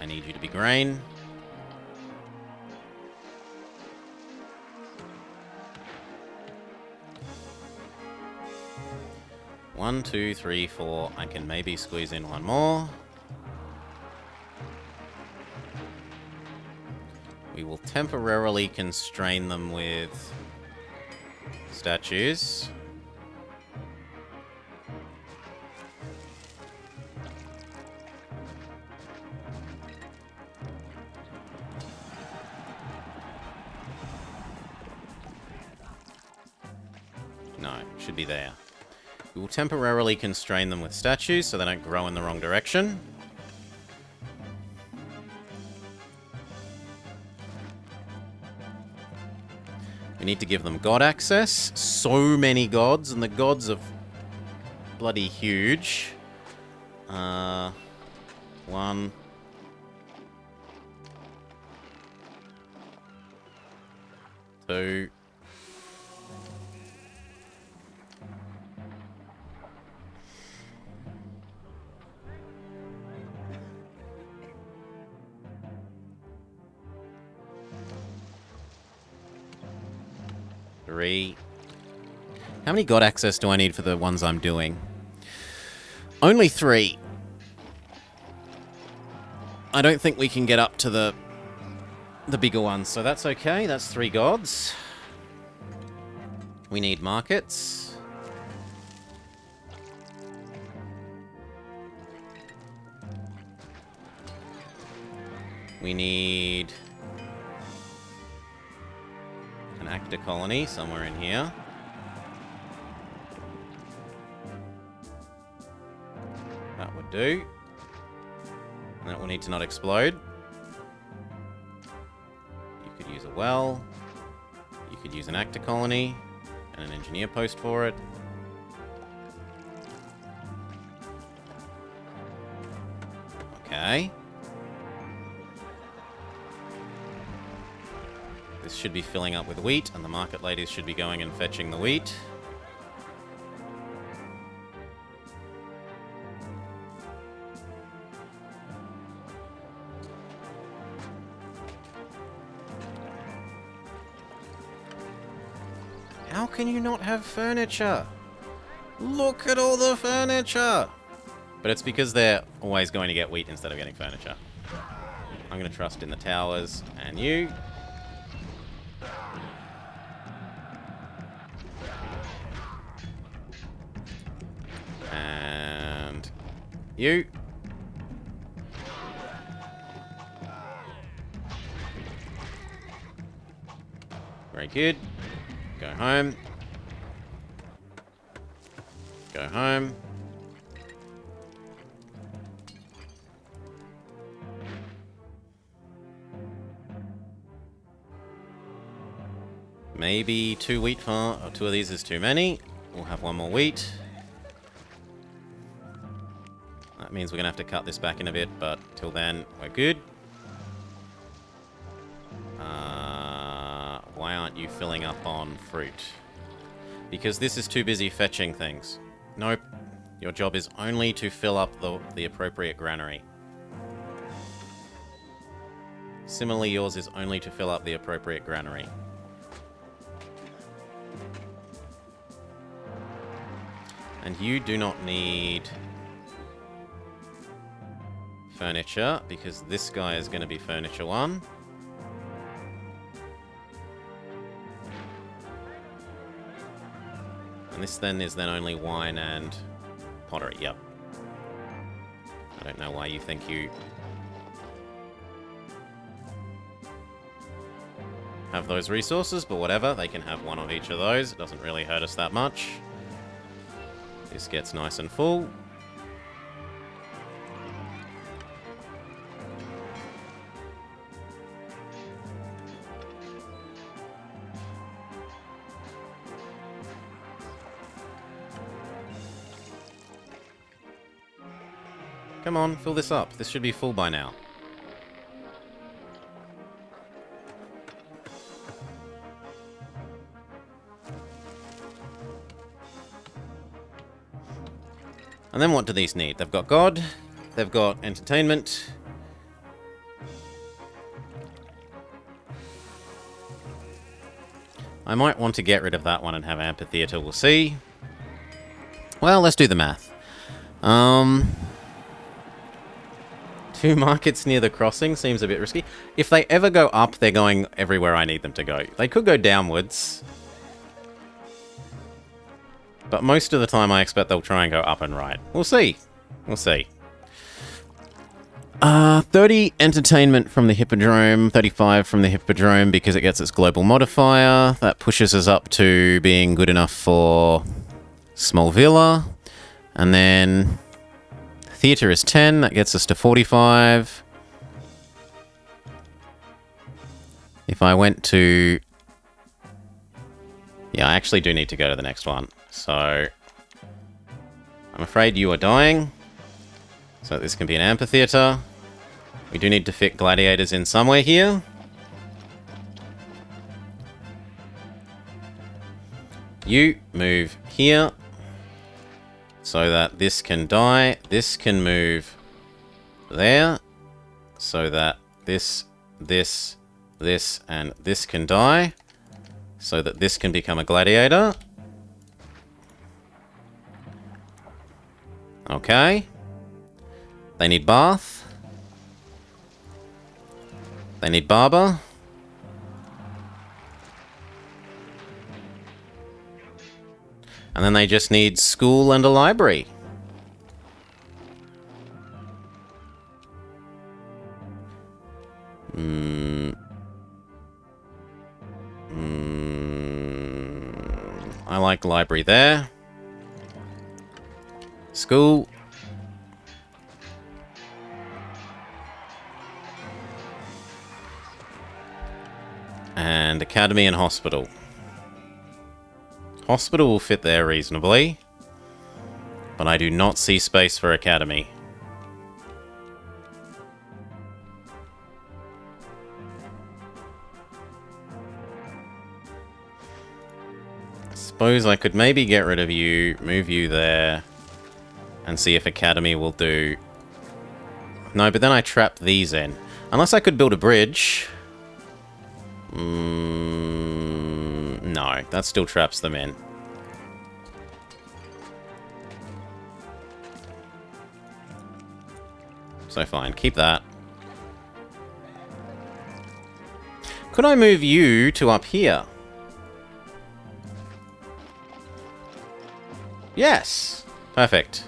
I need you to be grain. One, two, three, four. I can maybe squeeze in one more. We will temporarily constrain them with statues. No, should be there. We will temporarily constrain them with statues so they don't grow in the wrong direction. We need to give them god access. So many gods, and the gods are bloody huge. 1. 2. 3. How many god access do I need for the ones I'm doing? Only 3. I don't think we can get up to the bigger ones, so that's okay. That's 3 gods. We need markets. We need an actor colony somewhere in here. That would do. And that will need to not explode. You could use a well. You could use an actor colony and an engineer post for it. Okay. This should be filling up with wheat, and the market ladies should be going and fetching the wheat. How can you not have furniture? Look at all the furniture! But it's because they're always going to get wheat instead of getting furniture. I'm going to trust in the towers and you. And you. Very good. Go home. Go home. Maybe 2 wheat farm, or 2 of these is too many. We'll have 1 more wheat. That means we're going to have to cut this back in a bit, but till then, we're good. Why aren't you filling up on fruit? Because this is too busy fetching things. Nope. Your job is only to fill up the appropriate granary. Similarly, yours is only to fill up the appropriate granary. And you do not need furniture, because this guy is going to be furniture 1. And this then is only wine and pottery. Yep. I don't know why you think you have those resources, but whatever. They can have one of each of those. It doesn't really hurt us that much. This gets nice and full. Come on, fill this up. This should be full by now. And then what do these need? They've got God, they've got entertainment. I might want to get rid of that one and have amphitheater, we'll see. Well, let's do the math. 2 markets near the crossing seems a bit risky. If they ever go up, they're going everywhere I need them to go. They could go downwards. But most of the time, I expect they'll try and go up and right. We'll see. We'll see. 30 entertainment from the Hippodrome, 35 from the Hippodrome because it gets its global modifier. That pushes us up to being good enough for Small Villa. And then theatre is 10. That gets us to 45. If I went to... Yeah, I actually do need to go to the next one. So, I'm afraid you are dying. So this can be an amphitheater. We do need to fit gladiators in somewhere here. You move here. So that this can die. This can move there. So that this, and this can die. So that this can become a gladiator. Okay. They need bath. They need barber. And then they just need school and a library. I like library there. School. And academy and hospital. Hospital will fit there reasonably. But I do not see space for academy. Suppose I could maybe get rid of you, move you there, and see if academy will do. No, but then I trap these in. Unless I could build a bridge. No, that still traps them in. So fine, keep that. Could I move you to up here? Yes! Perfect.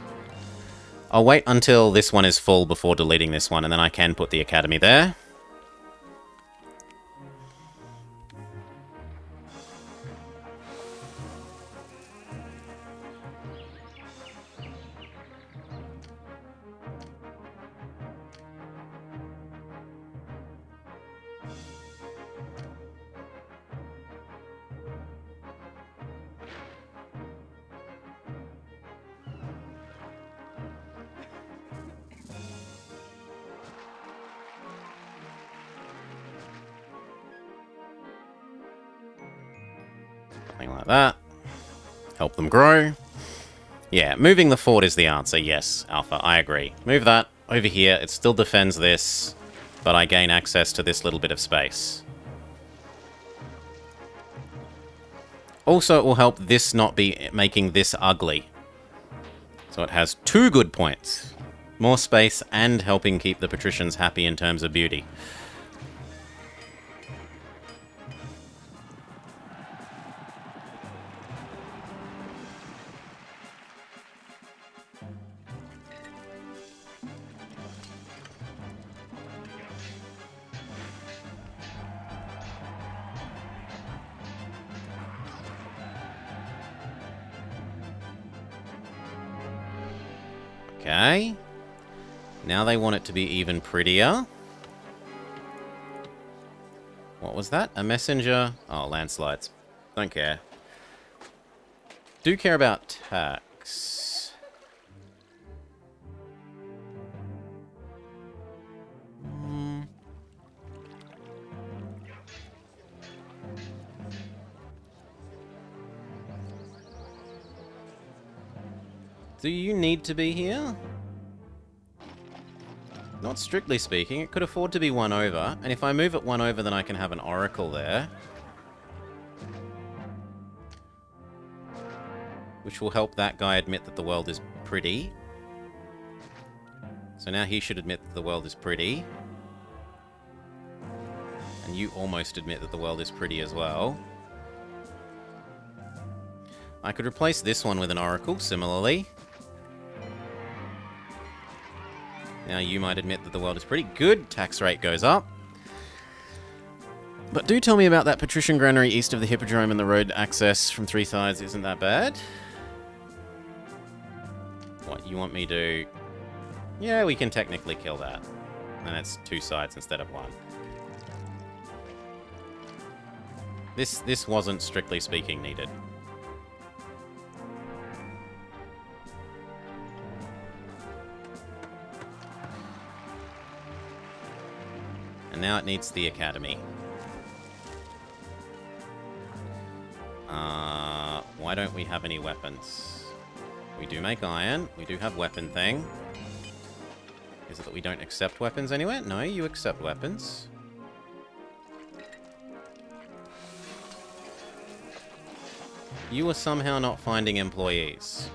I'll wait until this one is full before deleting this one, and then I can put the academy there. Something like that. Help them grow. Yeah, moving the fort is the answer. Yes, Alpha, I agree. Move that over here. It still defends this. but I gain access to this little bit of space. Also, it will help this not be making this ugly. So it has 2 good points. More space and helping keep the patricians happy in terms of beauty. Okay. Now they want it to be even prettier. What was that? A messenger? Oh, landslides. Don't care. Do care about tax. Do you need to be here? Not strictly speaking, it could afford to be 1 over, and if I move it 1 over, then I can have an oracle there. Which will help that guy admit that the world is pretty. So now he should admit that the world is pretty. And you almost admit that the world is pretty as well. I could replace this one with an oracle, similarly. Now you might admit that the world is pretty good. Tax rate goes up. But do tell me about that patrician granary east of the Hippodrome, and the road access from 3 sides isn't that bad. What, you want me to... Yeah, we can technically kill that. And it's 2 sides instead of 1. This wasn't strictly speaking needed. And now it needs the academy. Why don't we have any weapons? We do make iron. We do have weapon thing. Is it that we don't accept weapons anywhere? No, you accept weapons. You are somehow not finding employees.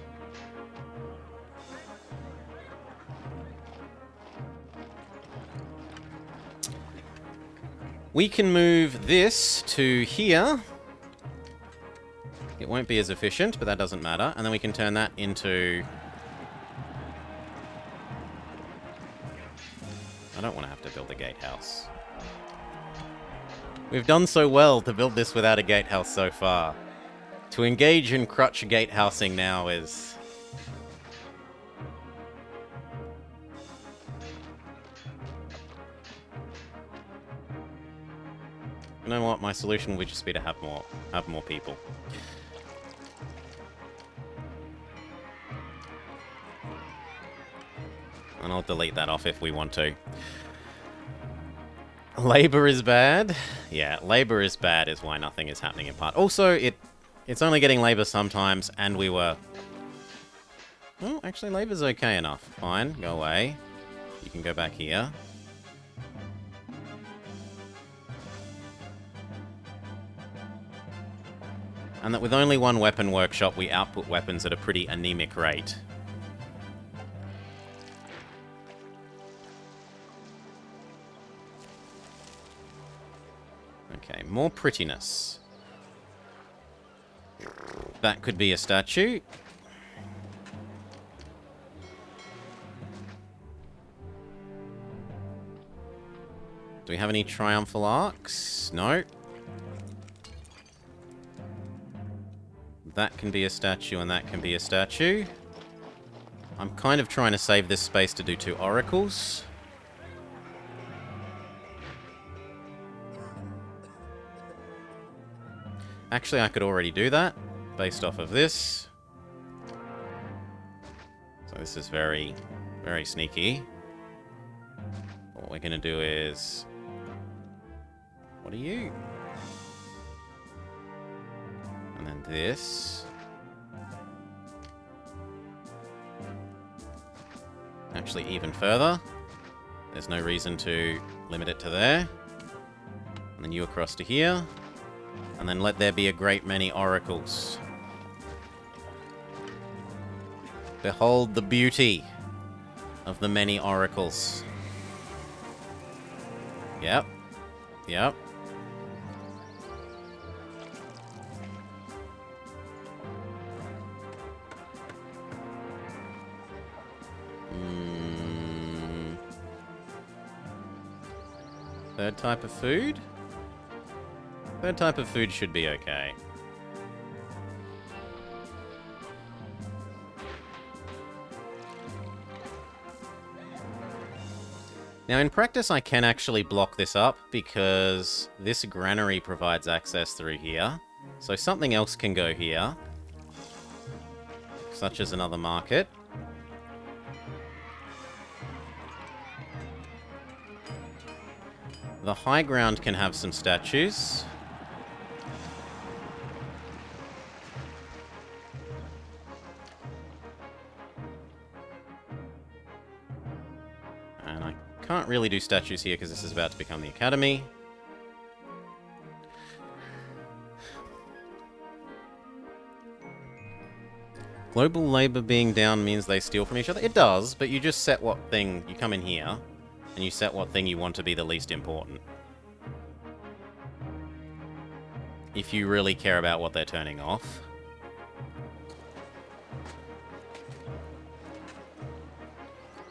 We can move this to here. It won't be as efficient, but that doesn't matter. And then we can turn that into... I don't want to have to build a gatehouse. We've done so well to build this without a gatehouse so far. To engage in crutch gatehousing now is... You know what? My solution would just be to have more people. And I'll delete that off if we want to. Labor is bad? Yeah, labor is bad is why nothing is happening in part. Also, it's only getting labor sometimes, and we were... Oh, actually, labor's okay enough. Fine, go away. You can go back here. And that with only 1 weapon workshop, we output weapons at a pretty anemic rate. Okay, more prettiness. That could be a statue. Do we have any triumphal arcs? No. That can be a statue and that can be a statue. I'm kind of trying to save this space to do 2 oracles. Actually, I could already do that based off of this. So this is very, very sneaky. What we're going to do is... What are you? And then this. Actually, even further. There's no reason to limit it to there. And then you across to here. And then let there be a great many oracles. Behold the beauty of the many oracles. Yep. Yep. Third type of food? Third type of food should be okay. Now, in practice, I can actually block this up because this granary provides access through here. So something else can go here, such as another market. The high ground can have some statues. And I can't really do statues here because this is about to become the academy. Global labor being down means they steal from each other? It does, but you just set what thing... You come in here, and you set what thing you want to be the least important. If you really care about what they're turning off.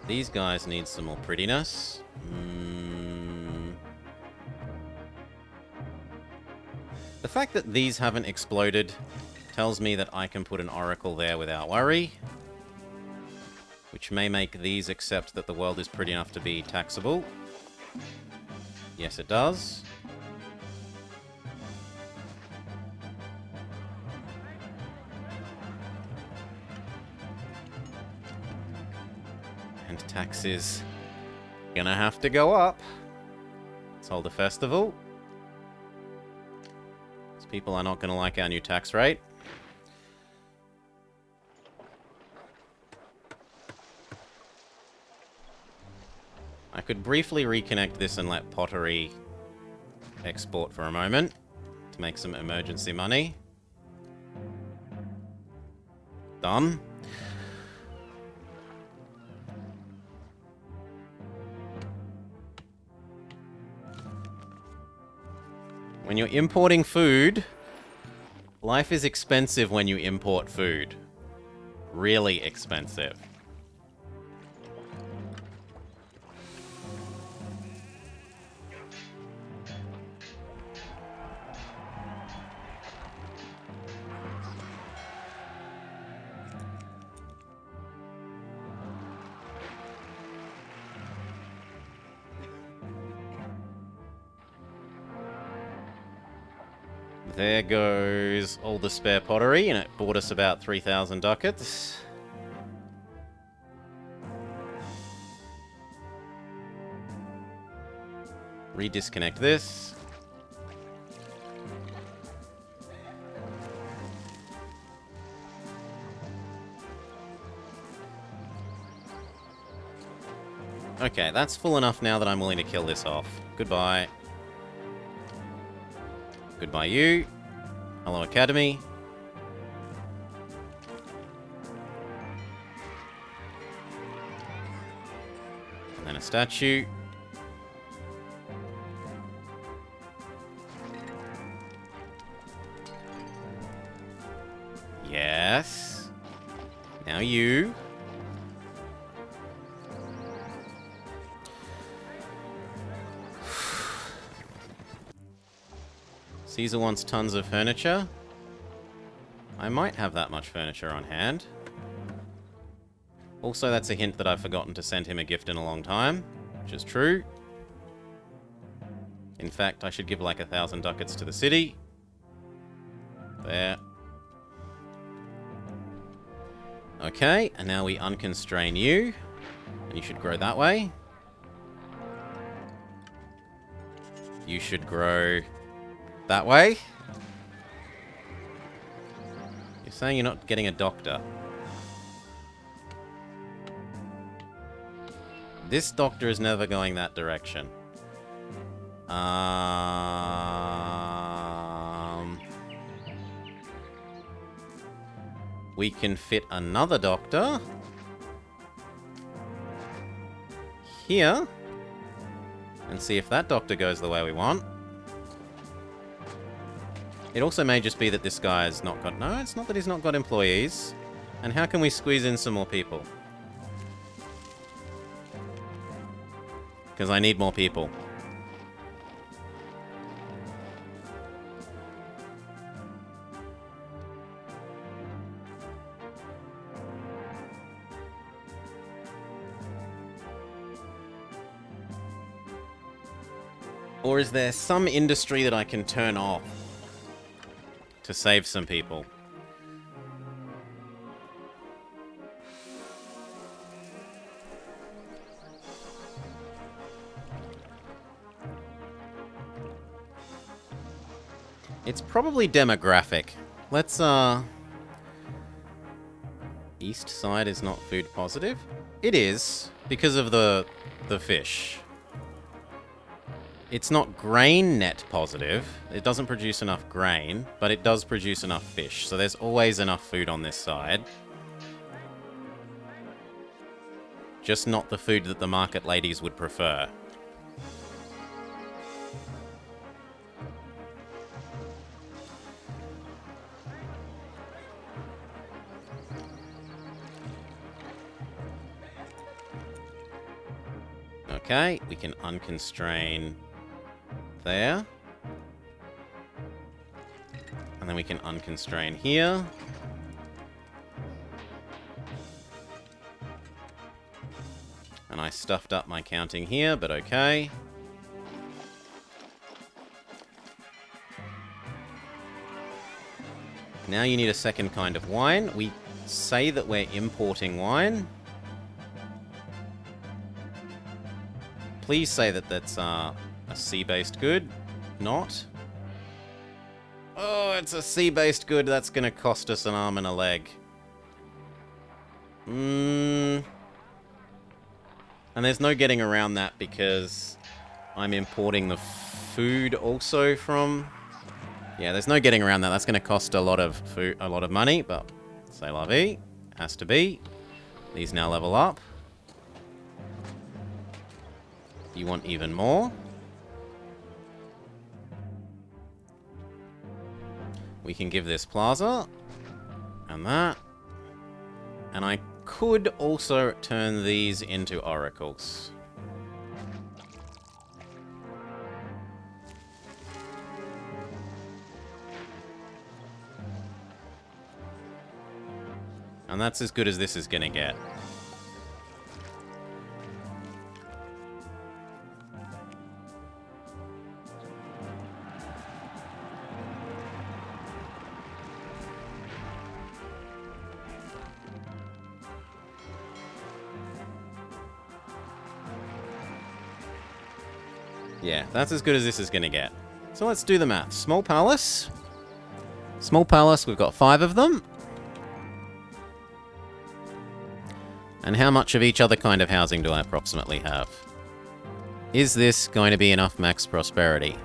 These guys need some more prettiness. The fact that these haven't exploded tells me that I can put an oracle there without worry. Which may make these accept that the world is pretty enough to be taxable. Yes, it does. And tax is gonna have to go up. Let's hold a festival. These people are not gonna like our new tax rate. I could briefly reconnect this and let pottery export for a moment to make some emergency money. Done. When you're importing food, life is expensive when you import food. Really expensive. There goes all the spare pottery, and it bought us about 3,000 ducats. Redisconnect this. Okay, that's full enough now that I'm willing to kill this off. Goodbye. Goodbye, you. Hello, Academy. And then a statue. Yes. Now you. Caesar wants tons of furniture. I might have that much furniture on hand. Also, that's a hint that I've forgotten to send him a gift in a long time, which is true. In fact, I should give like 1,000 ducats to the city. There. Okay, and now we unconstrain you. And you should grow that way. You should grow that way. You're saying you're not getting a doctor. This doctor is never going that direction. We can fit another doctor here and see if that doctor goes the way we want. It also may just be that this guy's not got... No, it's not that he's not got employees. And how can we squeeze in some more people? Because I need more people. Or is there some industry that I can turn off to save some people? It's probably demographic. Let's, East side is not food positive? It is, because of the fish. It's not grain net positive. It doesn't produce enough grain, but it does produce enough fish. So there's always enough food on this side. Just not the food that the market ladies would prefer. Okay, we can unconstrain there. And then we can unconstrain here. And I stuffed up my counting here, but okay. Now you need a second kind of wine. We say that we're importing wine. Please say that that's a sea-based good. Not. Oh, it's a sea-based good. That's going to cost us an arm and a leg. And there's no getting around that because I'm importing the food also from... Yeah, there's no getting around that. That's going to cost a lot of food, a lot of money, but c'est la vie. Has to be. These now level up. You want even more? We can give this plaza. And that. And I could also turn these into oracles. And that's as good as this is gonna get. Yeah, that's as good as this is going to get. So let's do the math. Small palace. Small palace, we've got 5 of them. And how much of each other kind of housing do I approximately have? Is this going to be enough max prosperity?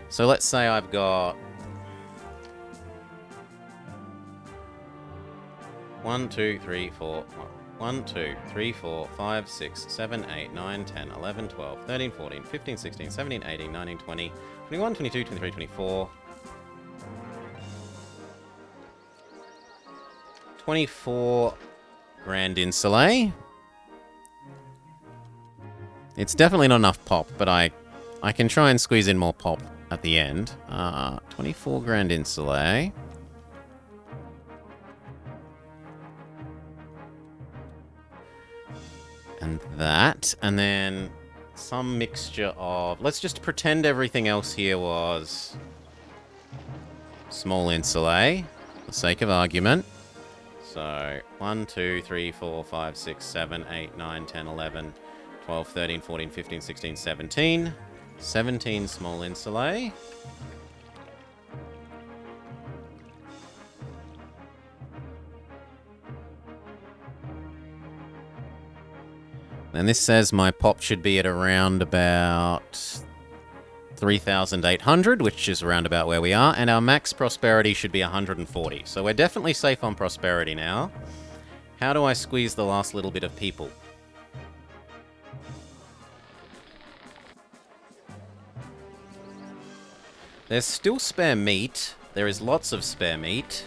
So let's say I've got... 1, 2, 3, 4... 1, 2, 3, 4, 5, 6, 7, 8, 9, 10, 11, 12, 13, 14, 15, 16, 17, 18, 19, 20, 21, 22, 23, 24. 24 grand insulay. It's definitely not enough pop, but I can try and squeeze in more pop at the end. 24 grand insulay. And that, and then some mixture of... Let's just pretend everything else here was small insulay, for the sake of argument. So, 1, 2, 3, 4, 5, 6, 7, 8, 9, 10, 11, 12, 13, 14, 15, 16, 17. 17 small insulay. And this says my pop should be at around about 3,800, which is around about where we are, and our max prosperity should be 140. So we're definitely safe on prosperity now. How do I squeeze the last little bit of people? There's still spare meat. There is lots of spare meat.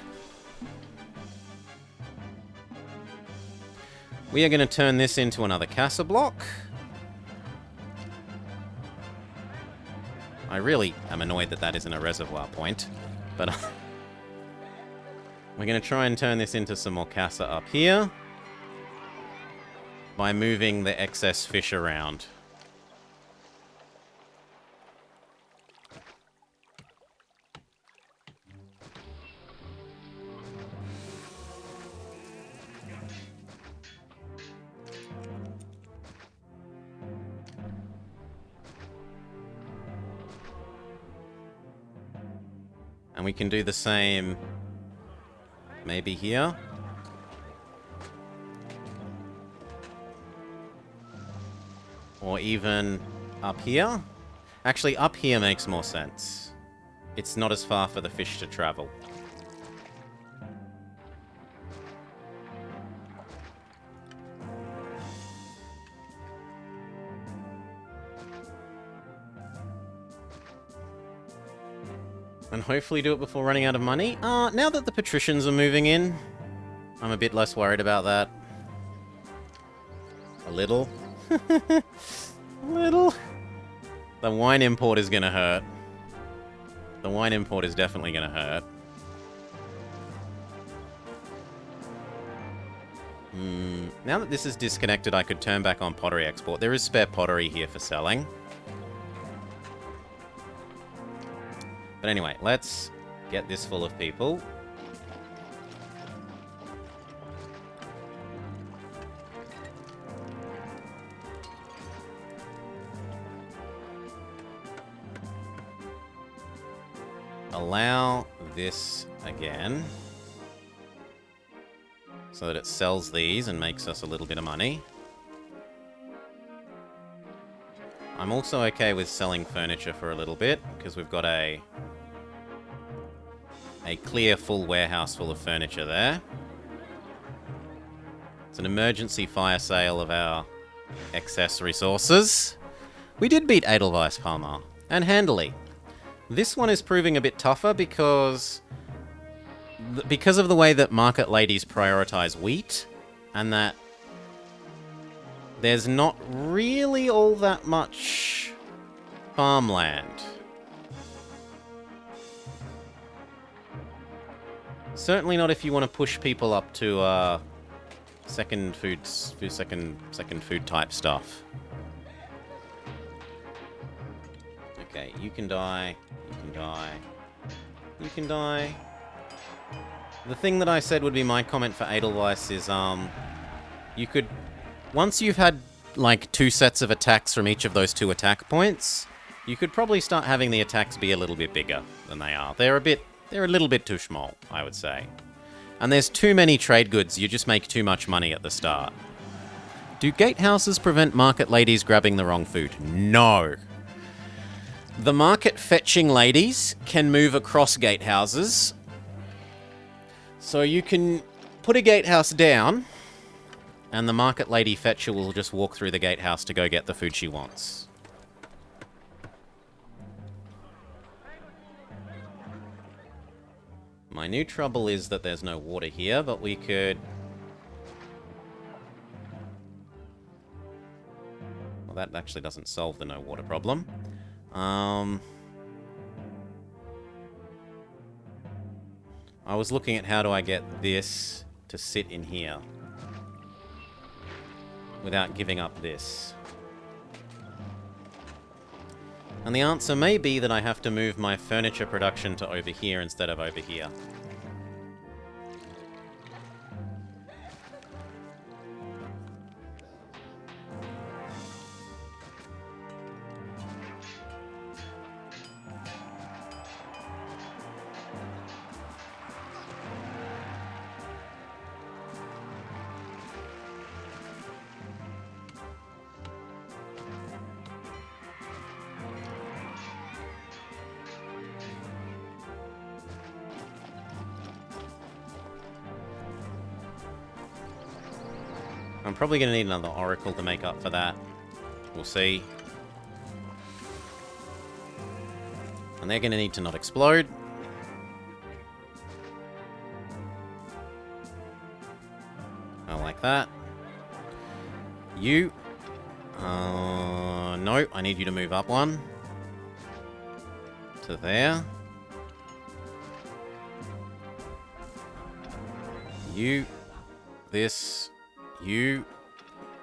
We are going to turn this into another casa block. I really am annoyed that that isn't a reservoir point, but we're going to try and turn this into some more casa up here by moving the excess fish around. And we can do the same maybe here. Or even up here. Actually, up here makes more sense. It's not as far for the fish to travel. And hopefully do it before running out of money. Now that the patricians are moving in, I'm a bit less worried about that. A little. A little. The wine import is gonna hurt. The wine import is definitely gonna hurt. Now that this is disconnected, I could turn back on pottery export. There is spare pottery here for selling. But anyway, let's get this full of people. Allow this again, so that it sells these and makes us a little bit of money. I'm also okay with selling furniture for a little bit, because we've got a clear full warehouse full of furniture there. It's an emergency fire sale of our excess resources. We did beat Edelweiss Palmer, and handily. This one is proving a bit tougher because of the way that market ladies prioritize wheat, and that there's not really all that much farmland. Certainly not if you want to push people up to second food type stuff. Okay, you can die. You can die. You can die. The thing that I said would be my comment for Edelweiss is you could, once you've had like 2 sets of attacks from each of those 2 attack points, you could probably start having the attacks be a little bit bigger than they are. They're a little bit too small, I would say. And there's too many trade goods, you just make too much money at the start. Do gatehouses prevent market ladies grabbing the wrong food? No. The market fetching ladies can move across gatehouses. So you can put a gatehouse down, and the market lady fetcher will just walk through the gatehouse to go get the food she wants. My new trouble is that there's no water here, but we could... Well, that actually doesn't solve the no water problem. I was looking at how do I get this to sit in here without giving up this. And the answer may be that I have to move my furniture production to over here instead of over here. I'm probably going to need another oracle to make up for that. We'll see. And they're going to need to not explode. I like that. You. No, I need you to move up one. To there. You. This. You.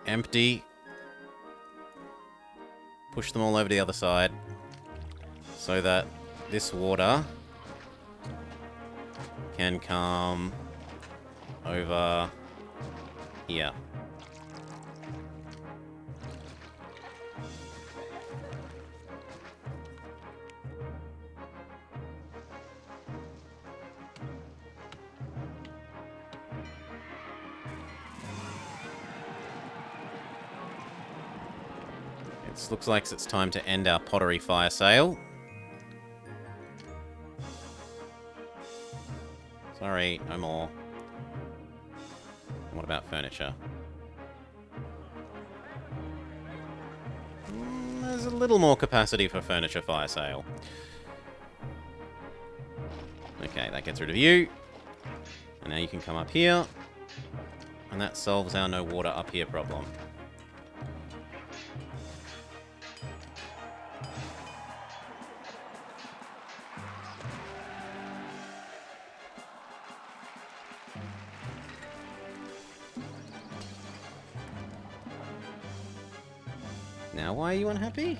Empty. Push them all over to the other side. So that this water can come over here. It looks like it's time to end our pottery fire sale. Sorry, no more. What about furniture? There's a little more capacity for furniture fire sale. Okay, that gets rid of you. And now you can come up here. And that solves our no water up here problem. Now, why are you unhappy?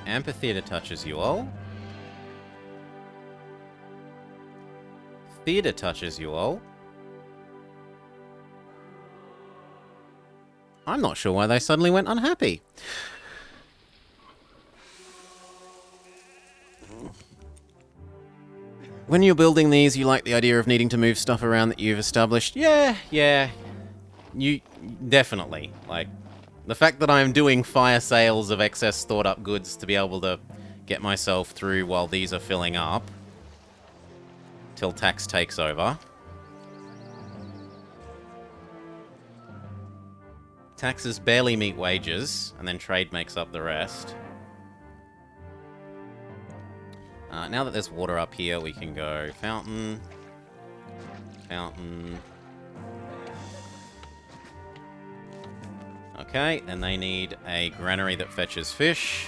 Amphitheater touches you all. Theater touches you all. I'm not sure why they suddenly went unhappy. When you're building these, you like the idea of needing to move stuff around that you've established? Yeah. You definitely. Like, the fact that I'm doing fire sales of excess stored up goods to be able to get myself through while these are filling up till tax takes over. Taxes barely meet wages, and then trade makes up the rest. Now that there's water up here, we can go fountain, fountain. Okay, then they need a granary that fetches fish.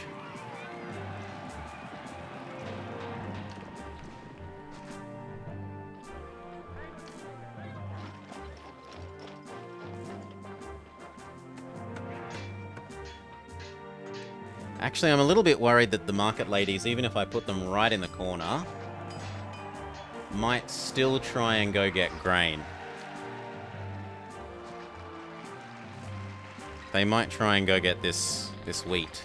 Actually, I'm a little bit worried that the market ladies, even if I put them right in the corner, might still try and go get grain. They might try and go get this wheat.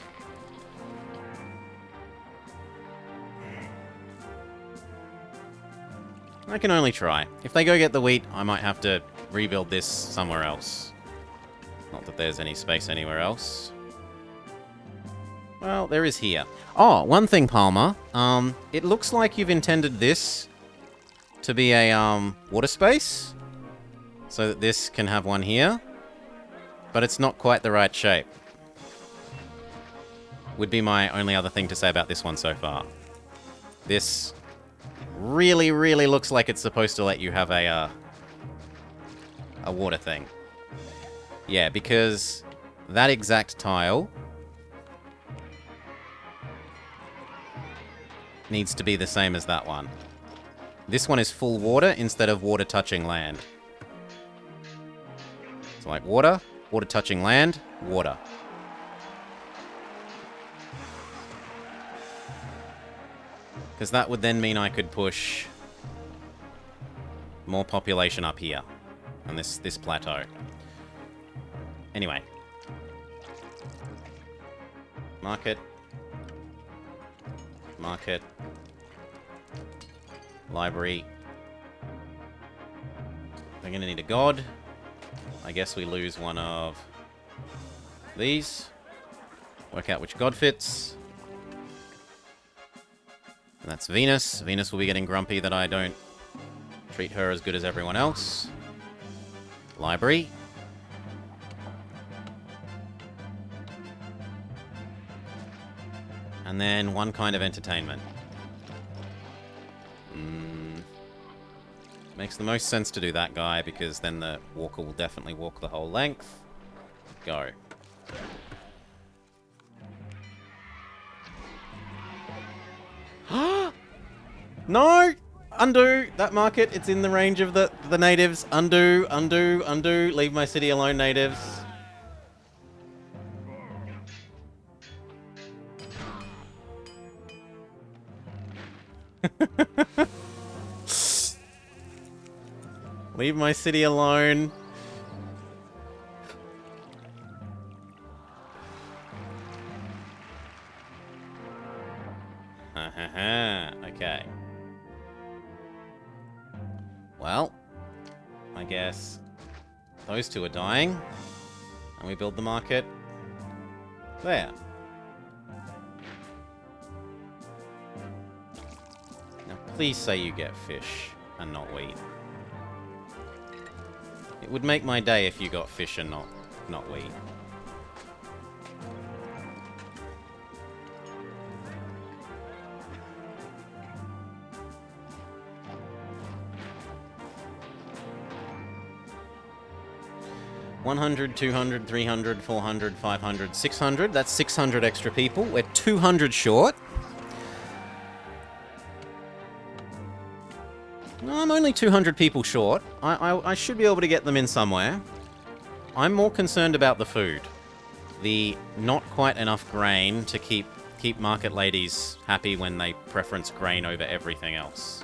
I can only try. If they go get the wheat, I might have to rebuild this somewhere else. Not that there's any space anywhere else. Well, there is here. Oh, one thing, Palmer. It looks like you've intended this to be a, water space. So that this can have one here. But it's not quite the right shape. Would be my only other thing to say about this one so far. This really, really looks like it's supposed to let you have a water thing. Yeah, because that exact tile needs to be the same as that one. This one is full water instead of water touching land. So like water, water touching land, water. Because that would then mean I could push more population up here on this plateau. Anyway. Market. Market. Library. We're going to need a god. I guess we lose one of these. Work out which god fits. And that's Venus. Venus will be getting grumpy that I don't Treat her as good as everyone else. Library. And then one kind of entertainment. Makes the most sense to do that guy, because then the walker will definitely walk the whole length. Go. No! Undo! That market, it's in the range of the natives. Undo, undo, undo. Leave my city alone, natives. Leave my city alone. Okay. Well, I guess those two are dying. And we build the market there. Now, please say you get fish and not wheat. It would make my day if you got fish and not wheat. $100, $200, $300, $400, $500, $600. That's 600 extra people. We're 200 short. No, I'm only 200 people short. I should be able to get them in somewhere. I'm more concerned about the food. The not quite enough grain to keep market ladies happy when they preference grain over everything else.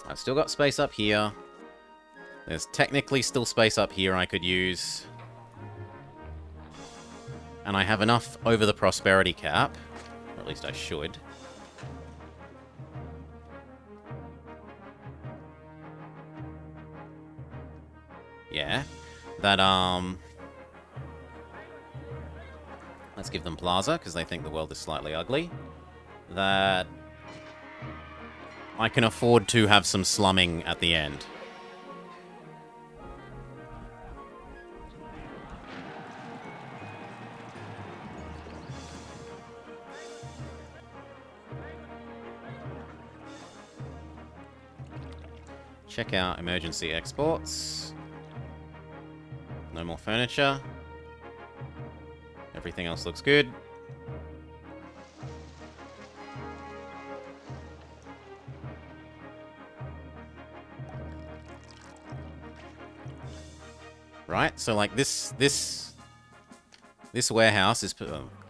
I've still got space up here. There's technically still space up here I could use. And I have enough over the prosperity cap. Or at least I should. Yeah. That, let's give them plaza, because they think the world is slightly ugly. That I can afford to have some slumming at the end. Check out emergency exports. No more furniture. Everything else looks good. Right, so like this warehouse is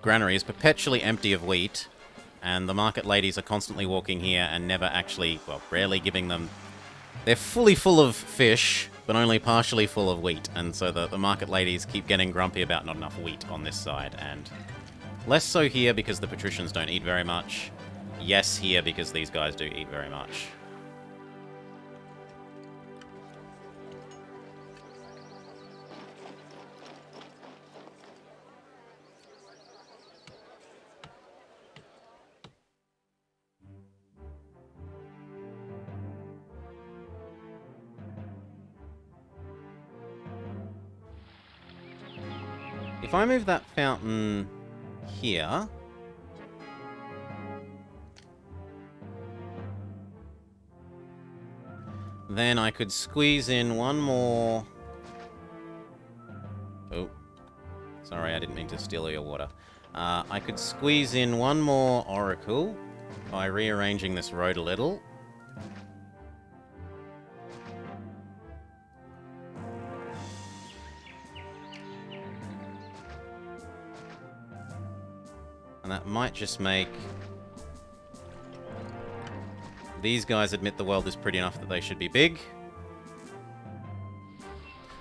granary is perpetually empty of wheat, and the market ladies are constantly walking here and never actually, well, rarely giving them. They're fully full of fish, but only partially full of wheat, and so the market ladies keep getting grumpy about not enough wheat on this side, and less so here because the patricians don't eat very much. Yes, here because these guys do eat very much. If I move that fountain here, then I could squeeze in one more. Oh, sorry, I didn't mean to steal your water. I could squeeze in one more oracle by rearranging this road a little. And that might just make these guys admit the world is pretty enough that they should be big.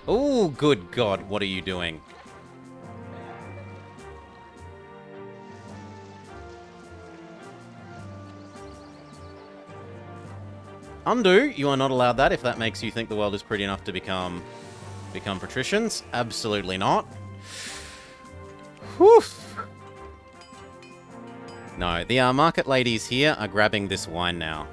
Oh, good God, what are you doing? Undo, you are not allowed that if that makes you think the world is pretty enough to become patricians. Absolutely not. Whew. No, the market ladies here are grabbing this wine now.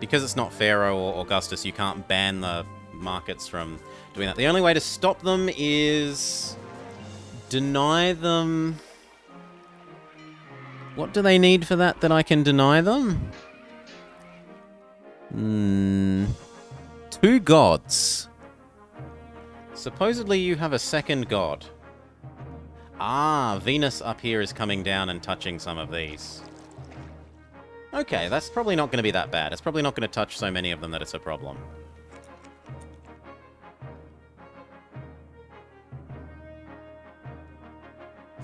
because it's not Pharaoh or Augustus, you can't ban the markets from doing that. The only way to stop them is deny them. What do they need for that I can deny them? 2 gods. Supposedly you have a second god. Ah, Venus up here is coming down and touching some of these. Okay, that's probably not going to be that bad. It's probably not going to touch so many of them that it's a problem.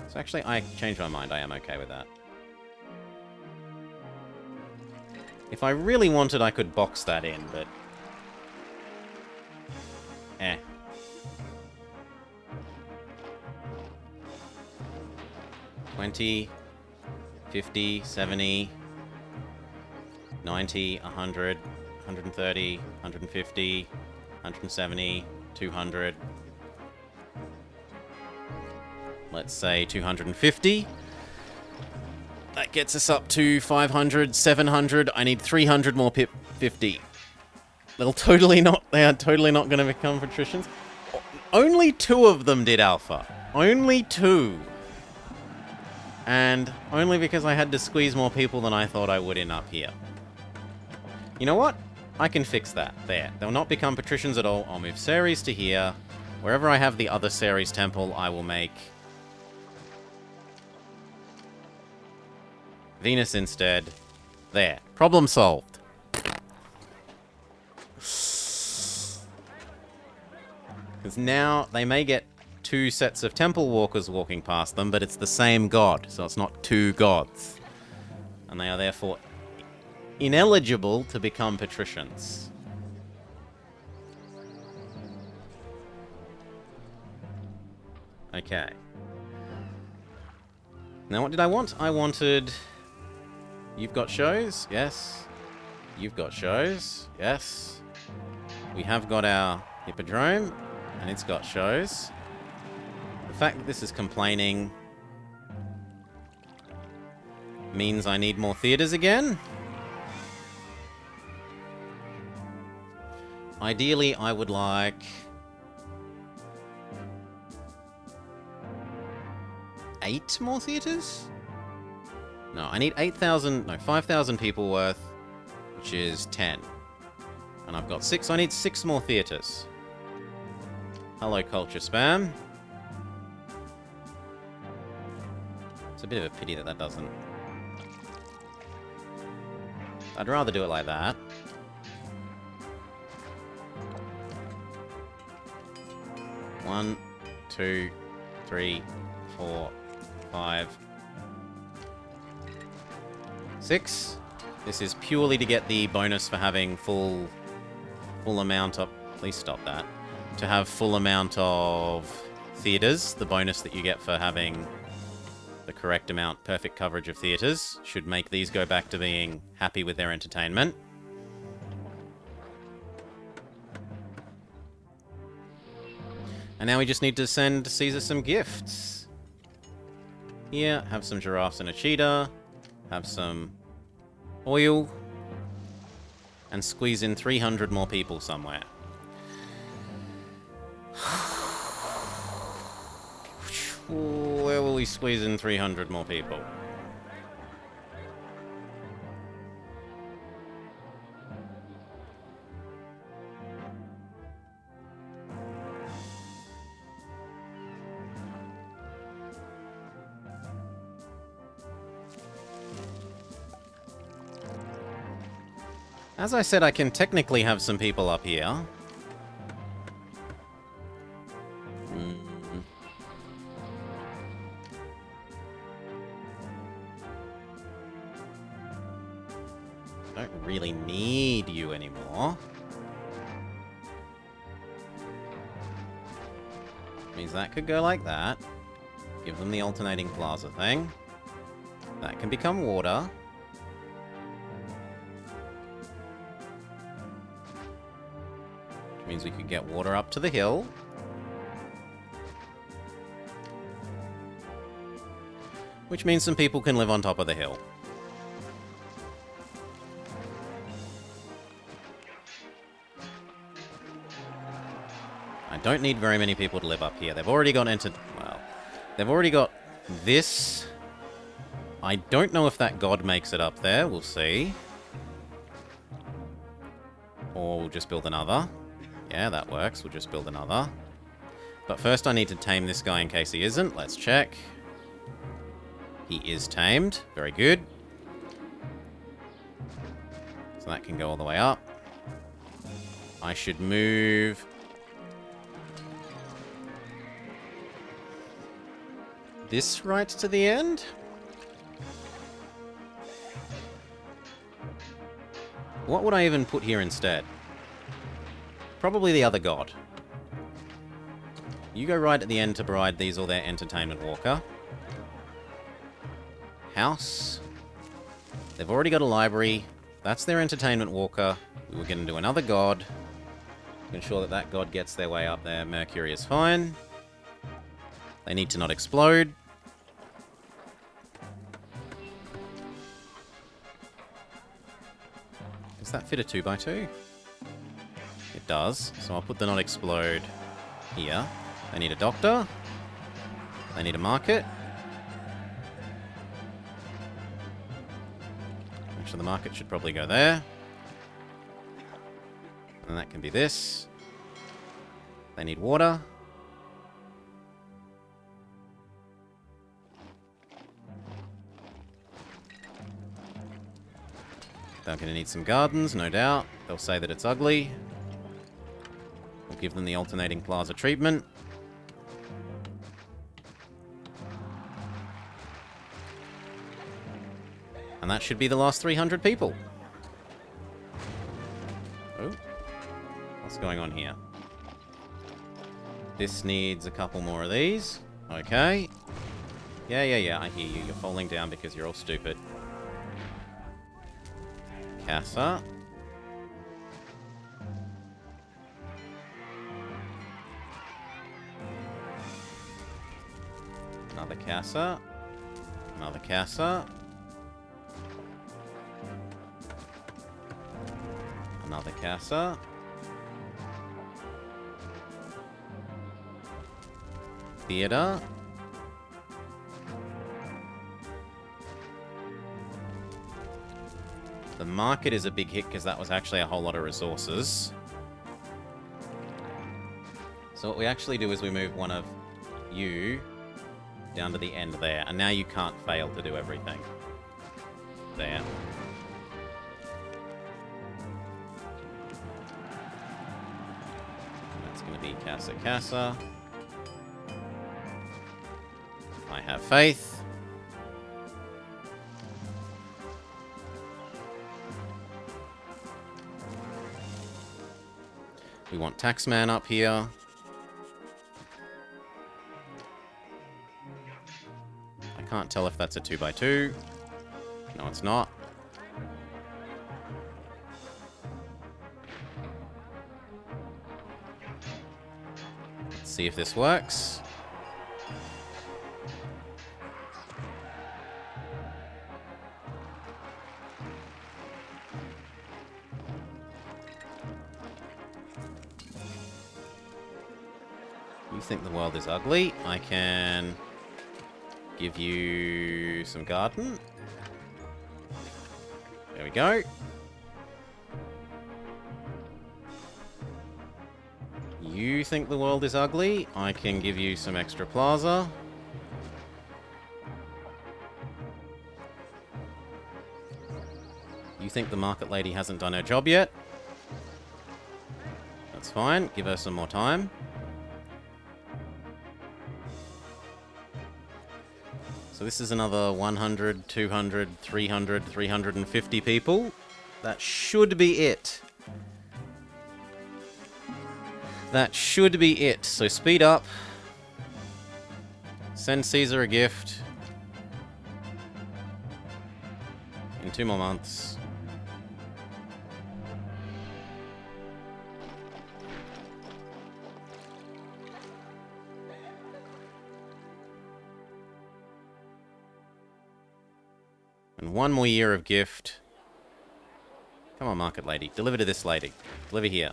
So actually, I changed my mind. I am okay with that. If I really wanted, I could box that in, but... eh. $20, $50, $70, $90, $100, $130, $150, $170, $200. Let's say $250. That gets us up to $500, $700. I need $300 more pip 50. They are totally not going to become patricians. Only 2 of them did alpha. Only 2. And only because I had to squeeze more people than I thought I would in up here. You know what? I can fix that. There. They'll not become patricians at all. I'll move Ceres to here. Wherever I have the other Ceres temple, I will make Venus instead. There. Problem solved. Because now they may get 2 sets of temple walkers walking past them, but it's the same god, so it's not 2 gods. And they are therefore ineligible to become patricians. Okay. Now what did I want? I wanted... You've got shows? Yes. You've got shows? Yes. We have got our hippodrome, and it's got shows. The fact that this is complaining means I need more theatres again. Ideally, I would like... 8 more theatres? No, I need 5,000 people worth, which is 10. And I've got 6, I need 6 more theatres. Hello, culture spam. It's a bit of a pity that doesn't... I'd rather do it like that. One, 2, 3, 4, 5, 6. This is purely to get the bonus for having full amount of... Please stop that. To have full amount of theatres. The bonus that you get for having the correct amount, perfect coverage of theatres, should make these go back to being happy with their entertainment. And now we just need to send Caesar some gifts. Here, have some giraffes and a cheetah. Have some oil. And squeeze in 300 more people somewhere. Where will we squeeze in 300 more people? As I said, I can technically have some people up here. Don't really need you anymore. Means that could go like that. Give them the alternating plaza thing. That can become water. Which means we could get water up to the hill. Which means some people can live on top of the hill. I don't need very many people to live up here. They've already got well, they've already got this. I don't know if that god makes it up there. We'll see. Or we'll just build another. Yeah, that works. We'll just build another. But first I need to tame this guy in case he isn't. Let's check. He is tamed. Very good. So that can go all the way up. I should move this right to the end. What would I even put here instead? Probably the other god. You go right at the end to provide these all their entertainment walker. House. They've already got a library. That's their entertainment walker. We were going to do another god. To ensure that that god gets their way up there. Mercury is fine. They need to not explode. Does that fit a 2x2? It does. So I'll put the not explode here. They need a doctor. They need a market. Actually, the market should probably go there. And that can be this. They need water. They're going to need some gardens, no doubt. They'll say that it's ugly. We'll give them the alternating plaza treatment. And that should be the last 300 people. Oh. What's going on here? This needs a couple more of these. Okay. Yeah, I hear you. You're falling down because you're all stupid. Casa. Another casa. Another casa. Another casa. Theater. The market is a big hit because that was actually a whole lot of resources. So what we actually do is we move one of you down to the end there. And now you can't fail to do everything. There. That's going to be Casa Casa. I have faith. We want Taxman up here. I can't tell if that's a 2x2. No, it's not. Let's see if this works. You think the world is ugly? I can give you some garden. There we go. You think the world is ugly? I can give you some extra plaza. You think the market lady hasn't done her job yet? That's fine. Give her some more time. So this is another 100, 200, 300, 350 people. That should be it. That should be it. So speed up. Send Caesar a gift. In 2 more months. And 1 more year of gift. Come on, market lady. Deliver to this lady. Deliver here.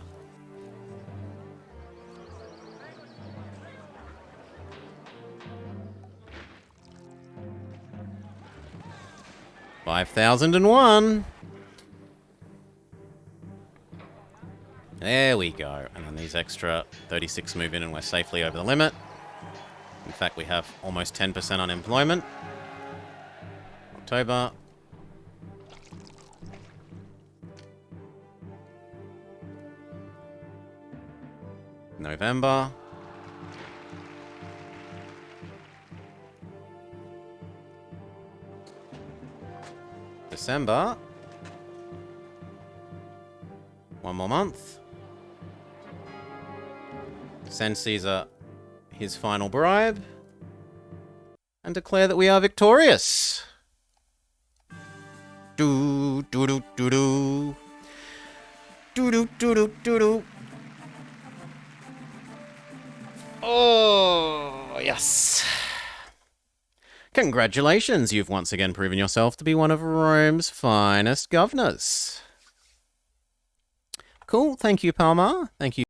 5,001. There we go. And then these extra 36 move in and we're safely over the limit. In fact, we have almost 10% unemployment. October. November. December. One more month. Send Caesar his final bribe. And declare that we are victorious. Do do do do do. Do do do do do do. Oh, yes. Congratulations, you've once again proven yourself to be one of Rome's finest governors. Cool, thank you, Palmer. Thank you.